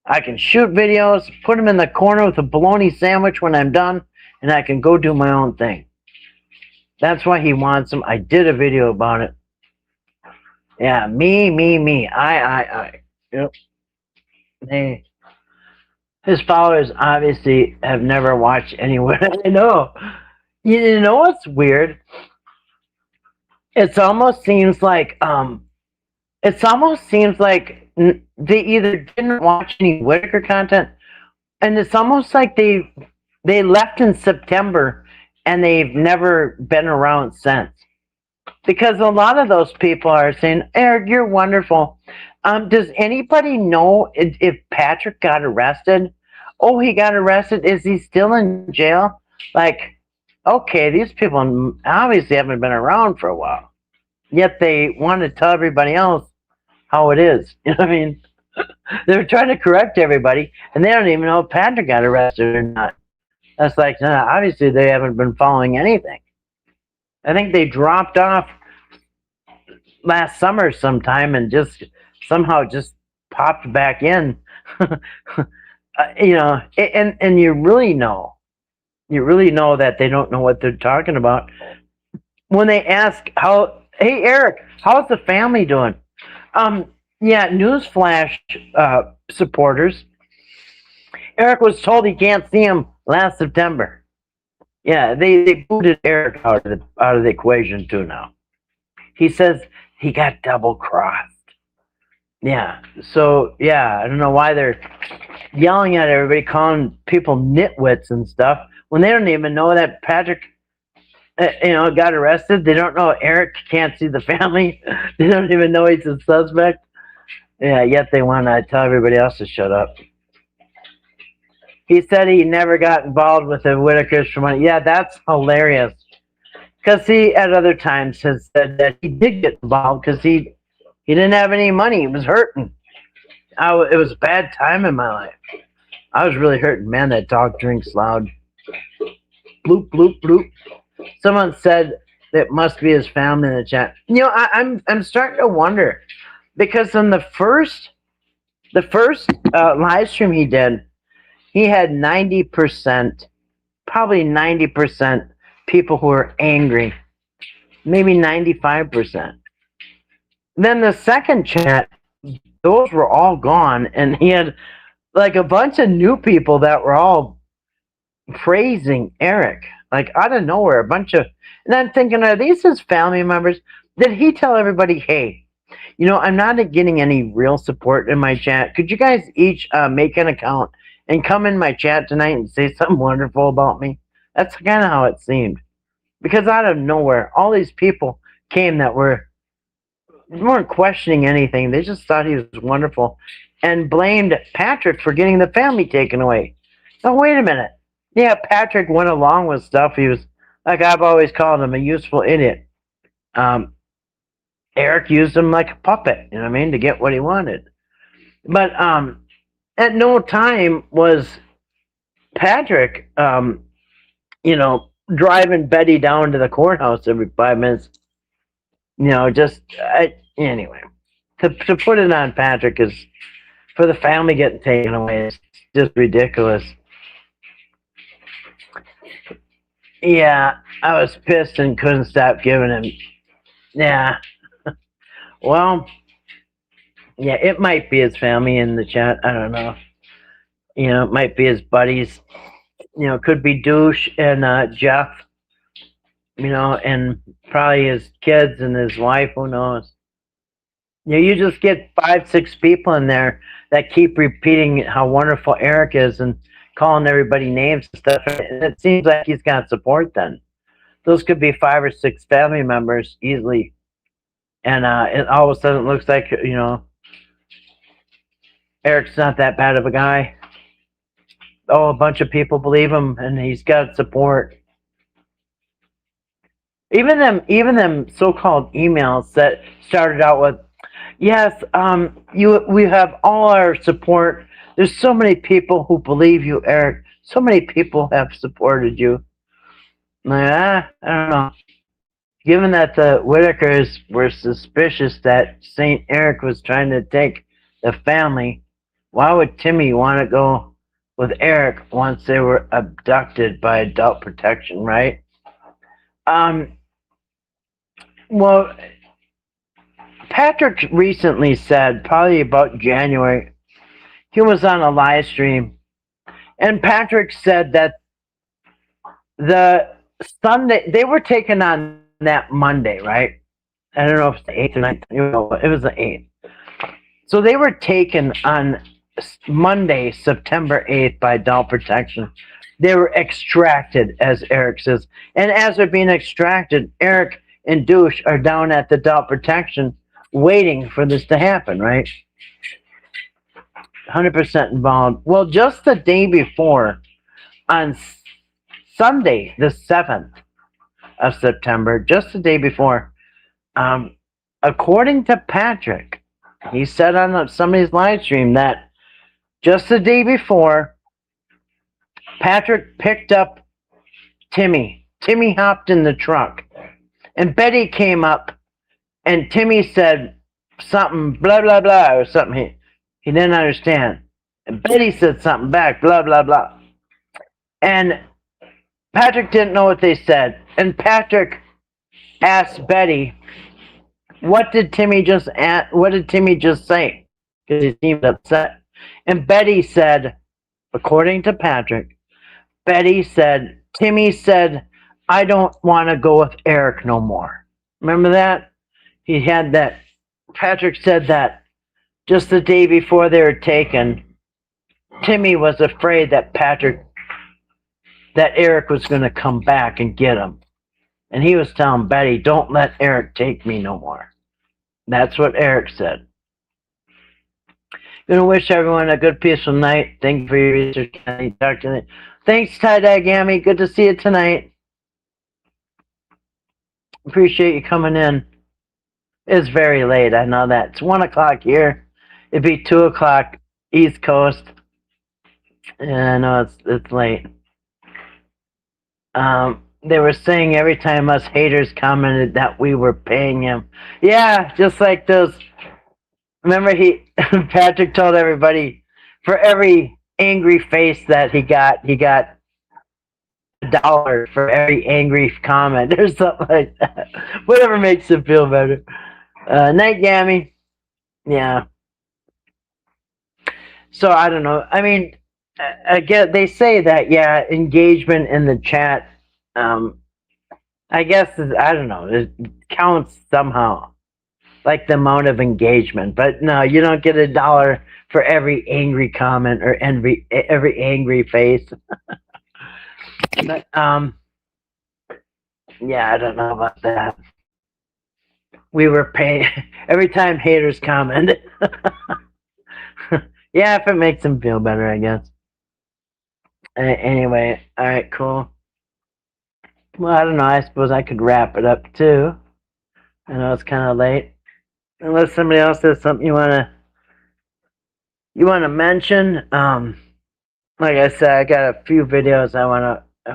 [SPEAKER 1] I can shoot videos, put him in the corner with a bologna sandwich when I'm done, and I can go do my own thing. That's why he wants them. I did a video about it. Yeah, me. I. Yep. His followers obviously have never watched anywhere. I know. You know what's weird? It almost seems like they either didn't watch any Whitaker content, and it's almost like they left in September and they've never been around since. Because a lot of those people are saying, Eric, you're wonderful. Does anybody know if Patrick got arrested? Oh, he got arrested. Is he still in jail? Like, okay, these people obviously haven't been around for a while. Yet they want to tell everybody else how it is. You know what I mean? They're trying to correct everybody, and they don't even know if Patrick got arrested or not. That's like, no, obviously they haven't been following anything. I think they dropped off last summer sometime and just somehow just popped back in. And you really know that they don't know what they're talking about when they ask hey Eric, how's the family doing? Newsflash, supporters. Eric was told he can't see him last September. Yeah, they booted Eric out of the equation too now. He says he got double-crossed. Yeah, so, I don't know why they're yelling at everybody, calling people nitwits and stuff, when they don't even know that Patrick, got arrested. They don't know Eric can't see the family. They don't even know he's a suspect. Yeah, yet they want to tell everybody else to shut up. He said he never got involved with the Whitakers for money. Yeah, that's hilarious. Because he, at other times, has said that he did get involved because he didn't have any money. He was hurting. It was a bad time in my life. I was really hurting. Man, that dog drinks loud. Bloop, bloop, bloop. Someone said that must be his family in the chat. I'm starting to wonder. Because in the first The first live stream he did, he had 90%, probably 90% people who were angry, maybe 95%. Then the second chat, those were all gone, and he had like a bunch of new people that were all praising Eric, like out of nowhere, a bunch of. And I'm thinking, are these his family members? Did he tell everybody, hey, I'm not getting any real support in my chat. Could you guys each make an account and come in my chat tonight and say something wonderful about me? That's kind of how it seemed. Because out of nowhere, all these people came that weren't questioning anything. They just thought he was wonderful and blamed Patrick for getting the family taken away. Now, wait a minute. Yeah, Patrick went along with stuff. He was, like I've always called him, a useful idiot. Eric used him like a puppet, you know what I mean, to get what he wanted. But at no time was Patrick, driving Betty down to the courthouse every 5 minutes. Anyway, to put it on Patrick is for the family getting taken away. It's just ridiculous. Yeah, I was pissed and couldn't stop giving him. Yeah. Well, yeah, it might be his family in the chat. I don't know. It might be his buddies. Could be Douche and Jeff. And probably his kids and his wife. Who knows? You just get 5, 6 people in there that keep repeating how wonderful Eric is and calling everybody names and stuff. And it seems like he's got support then. Those could be 5 or 6 family members easily. And it all of a sudden looks like, Eric's not that bad of a guy. Oh, a bunch of people believe him and he's got support. Even them so-called emails that started out with, yes, we have all our support. There's so many people who believe you, Eric. So many people have supported you. Like, I don't know. Given that the Whitakers were suspicious that St. Eric was trying to take the family, why would Timmy want to go with Eric once they were abducted by adult protection, right? Well, Patrick recently said, probably about January, he was on a live stream, and Patrick said that the Sunday, they were taken on that Monday, right? I don't know if it's the 8th or 9th. It was the 8th. So they were taken on Monday, September 8th by adult protection. They were extracted, as Eric says. And as they're being extracted, Eric and Douche are down at the adult protection waiting for this to happen, right? 100% involved. Well, just the day before, on Sunday, the 7th of September, just the day before, according to Patrick, he said on somebody's live stream that just the day before, Patrick picked up Timmy. Timmy hopped in the truck. And Betty came up, and Timmy said something, blah, blah, blah, or something he didn't understand. And Betty said something back, blah, blah, blah. And Patrick didn't know what they said. And Patrick asked Betty, what did Timmy just say? Because he seemed upset. And Betty said, according to Patrick, Betty said, Timmy said, I don't want to go with Eric no more. Remember that? He had that. Patrick said that just the day before they were taken. Timmy was afraid that Eric was going to come back and get him. And he was telling Betty, don't let Eric take me no more. That's what Eric said. Going to wish everyone a good, peaceful night. Thank you for your research. Talk to you. Thanks, Tie-Dye Gammy. Good to see you tonight. Appreciate you coming in. It's very late. I know that. It's 1 o'clock here. It'd be 2 o'clock East Coast. And I know it's late. They were saying every time us haters commented that we were paying him. Yeah, just like those. Remember Patrick told everybody for every angry face that he got $1 for every angry comment or something like that. Whatever makes him feel better. Night Gammy. Yeah. So I don't know. I mean, again, they say that engagement in the chat. I guess I don't know. It counts somehow, like the amount of engagement. But no, you don't get $1 for every angry comment or every angry face. But yeah, I don't know about that. We were paying every time haters commented. Yeah, if it makes them feel better, I guess. Anyway, all right, cool. Well, I don't know. I suppose I could wrap it up too. I know it's kind of late. Unless somebody else has something you wanna mention. Like I said, I got a few videos I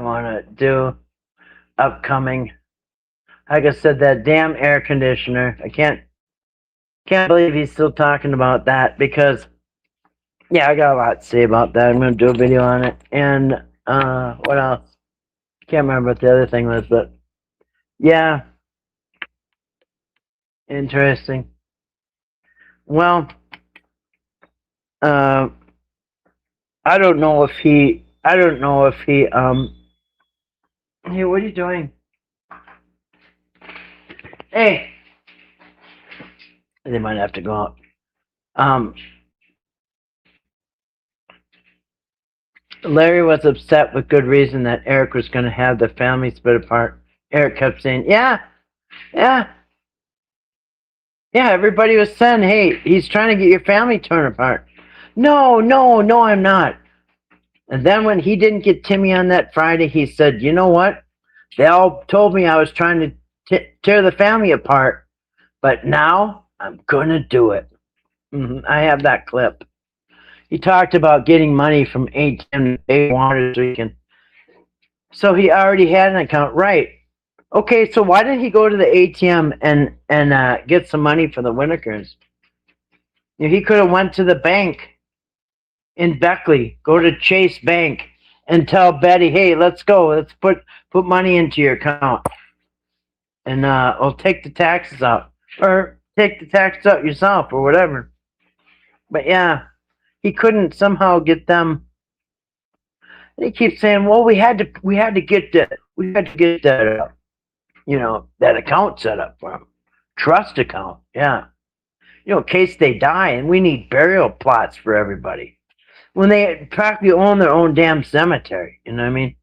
[SPEAKER 1] wanna do upcoming. Like I said, that damn air conditioner. I can't believe he's still talking about that because yeah, I got a lot to say about that. I'm gonna do a video on it. And what else? Can't remember what the other thing was, but yeah, interesting. Well, I don't know if he. Hey, what are you doing? Hey, they might have to go out. Larry was upset with good reason that Eric was going to have the family split apart. Eric kept saying, yeah. Everybody was saying, hey, he's trying to get your family torn apart. No, I'm not. And then when he didn't get Timmy on that Friday, he said, you know what? They all told me I was trying to tear the family apart, but now I'm going to do it. I have that clip. He talked about getting money from ATM to pay water so he already had an account, right? Okay, so why did he go to the ATM and get some money for the Winnikers? He could have went to the bank in Beckley, go to Chase Bank, and tell Betty, hey, let's go, let's put money into your account, and we'll take the taxes out, or take the taxes out yourself, or whatever. But yeah, he couldn't somehow get them. They keep saying, well, we had to get that, that account set up for them, trust account, yeah. In case they die, and we need burial plots for everybody. When they practically own their own damn cemetery, you know what I mean?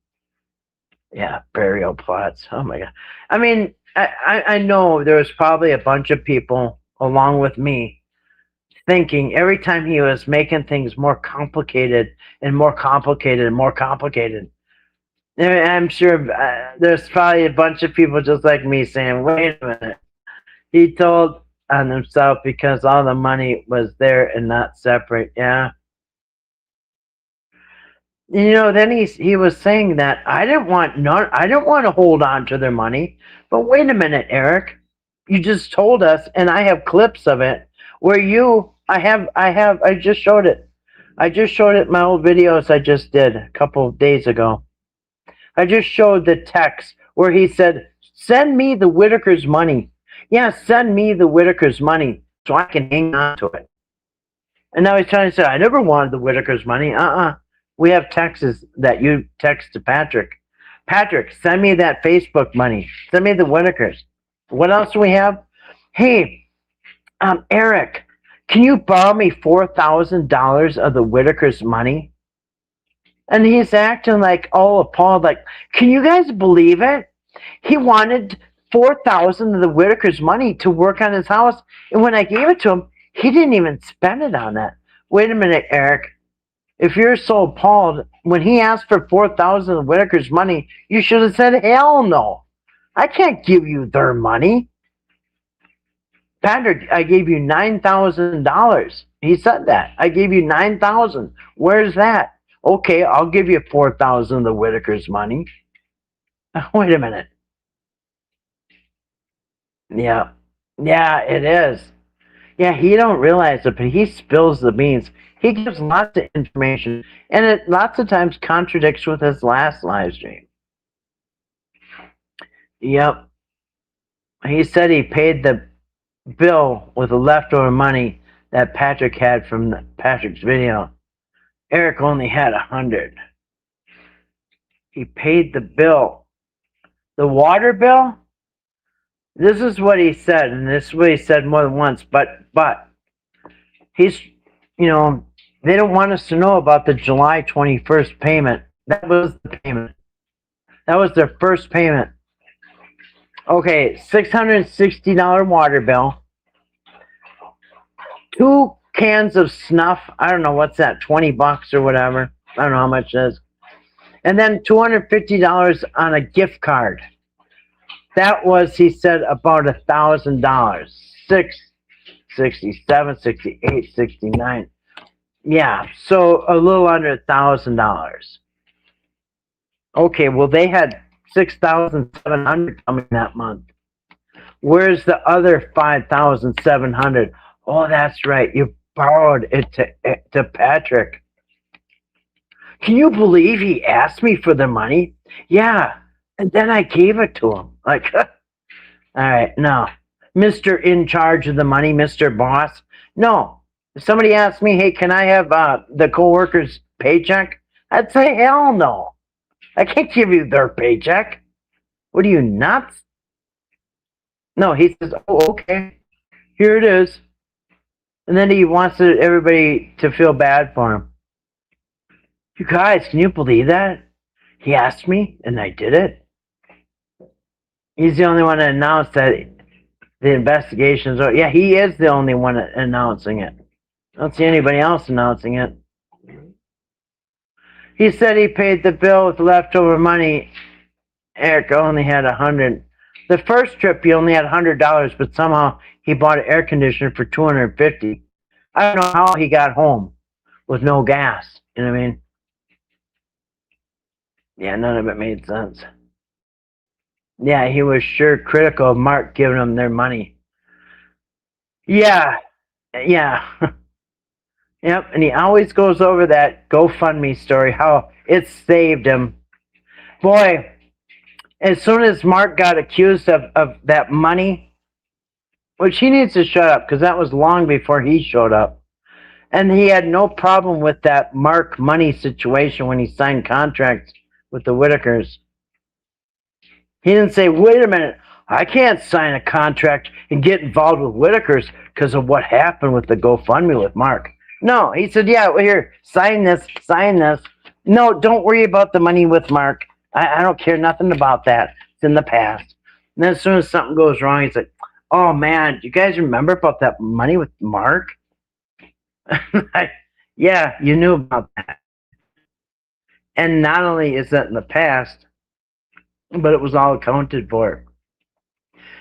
[SPEAKER 1] Yeah, burial plots. Oh my God. I mean, I know there was probably a bunch of people along with me thinking every time he was making things more complicated and more complicated and more complicated. And I'm sure there's probably a bunch of people just like me saying, wait a minute. He told on himself because all the money was there and not separate. Yeah. Then he was saying that I didn't want to hold on to their money. But wait a minute, Eric. You just told us, and I have clips of it where I just showed it. I just showed it in my old videos I just did a couple of days ago. I just showed the text where he said, send me the Whitaker's money. Yeah, send me the Whitaker's money so I can hang on to it. And now he's trying to say, I never wanted the Whitaker's money. We have texts that you text to Patrick. Patrick, send me that Facebook money. Send me the Whitakers. What else do we have? Hey, Eric, can you borrow me $4,000 of the Whitakers money? And he's acting like all appalled, like, can you guys believe it? He wanted $4,000 of the Whitakers money to work on his house. And when I gave it to him, he didn't even spend it on that. Wait a minute, Eric. If you're so appalled, when he asked for $4,000 of Whitaker's money, you should have said, hell no. I can't give you their money. Patrick, I gave you $9,000. He said that. I gave you $9,000. Where's that? Okay, I'll give you $4,000 of the Whitaker's money. Wait a minute. Yeah, it is. Yeah, he don't realize it, but he spills the beans. He gives lots of information, and it lots of times contradicts with his last live stream. Yep. He said he paid the bill with the leftover money that Patrick had from Patrick's video. Eric only had 100. He paid the bill. The water bill? This is what he said, and this is what he said more than once, but he's, they don't want us to know about the July 21st payment. That was the payment. That was their first payment. Okay, $660 water bill. 2 cans of snuff. I don't know, what's that, $20 or whatever. I don't know how much it is. And then $250 on a gift card. That was, he said, about $1,000. 667, 68, 69. Yeah, so a little under $1,000. Okay, well, they had 6,700 coming that month. Where's the other 5,700? Oh, that's right. You borrowed it to Patrick. Can you believe he asked me for the money? Yeah, and then I gave it to him. Like, all right, no. Mr. In charge of the money, Mr. Boss. No. If somebody asked me, hey, can I have the co-worker's paycheck? I'd say, hell no. I can't give you their paycheck. What are you, nuts? No, he says, oh, okay. Here it is. And then he wants everybody to feel bad for him. You guys, can you believe that? He asked me, and I did it. He's the only one that announced that the investigation's over. Yeah, he is the only one announcing it. I don't see anybody else announcing it. He said he paid the bill with leftover money. Eric only had 100. The first trip he only had $100, but somehow he bought an air conditioner for $250. I don't know how he got home with no gas. You know what I mean? Yeah, none of it made sense. Yeah, he was sure critical of Mark giving them their money. Yeah. Yep, and he always goes over that GoFundMe story, how it saved him. Boy, as soon as Mark got accused of that money, which he needs to shut up, because that was long before he showed up. And he had no problem with that Mark money situation when he signed contracts with the Whitakers. He didn't say, wait a minute, I can't sign a contract and get involved with Whitakers because of what happened with the GoFundMe with Mark. No, he said, yeah, well, here, sign this. No, don't worry about the money with Mark. I don't care nothing about that. It's in the past. And then as soon as something goes wrong, he's like, oh, man, do you guys remember about that money with Mark? Yeah, you knew about that. And not only is that in the past, but it was all accounted for.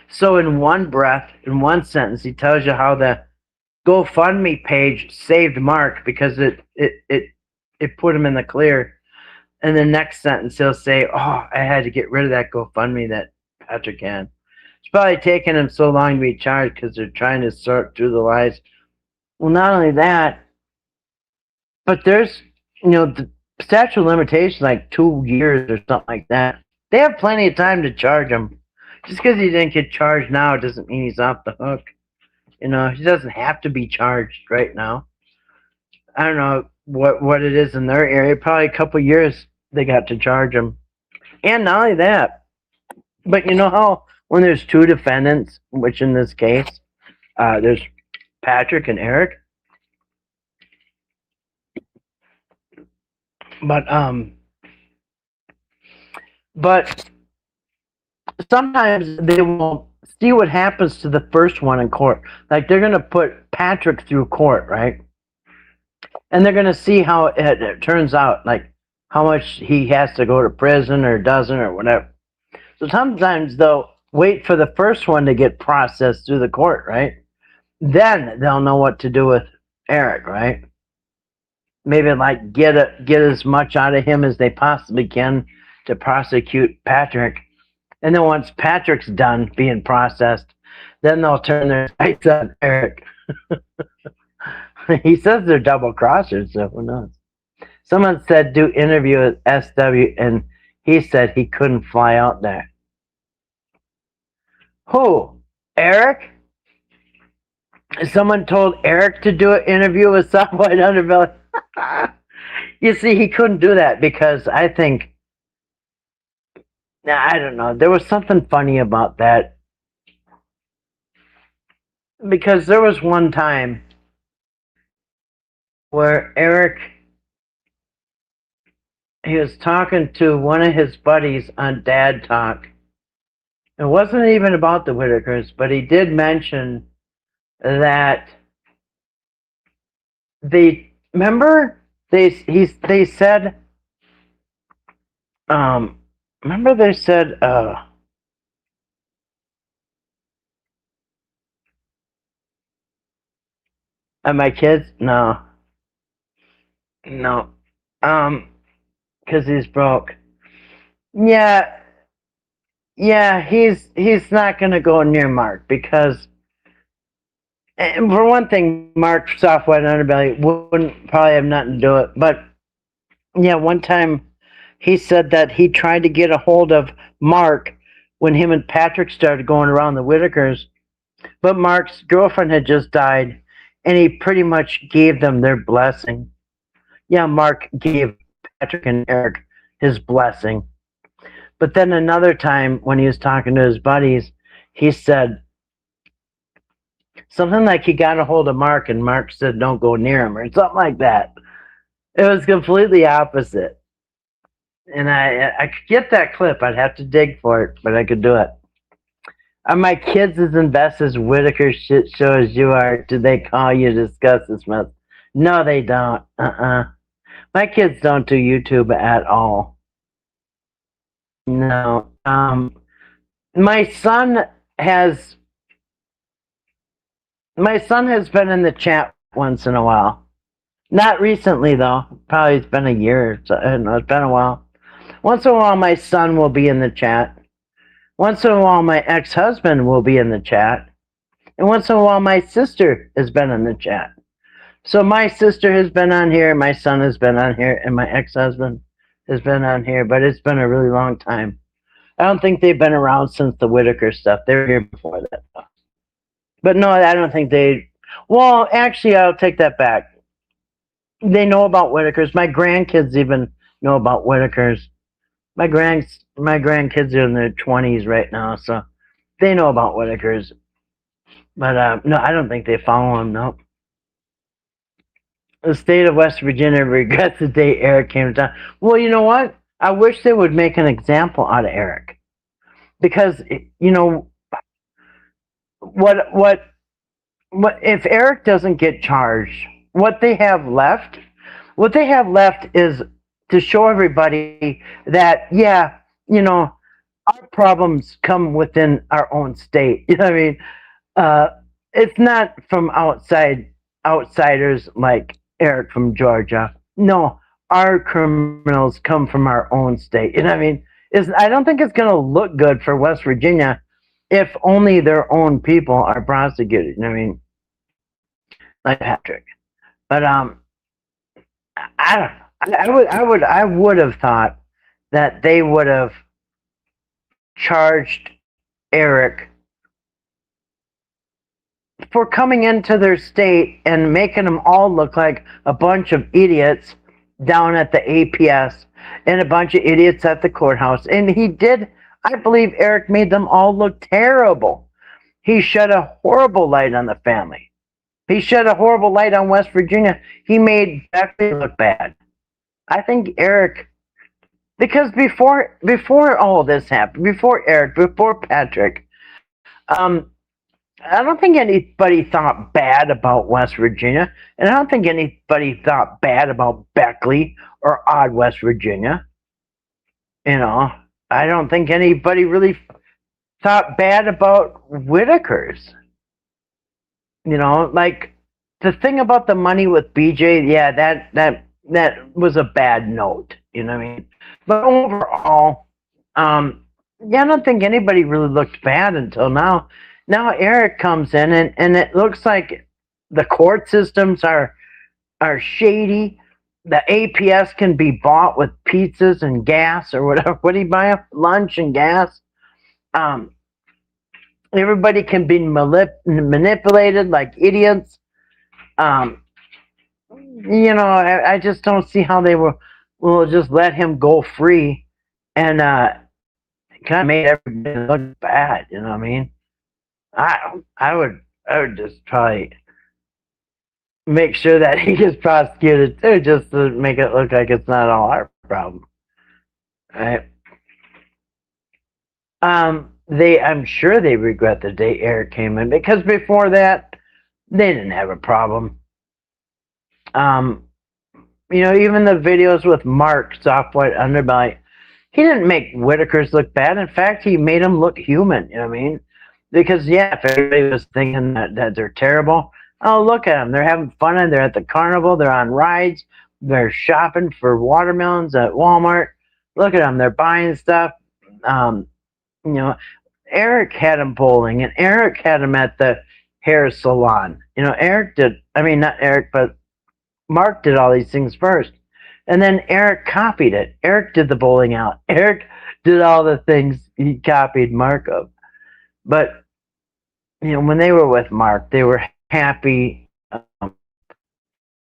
[SPEAKER 1] So in one breath, in one sentence, he tells you how the GoFundMe page saved Mark because it put him in the clear. And the next sentence, he'll say, oh, I had to get rid of that GoFundMe that Patrick had. It's probably taken him so long to be charged because they're trying to sort through the lies. Well, not only that, but there's, the statute of limitations, like 2 years or something like that. They have plenty of time to charge him. Just because he didn't get charged now doesn't mean he's off the hook. He doesn't have to be charged right now. I don't know what it is in their area. Probably a couple years they got to charge him. And not only that, but you know how when there's 2 defendants, which in this case, there's Patrick and Eric. But sometimes they will see what happens to the first one in court. Like they're going to put Patrick through court, right? And they're going to see how it turns out, like how much he has to go to prison or doesn't or whatever. So sometimes they'll wait for the first one to get processed through the court, right? Then they'll know what to do with Eric, right? Maybe like get as much out of him as they possibly can to prosecute Patrick. And then once Patrick's done being processed, then they'll turn their sights on Eric. He says they're double crossers, so who knows? Someone said do interview with SW, and he said he couldn't fly out there. Who? Eric? Someone told Eric to do an interview with Soft White Underbelly. You see, he couldn't do that because I think, I don't know, there was something funny about that. Because there was one time where Eric, he was talking to one of his buddies on Dad Talk. It wasn't even about the Whitakers, but he did mention that remember they said remember they said are my kids? No, because he's broke. Yeah, he's not gonna go near Mark because, and for one thing, Mark Soft White Underbelly wouldn't probably have nothing to do it. But yeah, one time he said that he tried to get a hold of Mark when him and Patrick started going around the Whitakers, but Mark's girlfriend had just died, and he pretty much gave them their blessing. Yeah, Mark gave Patrick and Eric his blessing. But then another time when he was talking to his buddies, he said something like he got a hold of Mark, and Mark said don't go near him, or something like that. It was completely opposite. And I could get that clip. I'd have to dig for it, but I could do it. Are my kids as invested as Whitaker shit show as you are? Do they call you to discuss this mess? No, they don't. My kids don't do YouTube at all. No. My son has been in the chat once in a while. Not recently though. Probably it's been a year. So, it's been a while. Once in a while, my son will be in the chat. Once in a while, my ex-husband will be in the chat. And once in a while, my sister has been in the chat. So my sister has been on here, my son has been on here, and my ex-husband has been on here, but it's been a really long time. I don't think they've been around since the Whitaker stuff. They were here before that. But no, I don't think they... Well, actually, I'll take that back. They know about Whitakers. My grandkids even know about Whitakers. My grandkids are in their 20s right now, so they know about Whitakers. But no, I don't think they follow him, no. The state of West Virginia regrets the day Eric came to town. Well, you know what? I wish they would make an example out of Eric. Because, you know, what if Eric doesn't get charged, what they have left is to show everybody that, yeah, you know, our problems come within our own state. You know what I mean? It's not from outsiders like Eric from Georgia. No, our criminals come from our own state. You know what I mean? I don't think it's going to look good for West Virginia if only their own people are prosecuted. You know what I mean? Like Patrick. But I don't know. I would have thought that they would have charged Eric for coming into their state and making them all look like a bunch of idiots down at the APS and a bunch of idiots at the courthouse. And he did. I believe Eric made them all look terrible. He shed a horrible light on the family. He shed a horrible light on West Virginia. He made Beckley look bad. I think Eric, because before all this happened, before Eric, before Patrick, I don't think anybody thought bad about West Virginia, and I don't think anybody thought bad about Beckley or Odd West Virginia. You know, I don't think anybody really thought bad about Whitakers. You know, like the thing about the money with BJ, yeah, that was a bad note. You know what I mean? But overall, yeah, I don't think anybody really looked bad until now. Now Eric comes in, and it looks like The court systems are shady. The APS can be bought with pizzas and gas or whatever. What do you buy? Lunch and gas. Um, Everybody can be manipulated like idiots. Um, I just don't see how they will just let him go free and kind of made everybody look bad. You know what I mean? I would just probably make sure that he gets prosecuted too, just to make it look like it's not all our problem. Right? I'm sure they regret the day Eric came in because before that they didn't have a problem. Um, even the videos with Mark Soft White Underbelly, he didn't make Whitaker's look bad. In fact, he made him look human. You know what I mean? Because if everybody was thinking that they're terrible, oh, look at them. They're having fun and they're at the carnival. They're on rides. They're shopping for watermelons at Walmart. Look at them. They're buying stuff. Um, Eric had him bowling, and Eric had him at the hair salon. Eric did. I mean, not Eric, but Mark did all these things first. And then Eric copied it. Eric did the bowling out. Eric did all the things he copied Mark of. But, when they were with Mark, they were happy,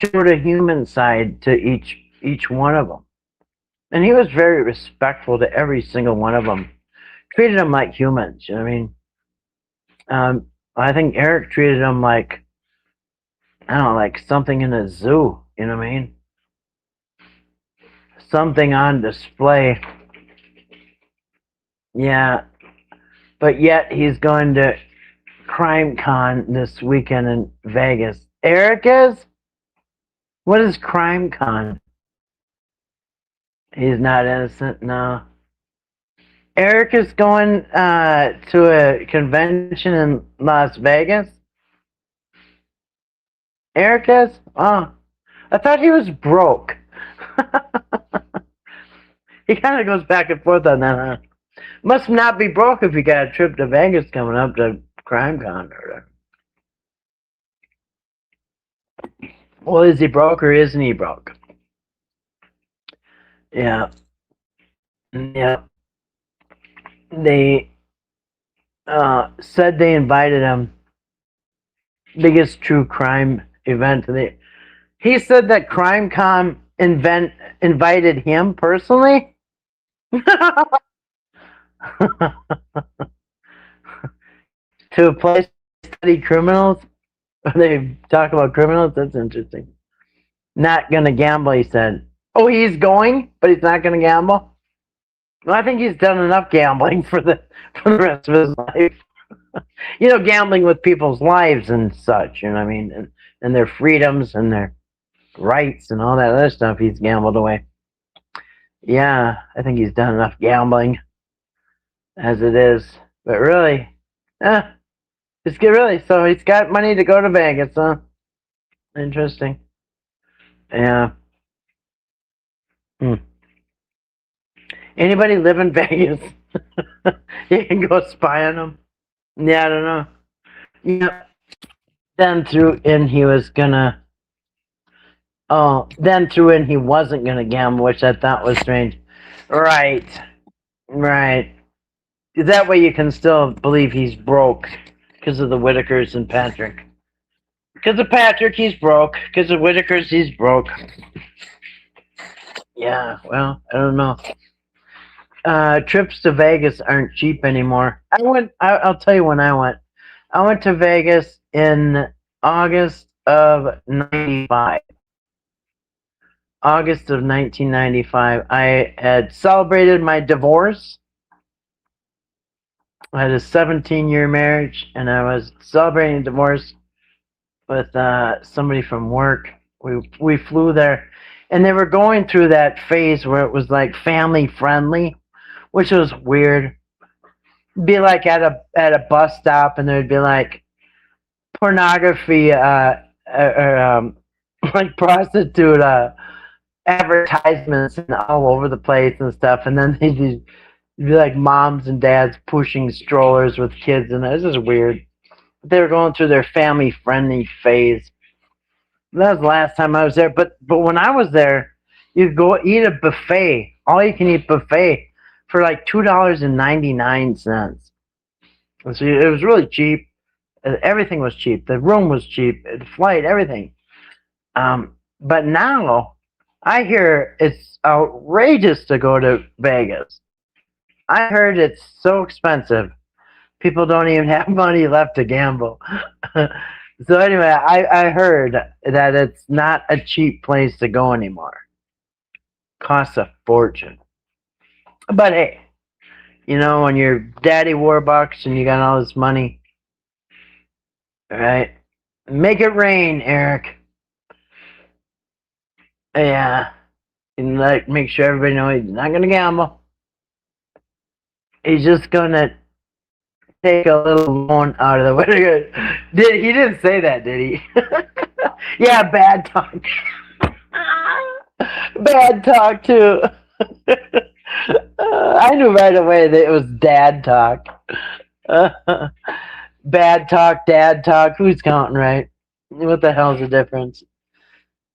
[SPEAKER 1] showed a human side to each one of them. And he was very respectful to every single one of them. Treated them like humans, you know what I mean? I think Eric treated them like, I don't know, like something in a zoo, you know what I mean? Something on display. Yeah. But yet he's going to Crime Con this weekend in Vegas. Eric is? What is Crime Con? He's not innocent, no. Eric is going to a convention in Las Vegas? Eric is? Oh, I thought he was broke. He kind of goes back and forth on that, huh? Must not be broke if you got a trip to Vegas coming up to Crime Con or whatever. Well, is he broke or isn't he broke? Yeah. Yeah. They said they invited him. Biggest true crime event. He said that CrimeCon invited him personally. To a place to study criminals. They talk about criminals. That's interesting. Not gonna gamble, he said. Oh, he's going, but he's not gonna gamble. Well, I think he's done enough gambling for the rest of his life. Gambling with people's lives and such. You know what I mean, and their freedoms and their rights and all that other stuff. He's gambled away. Yeah, I think he's done enough gambling as it is. But really, it's good. Really, so he's got money to go to Vegas, huh? Interesting. Yeah. Anybody live in Vegas? You can go spy on them. Yeah, I don't know. Yeah. Then threw in he was gonna. Oh, then threw in he wasn't gonna gamble, which I thought was strange. Right. That way you can still believe he's broke because of the Whitakers and Patrick. Because of Patrick, he's broke. Because of Whitakers, he's broke. Yeah, well, I don't know. Trips to Vegas aren't cheap anymore. I'll tell you when I went. I went to Vegas in August of 95. August of 1995. I had celebrated my divorce. I had a 17-year marriage, and I was celebrating a divorce with somebody from work. We flew there, and they were going through that phase where it was like family friendly, which was weird. It'd be like at a bus stop, and there'd be like pornography, like prostitute advertisements and all over the place and stuff, and then they'd be like moms and dads pushing strollers with kids, and this is weird. they're going through their family-friendly phase. That was the last time I was there. But when I was there, you'd go eat a buffet, all you can eat buffet, for like $2.99. So it was really cheap. Everything was cheap. The room was cheap. The flight, everything. But now I hear it's outrageous to go to Vegas. I heard it's so expensive. People don't even have money left to gamble. So anyway, I heard that it's not a cheap place to go anymore. Costs a fortune. But hey, you know, when you're Daddy Warbucks and you got all this money, right? Make it rain, Eric. Yeah. And like make sure everybody knows he's not gonna gamble. He's just gonna take a little loan out of the way. He didn't say that, did he? Yeah, bad talk. Bad talk too. I knew right away that it was dad talk. Bad talk, dad talk. Who's counting right? What the hell's the difference?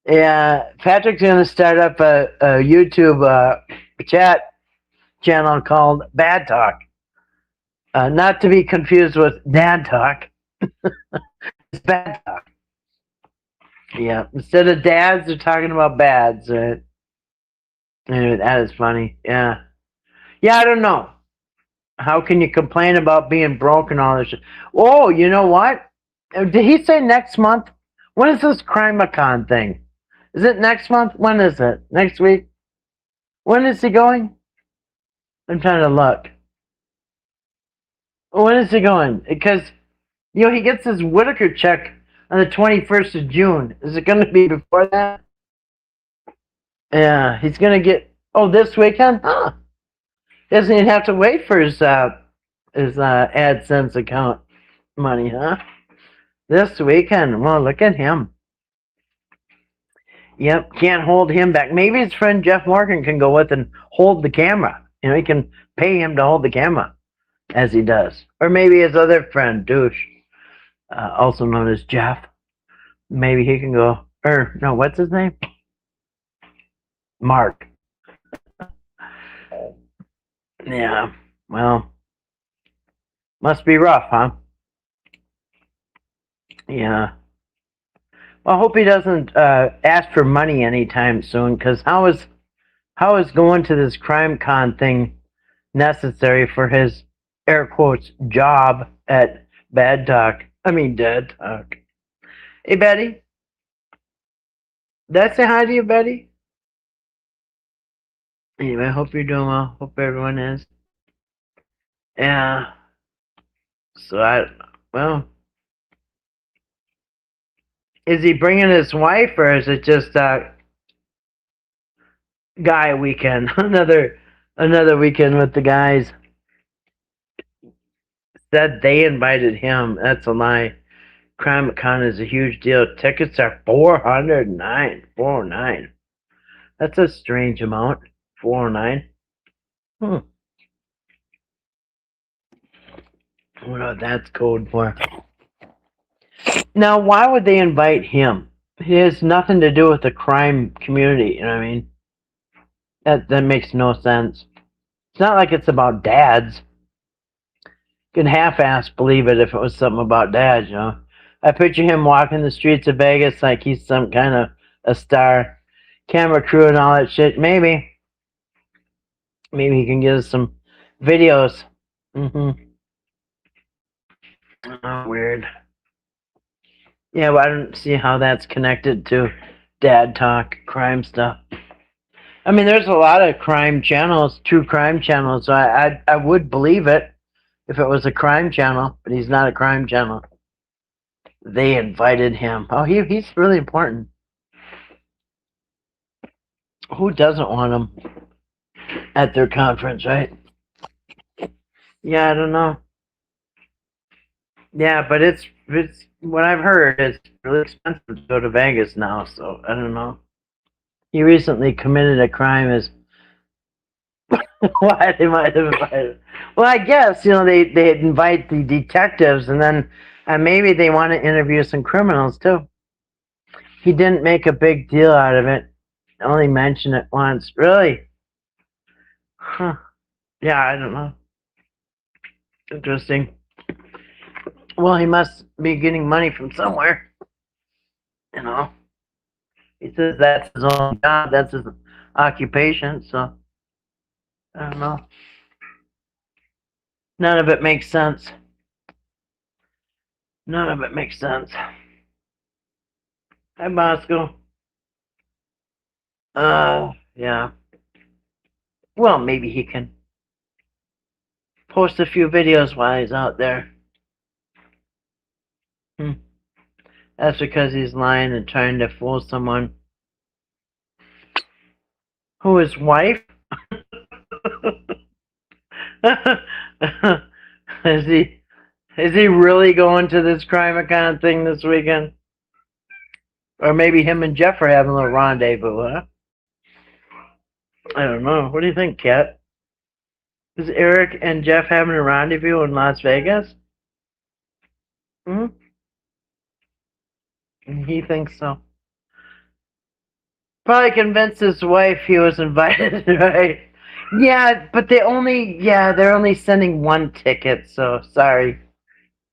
[SPEAKER 1] Yeah, Patrick's gonna start up a YouTube chat channel called Bad Talk. Not to be confused with Dad Talk. It's Bad Talk. Yeah, instead of dads, they're talking about bads, right? Anyway, that is funny. Yeah. Yeah, I don't know. How can you complain about being broke and all this shit? Oh, you know what? Did he say next month? When is this CrimeCon thing? Is it next month? When is it? Next week? When is he going? I'm trying to look. When is he going? Because, you know, he gets his Whitaker check on the 21st of June. Is it going to be before that? Yeah, he's going to get... Oh, this weekend? Huh. Doesn't even have to wait for his AdSense account money, huh? This weekend. Well, look at him. Yep, can't hold him back. Maybe his friend Jeff Morgan can go with and hold the camera. You know, he can pay him to hold the camera as he does. Or maybe his other friend, Douche, also known as Jeff. Maybe he can go. Or, no, what's his name? Mark. Yeah, well, must be rough, huh? Yeah. Well, I hope he doesn't ask for money anytime soon, because how is going to this CrimeCon thing necessary for his, air quotes, job at Bad Talk? I mean, Dead Talk. Hey, Betty. Did I say hi to you, Betty? Anyway, I hope you're doing well. Hope everyone is. Yeah. So, well, is he bringing his wife, or is it just guy weekend? another weekend with the guys. Said they invited him. That's a lie. CrimeCon is a huge deal. Tickets are $409. That's a strange amount. $409. What that's code for? Now, why would they invite him? He has nothing to do with the crime community. You know what I mean? That makes no sense. It's not like it's about dads. You can half-ass believe it if it was something about dads, you know. I picture him walking the streets of Vegas like he's some kind of a star. Camera crew and all that shit. Maybe he can give us some videos. Oh, weird. Yeah, well, I don't see how that's connected to dad talk, crime stuff. I mean, there's a lot of crime channels, true crime channels, so I would believe it if it was a crime channel, but he's not a crime channel. They invited him. Oh, he's really important. Who doesn't want him at their conference, right? Yeah, I don't know. Yeah, but it's what I've heard. It's really expensive to go to Vegas now, so I don't know. He recently committed a crime. Why they might have invited? Well, I guess they invite the detectives, and then maybe they want to interview some criminals too. He didn't make a big deal out of it. Only mentioned it once. Really? Huh. Yeah, I don't know. Interesting. Well, he must be getting money from somewhere. You know, he says that's his own job. That's his occupation. So I don't know. None of it makes sense. None of it makes sense. Hi, Bosco. Yeah. Well, maybe he can post a few videos while he's out there. That's because he's lying and trying to fool someone who his wife. is he is he really going to this CrimeCon thing this weekend? Or maybe him and Jeff are having a little rendezvous, huh? I don't know. What do you think, Kat? Is Eric and Jeff having a rendezvous in Las Vegas? Hmm? He thinks so. Probably convinced his wife he was invited, right? Yeah, but they're only sending one ticket, so sorry.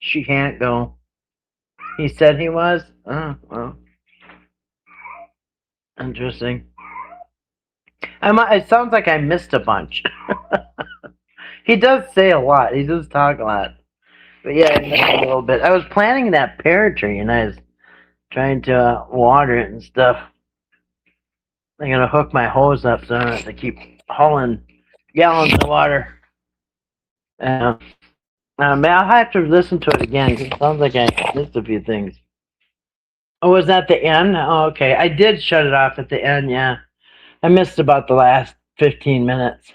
[SPEAKER 1] She can't go. He said he was? Oh, well. Interesting. It sounds like I missed a bunch. He does say a lot. He does talk a lot. But yeah, I missed a little bit. I was planting that pear tree, and I was trying to water it and stuff. I'm going to hook my hose up so I don't have to keep hauling gallons of water. Man, I'll have to listen to it again because it sounds like I missed a few things. Oh, was that the end? Oh, okay. I did shut it off at the end, yeah. I missed about the last 15 minutes.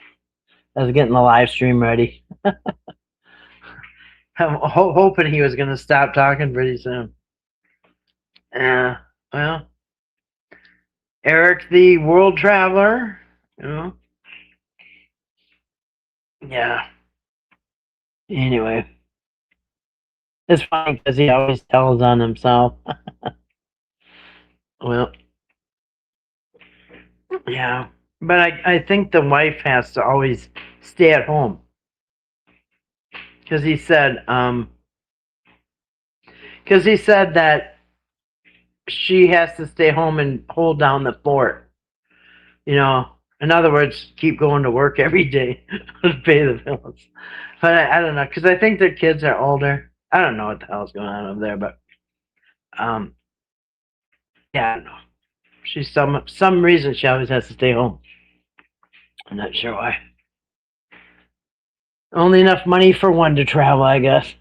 [SPEAKER 1] I was getting the live stream ready. I'm hoping he was going to stop talking pretty soon. Well, Eric the world traveler, you know. Yeah. Anyway, it's funny because he always tells on himself. Well, yeah. But I think the wife has to always stay at home. Because he said that she has to stay home and hold down the fort. You know, in other words, keep going to work every day to pay the bills. But I don't know, because I think their kids are older. I don't know what the hell's going on over there, but yeah, I don't know. She's some reason she always has to stay home. I'm not sure why. Only enough money for one to travel, I guess.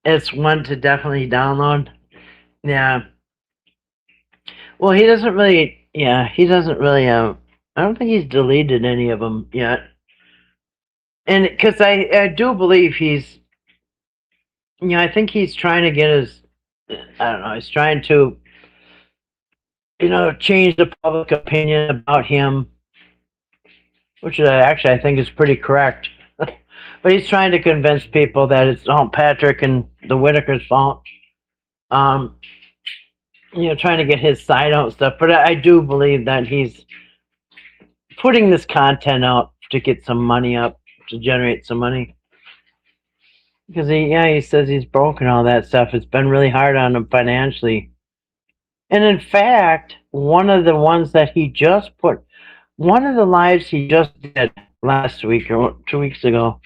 [SPEAKER 1] It's one to definitely download. Yeah. Well, he doesn't really. Yeah, he doesn't really. I don't think he's deleted any of them yet. And because I do believe he's. I think he's trying to get his. I don't know. He's trying to. Change the public opinion about him, which actually I think is pretty correct. But he's trying to convince people that it's Patrick and the Whitaker's fault. Trying to get his side out and stuff. But I do believe that he's putting this content out to get some money up, to generate some money. Because he says he's broke and all that stuff. It's been really hard on him financially. And in fact, one of the lives he just did last week or 2 weeks ago,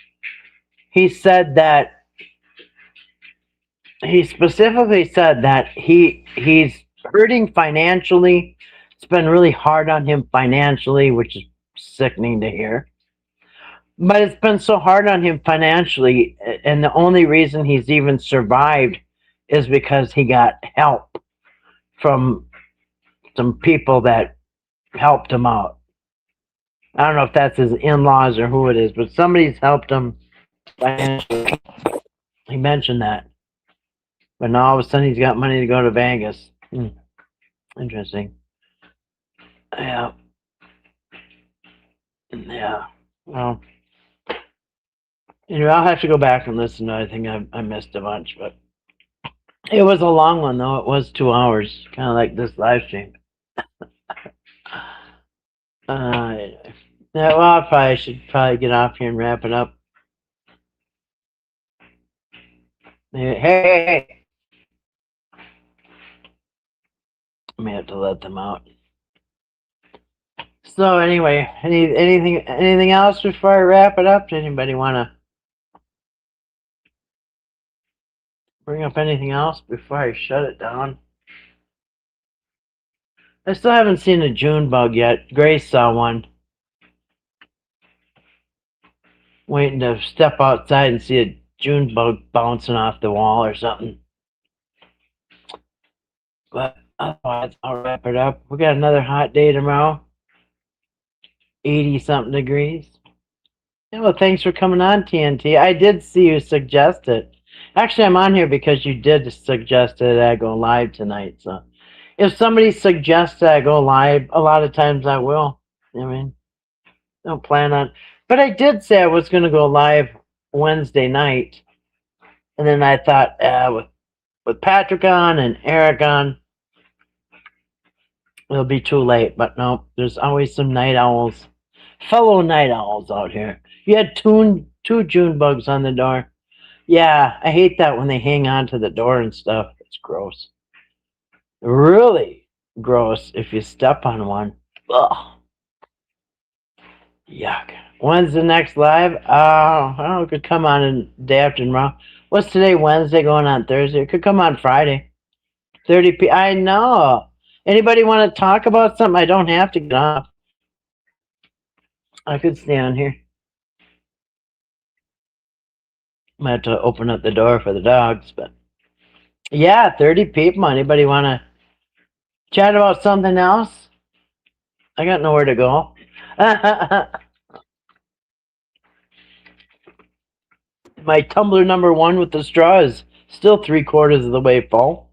[SPEAKER 1] he specifically said that he's hurting financially. It's been really hard on him financially, which is sickening to hear. But it's been so hard on him financially, and the only reason he's even survived is because he got help from some people that helped him out. I don't know if that's his in-laws or who it is, but somebody's helped him financially. He mentioned that. But now all of a sudden he's got money to go to Vegas. Interesting. Yeah. Yeah. Well, I'll have to go back and listen to. I think I missed a bunch, but it was a long one though. It was 2 hours, kind of like this live stream. Yeah. Well, I should probably get off here and wrap it up. Hey. I may have to let them out. So anyway, anything else before I wrap it up? Does anybody want to bring up anything else before I shut it down? I still haven't seen a June bug yet. Grace saw one. Waiting to step outside and see a June bug bouncing off the wall or something. But otherwise, I'll wrap it up. We got another hot day tomorrow. 80 something degrees. Yeah, well, thanks for coming on, TNT. I did see you suggest it. Actually, I'm on here because you did suggest that I go live tonight. So if somebody suggests that I go live, a lot of times I will. I mean, don't plan on. But I did say I was going to go live Wednesday night. And then I thought, with Patrick on and Eric on, it'll be too late. But no, there's always some night owls, fellow night owls out here. You had two June bugs on the door. Yeah, I hate that when they hang on to the door and stuff. It's gross. Really gross if you step on one. Ugh. Yuck. When's the next live? I don't know. It could come on in day after tomorrow. What's today? Wednesday going on Thursday. It could come on Friday. 30 I know. Anybody want to talk about something? I don't have to get off. I could stay on here. Might have to open up the door for the dogs, but yeah, 30 people. Anybody want to chat about something else? I got nowhere to go. My tumbler number 1 with the straw is still 3/4 of the way full.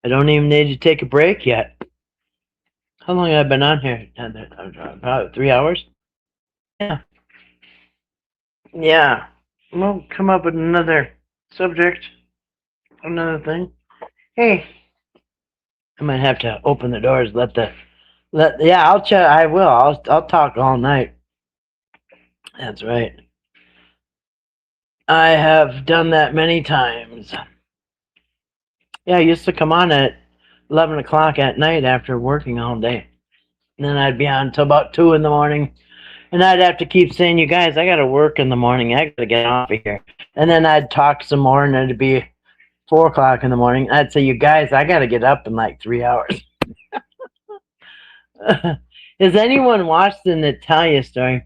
[SPEAKER 1] I don't even need to take a break yet. How long have I been on here? About 3 hours? Yeah. Yeah. We'll come up with another subject, another thing. Hey, I might have to open the doors. Yeah, I'll chat. I will. I'll talk all night. That's right. I have done that many times. Yeah, I used to come on at 11 o'clock at night after working all day. And then I'd be on until about 2 in the morning. And I'd have to keep saying, you guys, I got to work in the morning. I got to get off of here. And then I'd talk some more, and it'd be 4 o'clock in the morning. I'd say, you guys, I got to get up in like 3 hours. Has anyone watched the Natalia story?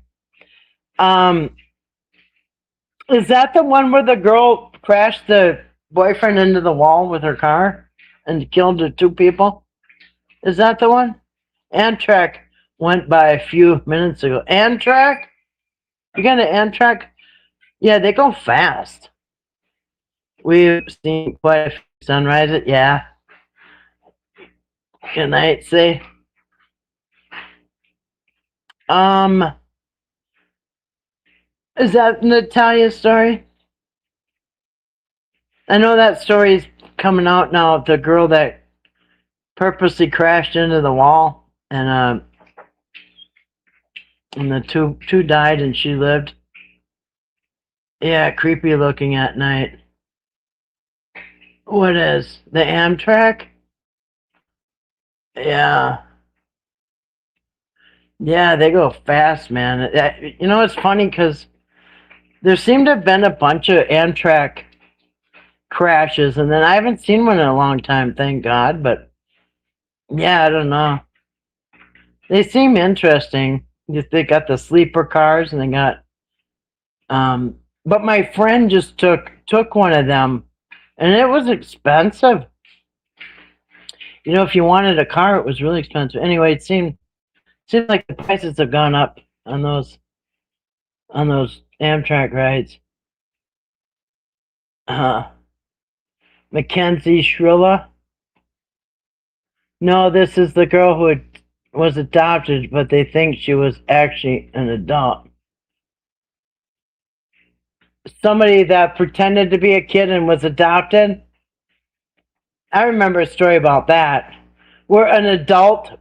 [SPEAKER 1] Is that the one where the girl crashed the boyfriend into the wall with her car and killed the 2 people? Is that the one? Amtrak went by a few minutes ago. Amtrak? You got an Amtrak? Yeah, they go fast. We've seen quite a few sunrises. Yeah. Good night, say. Is that Natalia's story? I know that story is coming out now of the girl that purposely crashed into the wall and the two died and she lived. Yeah, creepy looking at night. What is the Amtrak? Yeah. Yeah, they go fast, man. You know, it's funny because there seem to have been a bunch of Amtrak crashes, and then I haven't seen one in a long time, thank God. But yeah, I don't know. They seem interesting. They got the sleeper cars, and they got. But my friend just took one of them, and it was expensive. You know, if you wanted a car, it was really expensive. Anyway, it seemed like the prices have gone up on those Amtrak rides. Mackenzie Shrilla. No, this is the girl who had was adopted, but they think she was actually an adult. Somebody that pretended to be a kid and was adopted. I remember a story about that, where an adult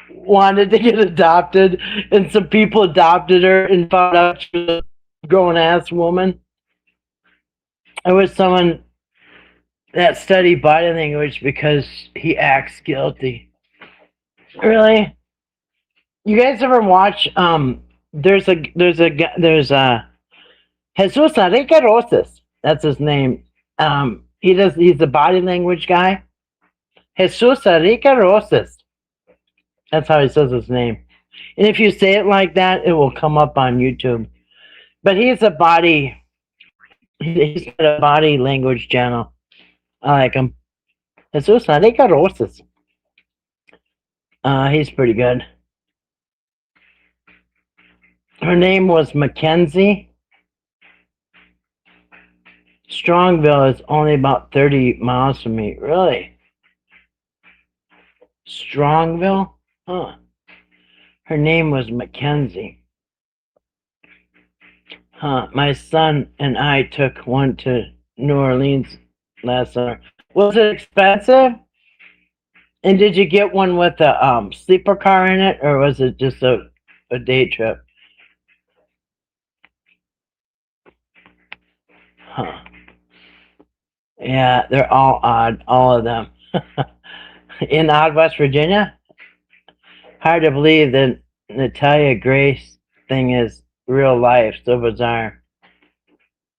[SPEAKER 1] wanted to get adopted, and some people adopted her and found out she was a grown ass woman. It was someone that studied body language because he acts guilty. Really? You guys ever watch? There's a Jesus Enrique Rosas. That's his name. He's a body language guy. Jesus Enrique Rosas. That's how he says his name. And if you say it like that, it will come up on YouTube. But he's got a body language channel. I like him. Jesus Enrique Rosas. He's pretty good. Her name was Mackenzie. Strongville is only about 30 miles from me. Really? Strongville? Huh. Her name was Mackenzie. Huh. My son and I took one to New Orleans last summer. Was it expensive? And did you get one with a sleeper car in it, or was it just a day trip? Huh. Yeah, they're all odd, all of them. In odd West Virginia? Hard to believe that Natalia Grace thing is real life, so bizarre.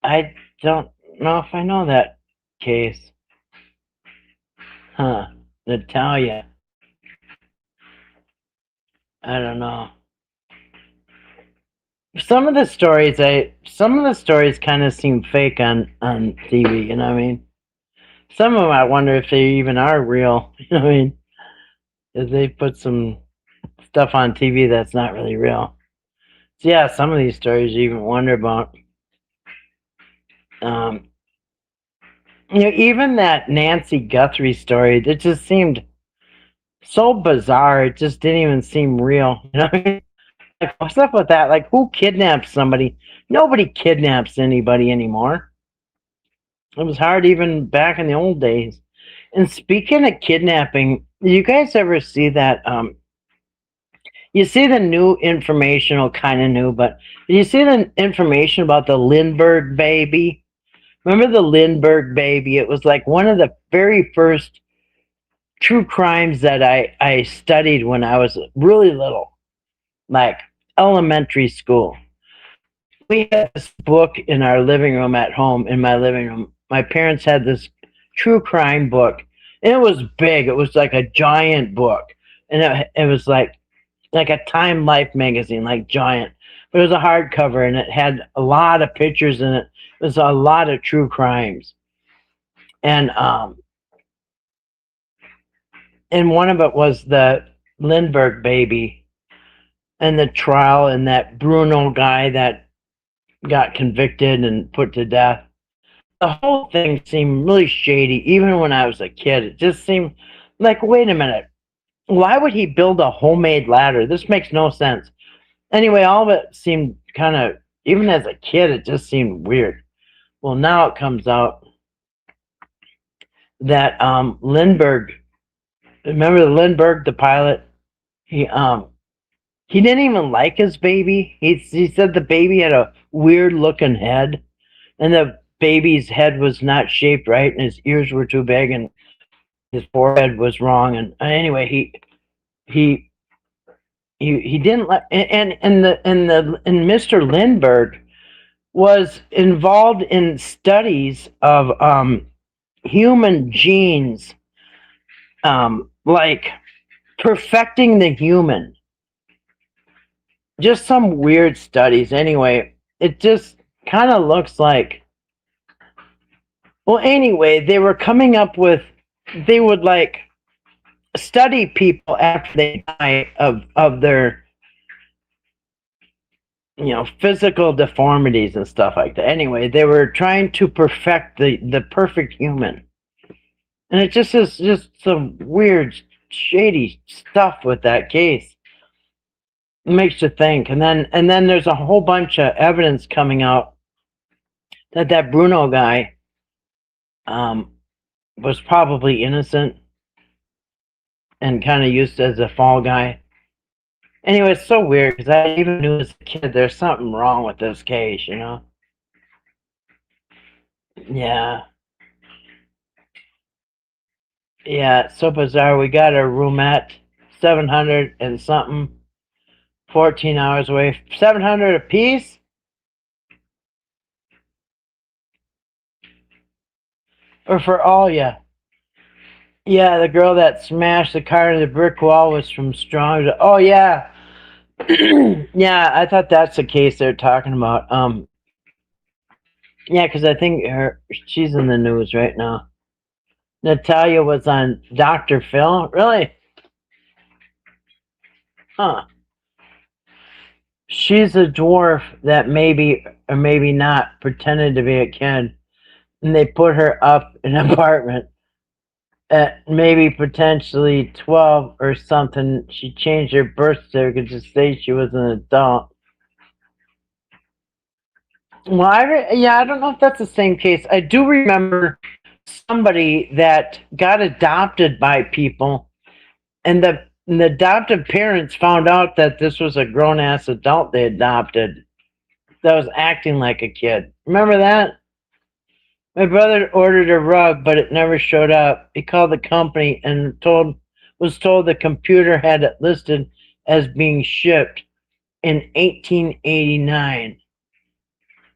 [SPEAKER 1] I don't know if I know that case. Huh. Natalia. I don't know. Some of the stories kind of seem fake on TV, you know what I mean? Some of them I wonder if they even are real, you know what I mean? If they put some stuff on TV that's not really real. So yeah, some of these stories you even wonder about. Even that Nancy Guthrie story, it just seemed so bizarre. It just didn't even seem real. You know what I mean? Like, what's up with that? Like, who kidnaps somebody? Nobody kidnaps anybody anymore. It was hard even back in the old days. And speaking of kidnapping, you guys ever see that? You see the new information, well, kind of new, but you see the information about the Lindbergh baby? Remember the Lindbergh baby? It was like one of the very first true crimes that I studied when I was really little, like elementary school. We had this book in our living room at home, in my living room. My parents had this true crime book, and it was big. It was like a giant book, and it was like a Time Life magazine, like giant. But it was a hardcover, and it had a lot of pictures in it. It was a lot of true crimes, and one of it was the Lindbergh baby, and the trial, and that Bruno guy that got convicted and put to death. The whole thing seemed really shady. Even when I was a kid, it just seemed like, wait a minute, why would he build a homemade ladder? This makes no sense. Anyway, all of it seemed kind of, even as a kid, it just seemed weird. Well, now it comes out that Lindbergh, remember Lindbergh, the pilot? He didn't even like his baby. He said the baby had a weird looking head, and the baby's head was not shaped right, and his ears were too big, and his forehead was wrong. And anyway, he didn't like, and Mr. Lindbergh was involved in studies of human genes, like perfecting the human. Just some weird studies. Anyway, it just kind of looks like, well, anyway, they were coming up with, they would like study people after they die of their, physical deformities and stuff like that. Anyway, they were trying to perfect the perfect human. And it just is just some weird, shady stuff with that case. It makes you think. And then there's a whole bunch of evidence coming out that Bruno guy um, was probably innocent and kind of used as a fall guy. Anyway, it's so weird because I even knew as a kid there's something wrong with this case, you know? Yeah. Yeah, it's so bizarre. We got a roomette, 700 and something, 14 hours away. 700 apiece? Or for all ya? Yeah, the girl that smashed the car into the brick wall was from Strong. Oh, yeah. Yeah, I thought that's the case they're talking about. Yeah, because I think she's in the news right now. Natalia was on Dr. Phil. Really? Huh. She's a dwarf that maybe or maybe not pretended to be a kid, and they put her up in an apartment at maybe potentially 12 or something. She changed her birth certificate to say she was an adult. Well, I don't know if that's the same case. I do remember somebody that got adopted by people, and the adoptive parents found out that this was a grown ass adult they adopted that was acting like a kid. Remember that? My brother ordered a rug, but it never showed up. He called the company and was told the computer had it listed as being shipped in 1889.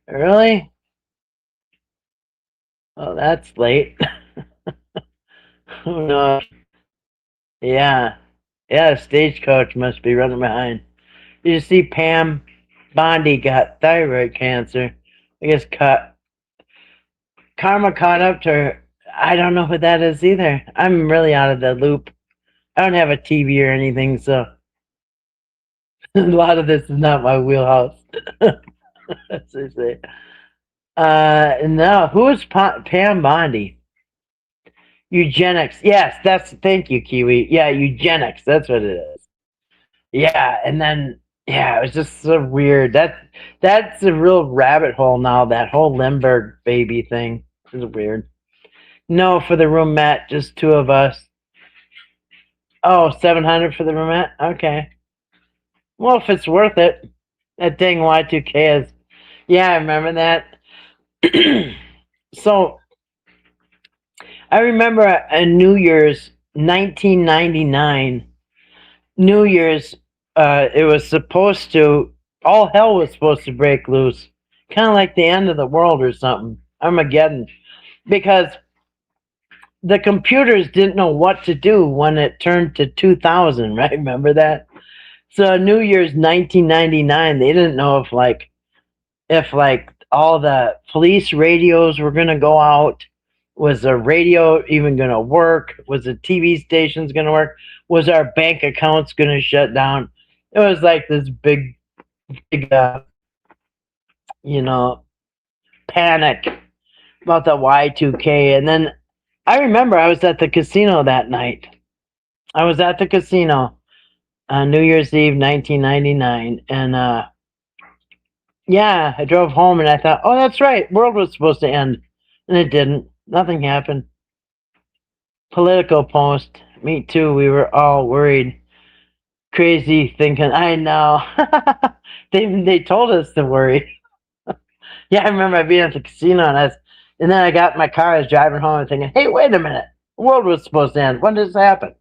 [SPEAKER 1] Really? Oh, that's late. Who knows? Yeah. Yeah, stagecoach must be running behind. Did you see Pam Bondi got thyroid cancer? I guess Karma caught up to her. I don't know who that is either. I'm really out of the loop. I don't have a TV or anything, so a lot of this is not my wheelhouse. As they say. No, who is Pam Bondi? Eugenics. Yes, thank you, Kiwi. Yeah, eugenics. That's what it is. Yeah, and then yeah, it was just so weird. That's a real rabbit hole now. That whole Limburg baby thing is weird. No, for the roomette, just two of us. Oh, 700 for the roomette? Okay. Well, if it's worth it. That dang Y2K is. Yeah, I remember that. So, I remember a New Year's 1999. New Year's, it was supposed to, all hell was supposed to break loose. Kind of like the end of the world or something. Armageddon. Because the computers didn't know what to do when it turned to 2000, right? Remember that? So New Year's 1999, they didn't know if all the police radios were going to go out. Was the radio even going to work? Was the TV stations going to work? Was our bank accounts going to shut down? It was like this big, you know, panic about the Y2K. And then I remember I was at the casino that night. I was at the casino on New Year's Eve, 1999, and yeah, I drove home and I thought, oh, that's right, world was supposed to end, and it didn't. Nothing happened. Political post. Me too. We were all worried, crazy, thinking. I know. They told us to worry. Yeah, I remember being at the casino and then I got in my car. I was driving home and thinking, hey, wait a minute, the world was supposed to end. When did this happen?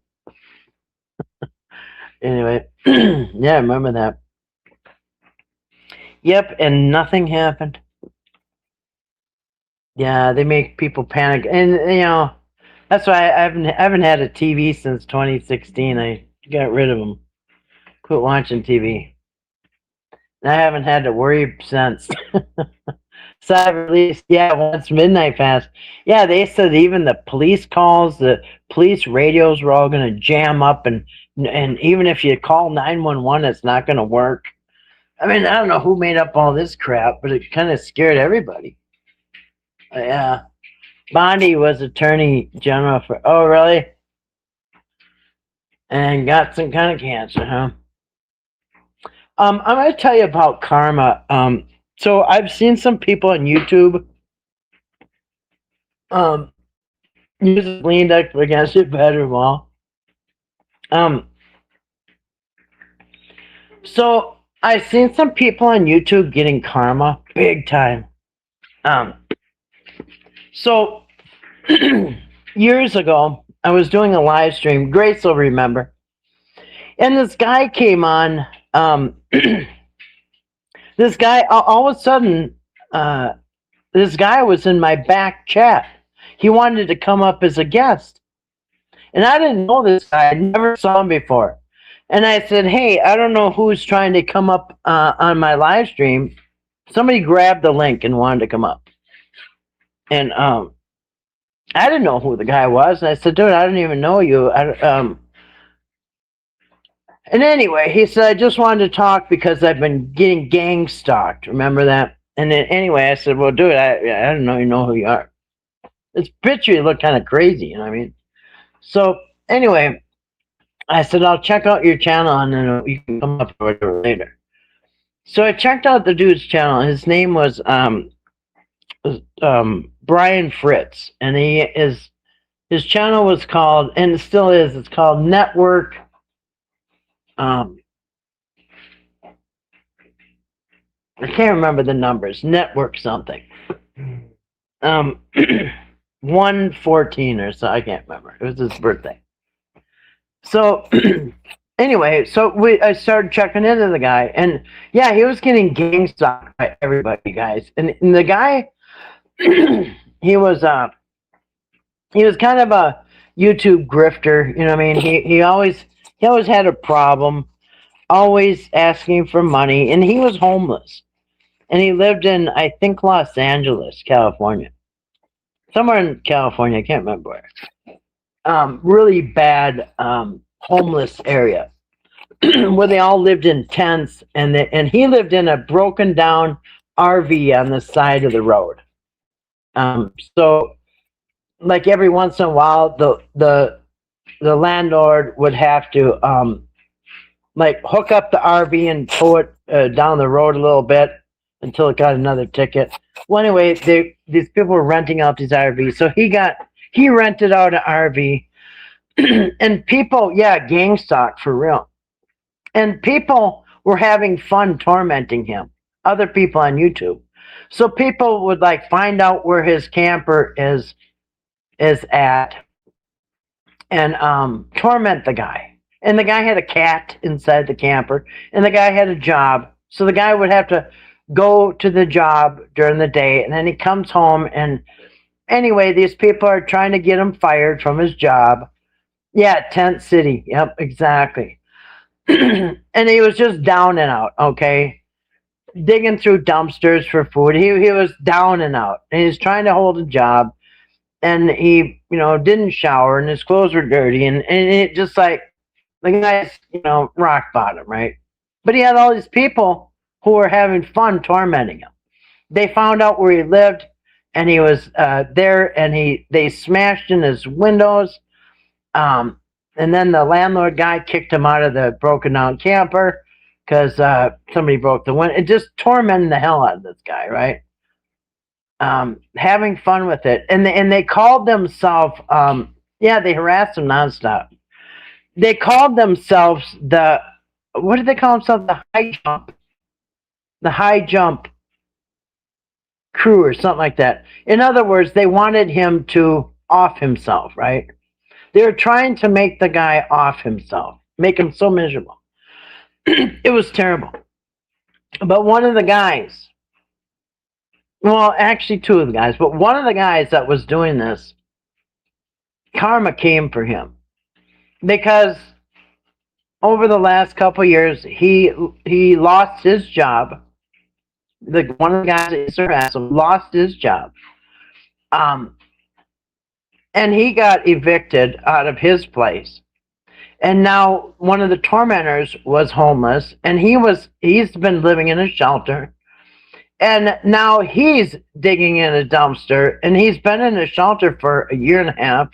[SPEAKER 1] Anyway, yeah, I remember that. Yep, and nothing happened. Yeah, they make people panic, and that's why I haven't had a TV since 2016. I got rid of them, quit watching TV. I haven't had to worry since. So I released, yeah, once midnight passed. Yeah, they said even the police calls, the police radios were all going to jam up, and even if you call 911, it's not going to work. I mean, I don't know who made up all this crap, but it kind of scared everybody. Yeah. Bondi was attorney general for, oh, really? And got some kind of cancer, huh? I'm going to tell you about karma. So I've seen some people on YouTube um, use leaned up against it better wall. Um, so I've seen some people on YouTube getting karma big time. Um, so years ago, I was doing a live stream. Grace will remember. And this guy came on. This guy, all of a sudden, this guy was in my back chat. He wanted to come up as a guest. And I didn't know this guy. I never saw him before. And I said, hey, I don't know who's trying to come up on my live stream. Somebody grabbed the link and wanted to come up. And I didn't know who the guy was. And I said, dude, I don't even know you. And anyway, he said, I just wanted to talk because I've been getting gang stalked. Remember that? And then anyway, I said, well, dude, I don't know, you know who you are. This picture, you look kind of crazy, you know what I mean? So anyway, I said, I'll check out your channel and then you can come up or whatever later. So I checked out the dude's channel. His name was Brian Fritz. And his channel was called, and it still is, it's called Network. I can't remember the numbers. Network something. 114 or so. I can't remember. It was his birthday. So anyway, I started checking into the guy, and yeah, he was getting gang stalked by everybody, guys. And the guy, he was kind of a YouTube grifter. You know what I mean? He always had a problem, always asking for money, and he was homeless. And he lived in, I think, Los Angeles, California. Somewhere in California, I can't remember where. Really bad homeless area where they all lived in tents, and he lived in a broken down RV on the side of the road. So, like every once in a while, the landlord would have to like hook up the RV and tow it down the road a little bit until it got another ticket. Well, anyway, these people were renting out these RVs. So he rented out an RV, and people, gang stalk for real. And people were having fun tormenting him, other people on YouTube. So people would like find out where his camper is at and torment the guy. And the guy had a cat inside the camper, and the guy had a job. So the guy would have to go to the job during the day, and then he comes home, and anyway, these people are trying to get him fired from his job. Yeah, Tent City. Yep, exactly. And he was just down and out, okay? Digging through dumpsters for food. He was down and out. And he's trying to hold a job, and he, didn't shower, and his clothes were dirty, and it just like, the guy's, rock bottom, right? But he had all these people who were having fun tormenting him. They found out where he lived, and he was there, and they smashed in his windows. And then the landlord guy kicked him out of the broken down camper because somebody broke the window. It just tormented the hell out of this guy, right? Having fun with it. And they called themselves, they harassed him nonstop. They called themselves what did they call themselves? The high jump crew or something like that. In other words, they wanted him to off himself, right? They were trying to make the guy off himself, make him so miserable. It was terrible. But one of the guys, well, actually two of the guys, but one of the guys that was doing this, karma came for him. Because over the last couple of years, he lost his job. One of the guys that harassed him lost his job. And he got evicted out of his place. And now one of the tormentors was homeless, and he's been living in a shelter. And now he's digging in a dumpster, and he's been in a shelter for a year and a half.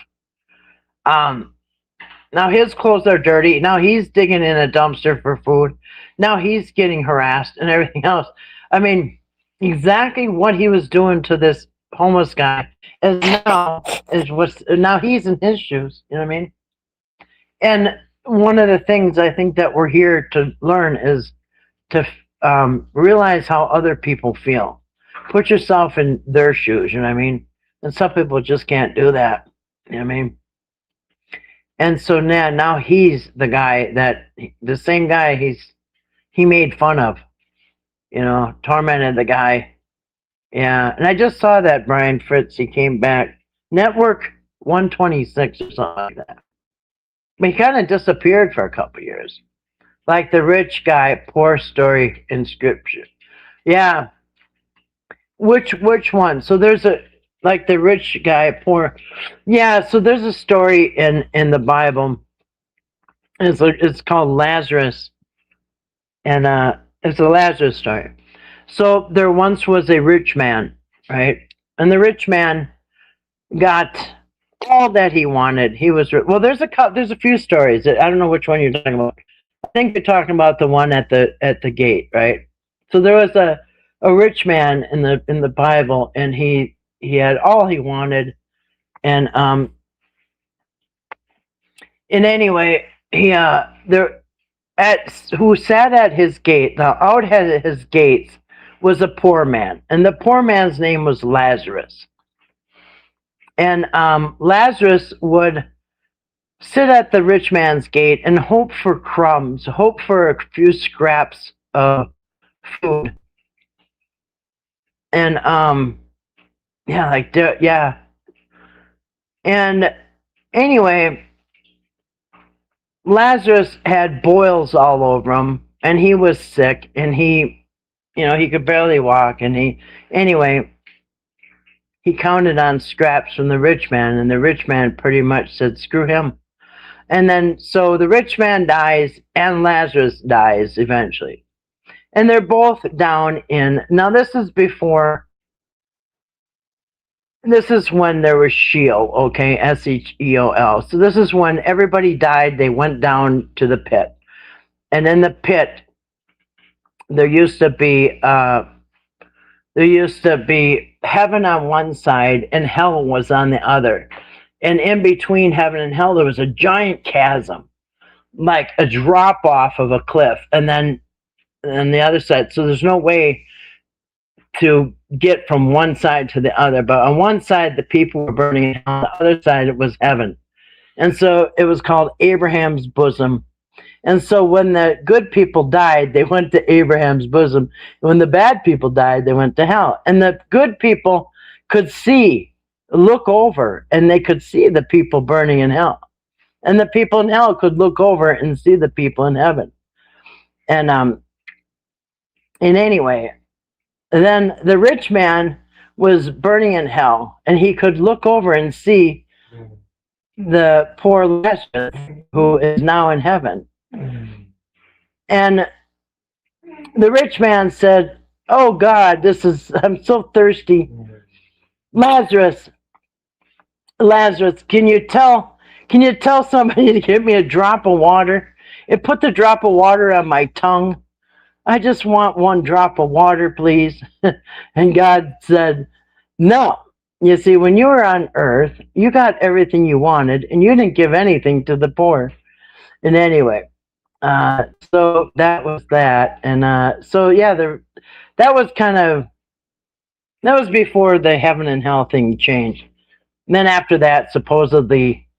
[SPEAKER 1] Now his clothes are dirty. Now he's digging in a dumpster for food. now he's getting harassed and everything else. I mean, exactly what he was doing to this homeless guy is what's now he's in his shoes. You know what I mean? And one of the things I think that we're here to learn is to realize how other people feel. Put yourself in their shoes. You know what I mean? And some people just can't do that. You know what I mean? And so now he's the guy that the same guy he made fun of. You know, tormented the guy. Yeah, and I just saw that Brian Fritz. He came back. Network 126 or something like that. But he kind of disappeared for a couple of years, like the rich guy, poor story in scripture. Yeah, which one? So there's a like the rich guy, poor. Yeah, so there's a story in the Bible. It's called Lazarus, and it's a Lazarus story. So there once was a rich man, right? And the rich man got all that he wanted. He was well. There's a few stories. I don't know which one you're talking about. I think you're talking about the one at the gate, right? So there was a rich man in the Bible, and he had all he wanted, and in any way he there at who sat at his gate. Now out at his gates was a poor man, and the poor man's name was Lazarus. And Lazarus would sit at the rich man's gate and hope for crumbs, hope for a few scraps of food. And yeah. And anyway, Lazarus had boils all over him, and he was sick, and he could barely walk, and he counted on scraps from the rich man, and the rich man pretty much said, screw him. And then, so the rich man dies, and Lazarus dies eventually. And they're both down in, now this is when there was Sheol, okay, Sheol. So this is when everybody died, they went down to the pit. And in the pit, there used to be heaven on one side and hell was on the other. And in between heaven and hell, there was a giant chasm, like a drop off of a cliff. And then on the other side, so there's no way to get from one side to the other. But on one side, the people were burning in hell. On the other side, it was heaven. And so it was called Abraham's bosom. And so when the good people died, they went to Abraham's bosom. When the bad people died, they went to hell. And the good people could look over, and they could see the people burning in hell. And the people in hell could look over and see the people in heaven. And anyway, then the rich man was burning in hell, and he could look over and see the poor Lazarus who is now in heaven. And the rich man said, oh God, I'm so thirsty. Lazarus, can you tell somebody to give me a drop of water? It put the drop of water on my tongue. I just want one drop of water, please. And God said, no. You see, when you were on earth, you got everything you wanted, and you didn't give anything to the poor. And anyway, so that was that. And so yeah, that was before the heaven and hell thing changed. And then after that, supposedly,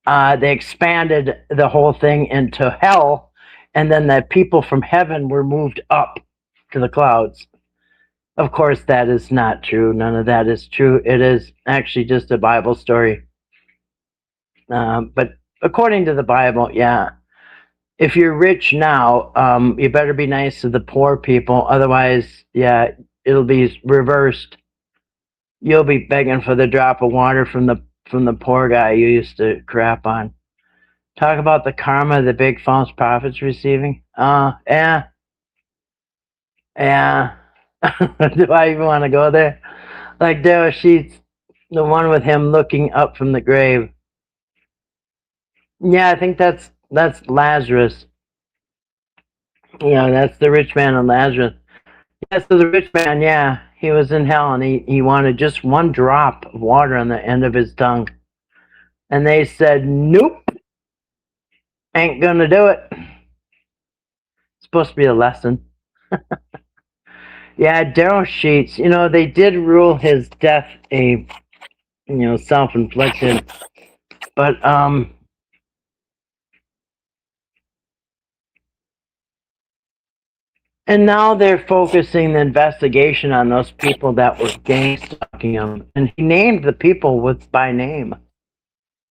[SPEAKER 1] they expanded the whole thing into hell, and then the people from heaven were moved up to the clouds. Of course, that is not true. None of that is true. It is actually just a Bible story. But according to the Bible, yeah, if you're rich now, you better be nice to the poor people. Otherwise, yeah, it'll be reversed. You'll be begging for the drop of water from the poor guy you used to crap on. Talk about the karma the big false prophets receiving. Yeah. Do I even want to go there? Like there, she's the one with him looking up from the grave. Yeah, I think that's Lazarus. That's the rich man and Lazarus. Yeah, so the rich man, yeah, he was in hell and he wanted just one drop of water on the end of his tongue. And they said, nope, ain't gonna do it. It's supposed to be a lesson. Yeah, Daryl Sheets, they did rule his death a, self-inflicted. But, and now they're focusing the investigation on those people that were gang stalking him. And he named the people by name.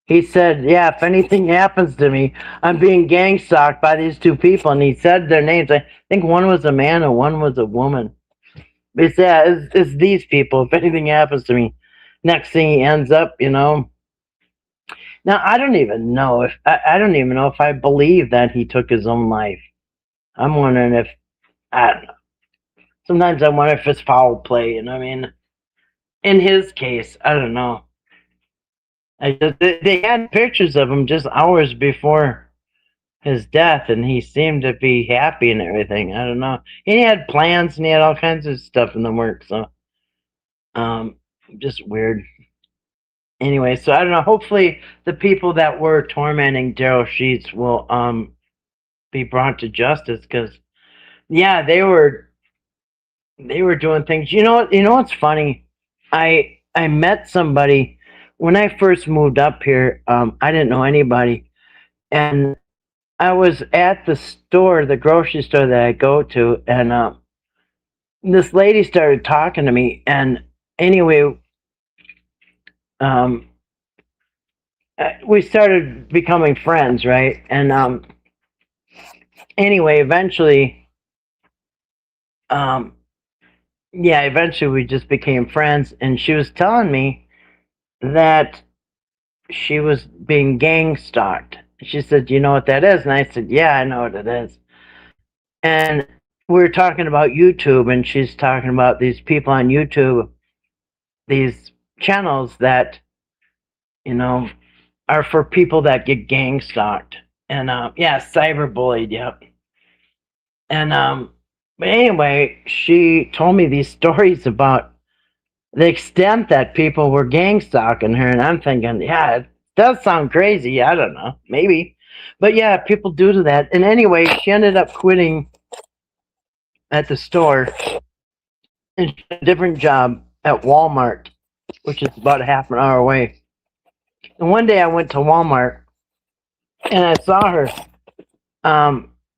[SPEAKER 1] He said, yeah, if anything happens to me, I'm being gang stalked by these two people. And he said their names. I think one was a man and one was a woman. He said, yeah, it's these people. If anything happens to me, next thing he ends up, Now, I don't even know if I believe that he took his own life. I'm wondering if, I don't know. Sometimes I wonder if it's foul play. I mean, in his case, I don't know. They had pictures of him just hours before his death, and he seemed to be happy and everything. I don't know. He had plans and he had all kinds of stuff in the works. So, just weird. Anyway, so I don't know. Hopefully, the people that were tormenting Daryl Sheets will be brought to justice because, yeah, they were doing things. You know what's funny? I met somebody when I first moved up here. I didn't know anybody, and I was at the store, the grocery store that I go to, and this lady started talking to me. And anyway, we started becoming friends, right? And anyway, eventually we just became friends. And she was telling me that she was being gang stalked. She said, "You know what that is?" And I said, "Yeah, I know what it is." And we were talking about YouTube, and she's talking about these people on YouTube, these channels that, are for people that get gang stalked. And yeah, cyberbullied, yep. And but anyway, she told me these stories about the extent that people were gang stalking her, and I'm thinking, yeah, it does sound crazy. I don't know, maybe, but yeah, people do that. And anyway, she ended up quitting at the store and a different job at Walmart, which is about a half an hour away. And one day I went to Walmart and I saw her.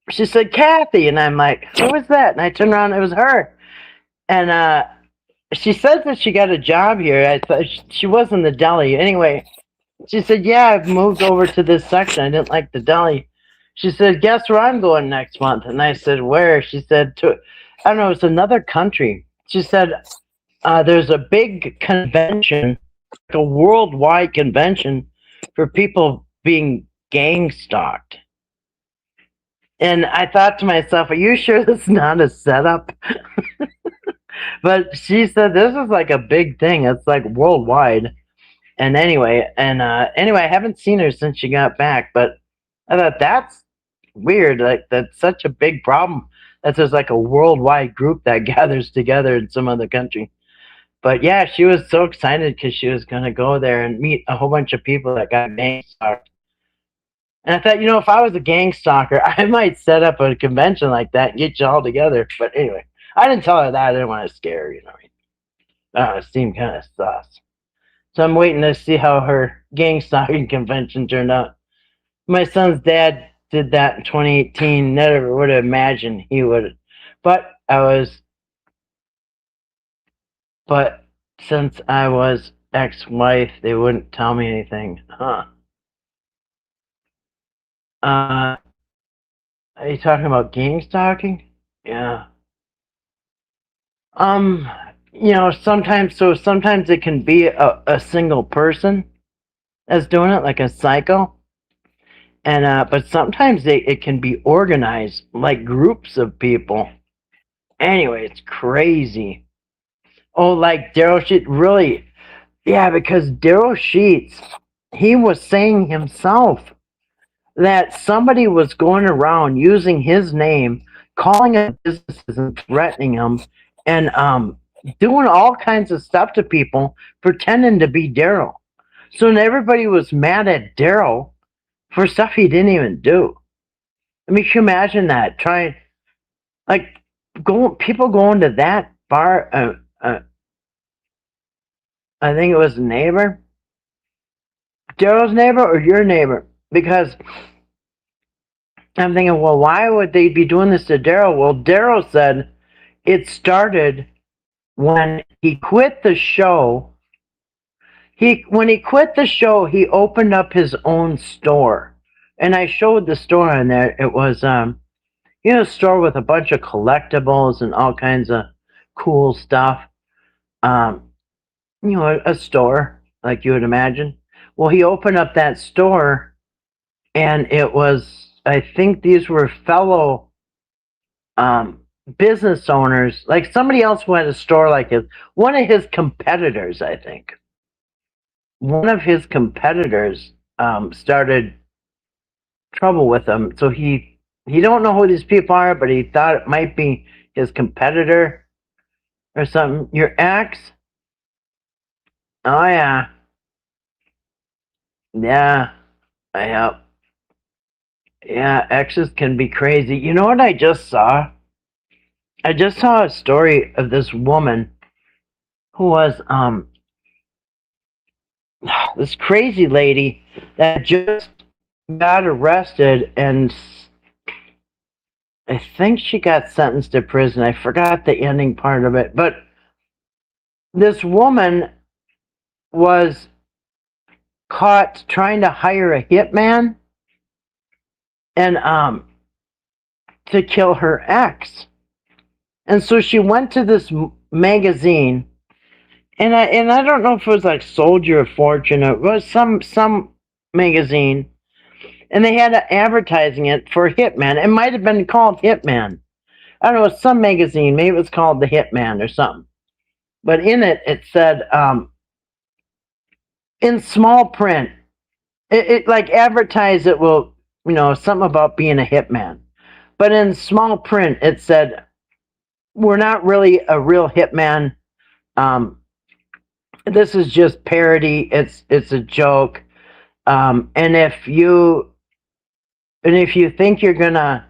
[SPEAKER 1] She said, "Kathy," and I'm like, "Who was that?" And I turned around, it was her. And she says that she got a job here. I thought she was in the deli. Anyway, she said, "Yeah, I've moved over to this section. I didn't like the deli." She said, "Guess where I'm going next month?" And I said, "Where?" She said, I don't know, it's another country. She said, "There's a big convention, like a worldwide convention for people being gang stalked." And I thought to myself, "Are you sure this is not a setup?" But she said this is like a big thing. It's like worldwide. And anyway, I haven't seen her since she got back. But I thought that's weird. Like that's such a big problem. That there's like a worldwide group that gathers together in some other country. But yeah, she was so excited because she was gonna go there and meet a whole bunch of people that got gang stalked. And I thought, if I was a gang stalker, I might set up a convention like that and get you all together. But anyway, I didn't tell her that. I didn't want to scare her, it seemed kind of sus. So I'm waiting to see how her gang stalking convention turned out. My son's dad did that in 2018. Never would have imagined he would. But but since I was ex-wife, they wouldn't tell me anything. Huh. Are you talking about gang stalking? Yeah. Um, sometimes it can be a single person that's doing it, like a psycho. And but sometimes it can be organized, like groups of people. Anyway, it's crazy. Oh, like Daryl Sheets, really? Yeah, because Daryl Sheets, he was saying himself that somebody was going around using his name, calling up businesses and threatening them, and doing all kinds of stuff to people, pretending to be Daryl. So then everybody was mad at Daryl for stuff he didn't even do. I mean, can you imagine that? Trying like people going to that bar. I think it was a neighbor, Daryl's neighbor or your neighbor, because I'm thinking, well, why would they be doing this to Daryl? Well, Daryl said it started when he quit the show. When he quit the show, he opened up his own store, and I showed the store on there. It was a store with a bunch of collectibles and all kinds of cool stuff. Um, a store like you would imagine. Well, he opened up that store, and it was, I think these were fellow business owners, like somebody else who had a store like his, one of his competitors, I think. One of his competitors started trouble with him, so he don't know who these people are, but he thought it might be his competitor or something. Your ex? Oh yeah, yeah, I help. Yeah, exes can be crazy. You know what I just saw? I just saw a story of this woman who was this crazy lady that just got arrested, and I think she got sentenced to prison. I forgot the ending part of it, but this woman was caught trying to hire a hitman and to kill her ex. And so she went to this magazine, and I don't know if it was like Soldier of Fortune or it was some magazine, and they had advertising it for Hitman. It might have been called Hitman. I don't know, some magazine. Maybe it was called The Hitman or something. But in it, it said in small print, it like advertised it will, something about being a hitman. But in small print, it said, we're not really a real hitman. This is just parody. It's a joke. And if you think you're gonna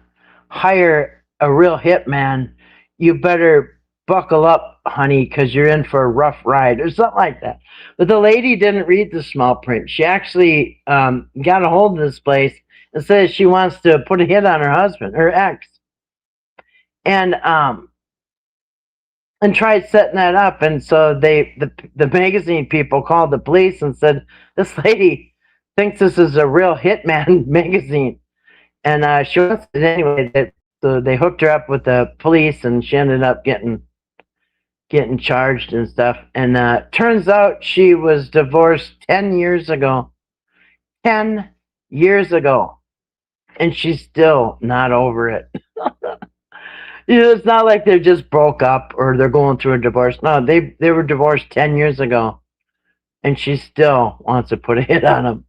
[SPEAKER 1] hire a real hitman, you better buckle up, honey, because you're in for a rough ride or something like that. But the lady didn't read the small print. She actually got a hold of this place and says she wants to put a hit on her husband, her ex, and tried setting that up. And so the magazine people called the police and said, this lady thinks this is a real hitman magazine. And she wants it anyway. So they hooked her up with the police, and she ended up getting charged and stuff. And turns out she was divorced 10 years ago. 10 years ago. And she's still not over it. It's not like they just broke up or they're going through a divorce. No, they were divorced 10 years ago, and she still wants to put a hit on him.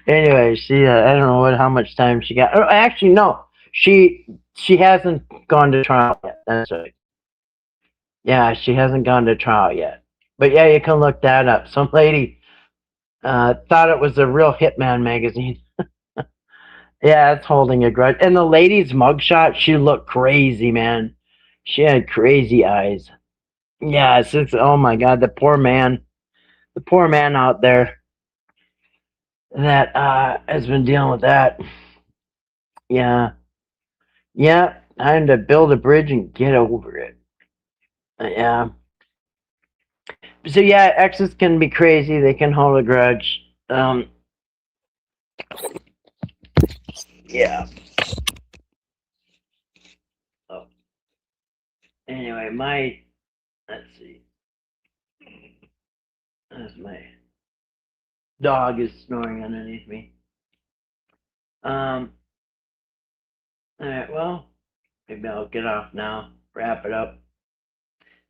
[SPEAKER 1] Anyway, she I don't know how much time she got. Oh, actually, no, she hasn't gone to trial yet. That's right. Yeah, she hasn't gone to trial yet. But yeah, you can look that up. Some lady thought it was a real Hitman magazine. Yeah, it's holding a grudge. And the lady's mugshot, she looked crazy, man. She had crazy eyes. Yeah, it's oh my God, the poor man out there that has been dealing with that. Yeah, yeah, time to build a bridge and get over it. Yeah. So yeah, exes can be crazy. They can hold a grudge. Yeah. Oh. Anyway, let's see. That's my dog is snoring underneath me. All right. Well, maybe I'll get off now. Wrap it up.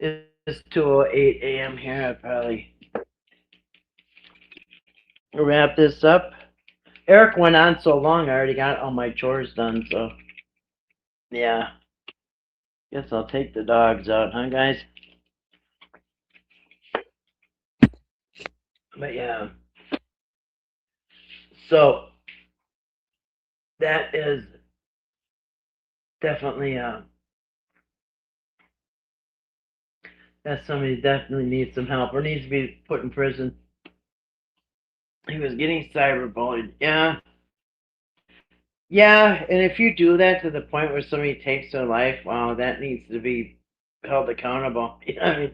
[SPEAKER 1] It's 2:08 a.m. here. I'll probably wrap this up. Eric went on so long. I already got all my chores done. So Yeah. Guess I'll take the dogs out, huh, guys? But yeah. So that is definitely that's somebody who definitely needs some help or needs to be put in prison. He was getting cyberbullied. Yeah. Yeah, and if you do that to the point where somebody takes their life, wow, that needs to be held accountable. You know what I mean?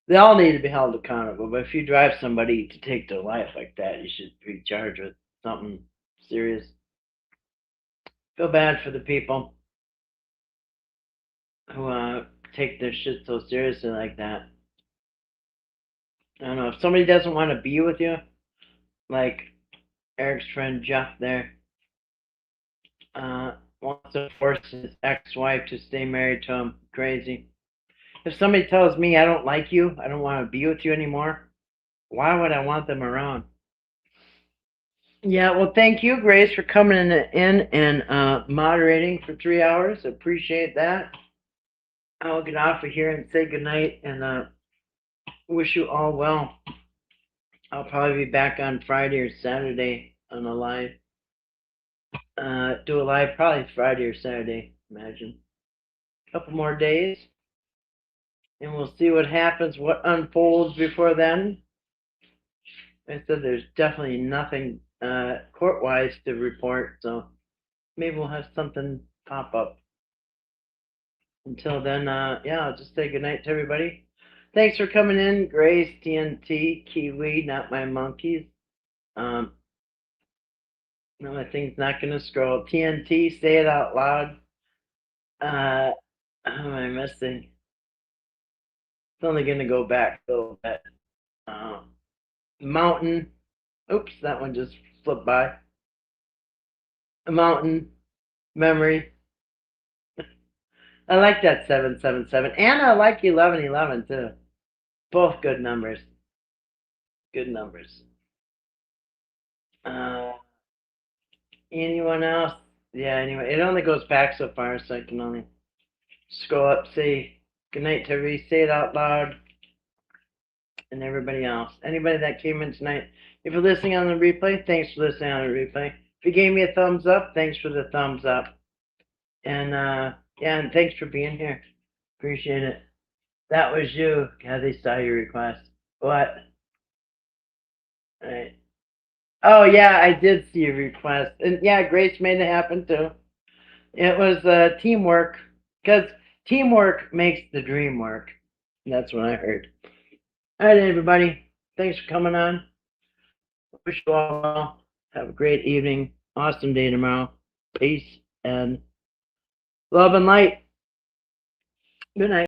[SPEAKER 1] They all need to be held accountable, but if you drive somebody to take their life like that, you should be charged with something serious. Feel bad for the people who take their shit so seriously like that. I don't know, if somebody doesn't want to be with you, like Eric's friend Jeff there, wants to force his ex-wife to stay married to him. Crazy. If somebody tells me I don't like you, I don't want to be with you anymore, why would I want them around? Yeah, well, thank you, Grace, for coming in and moderating for 3 hours. Appreciate that. I'll get off of here and say goodnight and wish you all well. I'll probably be back on Friday or Saturday on a live. Do a live probably Friday or Saturday, imagine. A couple more days, and we'll see what happens, what unfolds before then. I said there's definitely nothing court-wise to report, so maybe we'll have something pop up. Until then, yeah, I'll just say goodnight to everybody. Thanks for coming in, Grace, TNT, Kiwi, not my monkeys. No, my thing's not gonna scroll. TNT, say it out loud. What am I missing? It's only gonna go back a little bit. Mountain. Oops, that one just flipped by. A mountain. Memory. I like that 777. And I like 1111 too. Both good numbers. Good numbers. Uh, anyone else? Yeah, anyway, it only goes back so far, so I can only scroll up, say goodnight to everybody, say it out loud, and everybody else. Anybody that came in tonight, if you're listening on the replay, thanks for listening on the replay. If you gave me a thumbs up, thanks for the thumbs up. And yeah, and thanks for being here. Appreciate it. That was you. God, they saw your request. What? All right. Oh yeah, I did see your request, and yeah, Grace made it happen too. It was teamwork, because teamwork makes the dream work. That's what I heard. All right, everybody. Thanks for coming on. Wish you all well. Have a great evening. Awesome day tomorrow. Peace and love and light. Good night.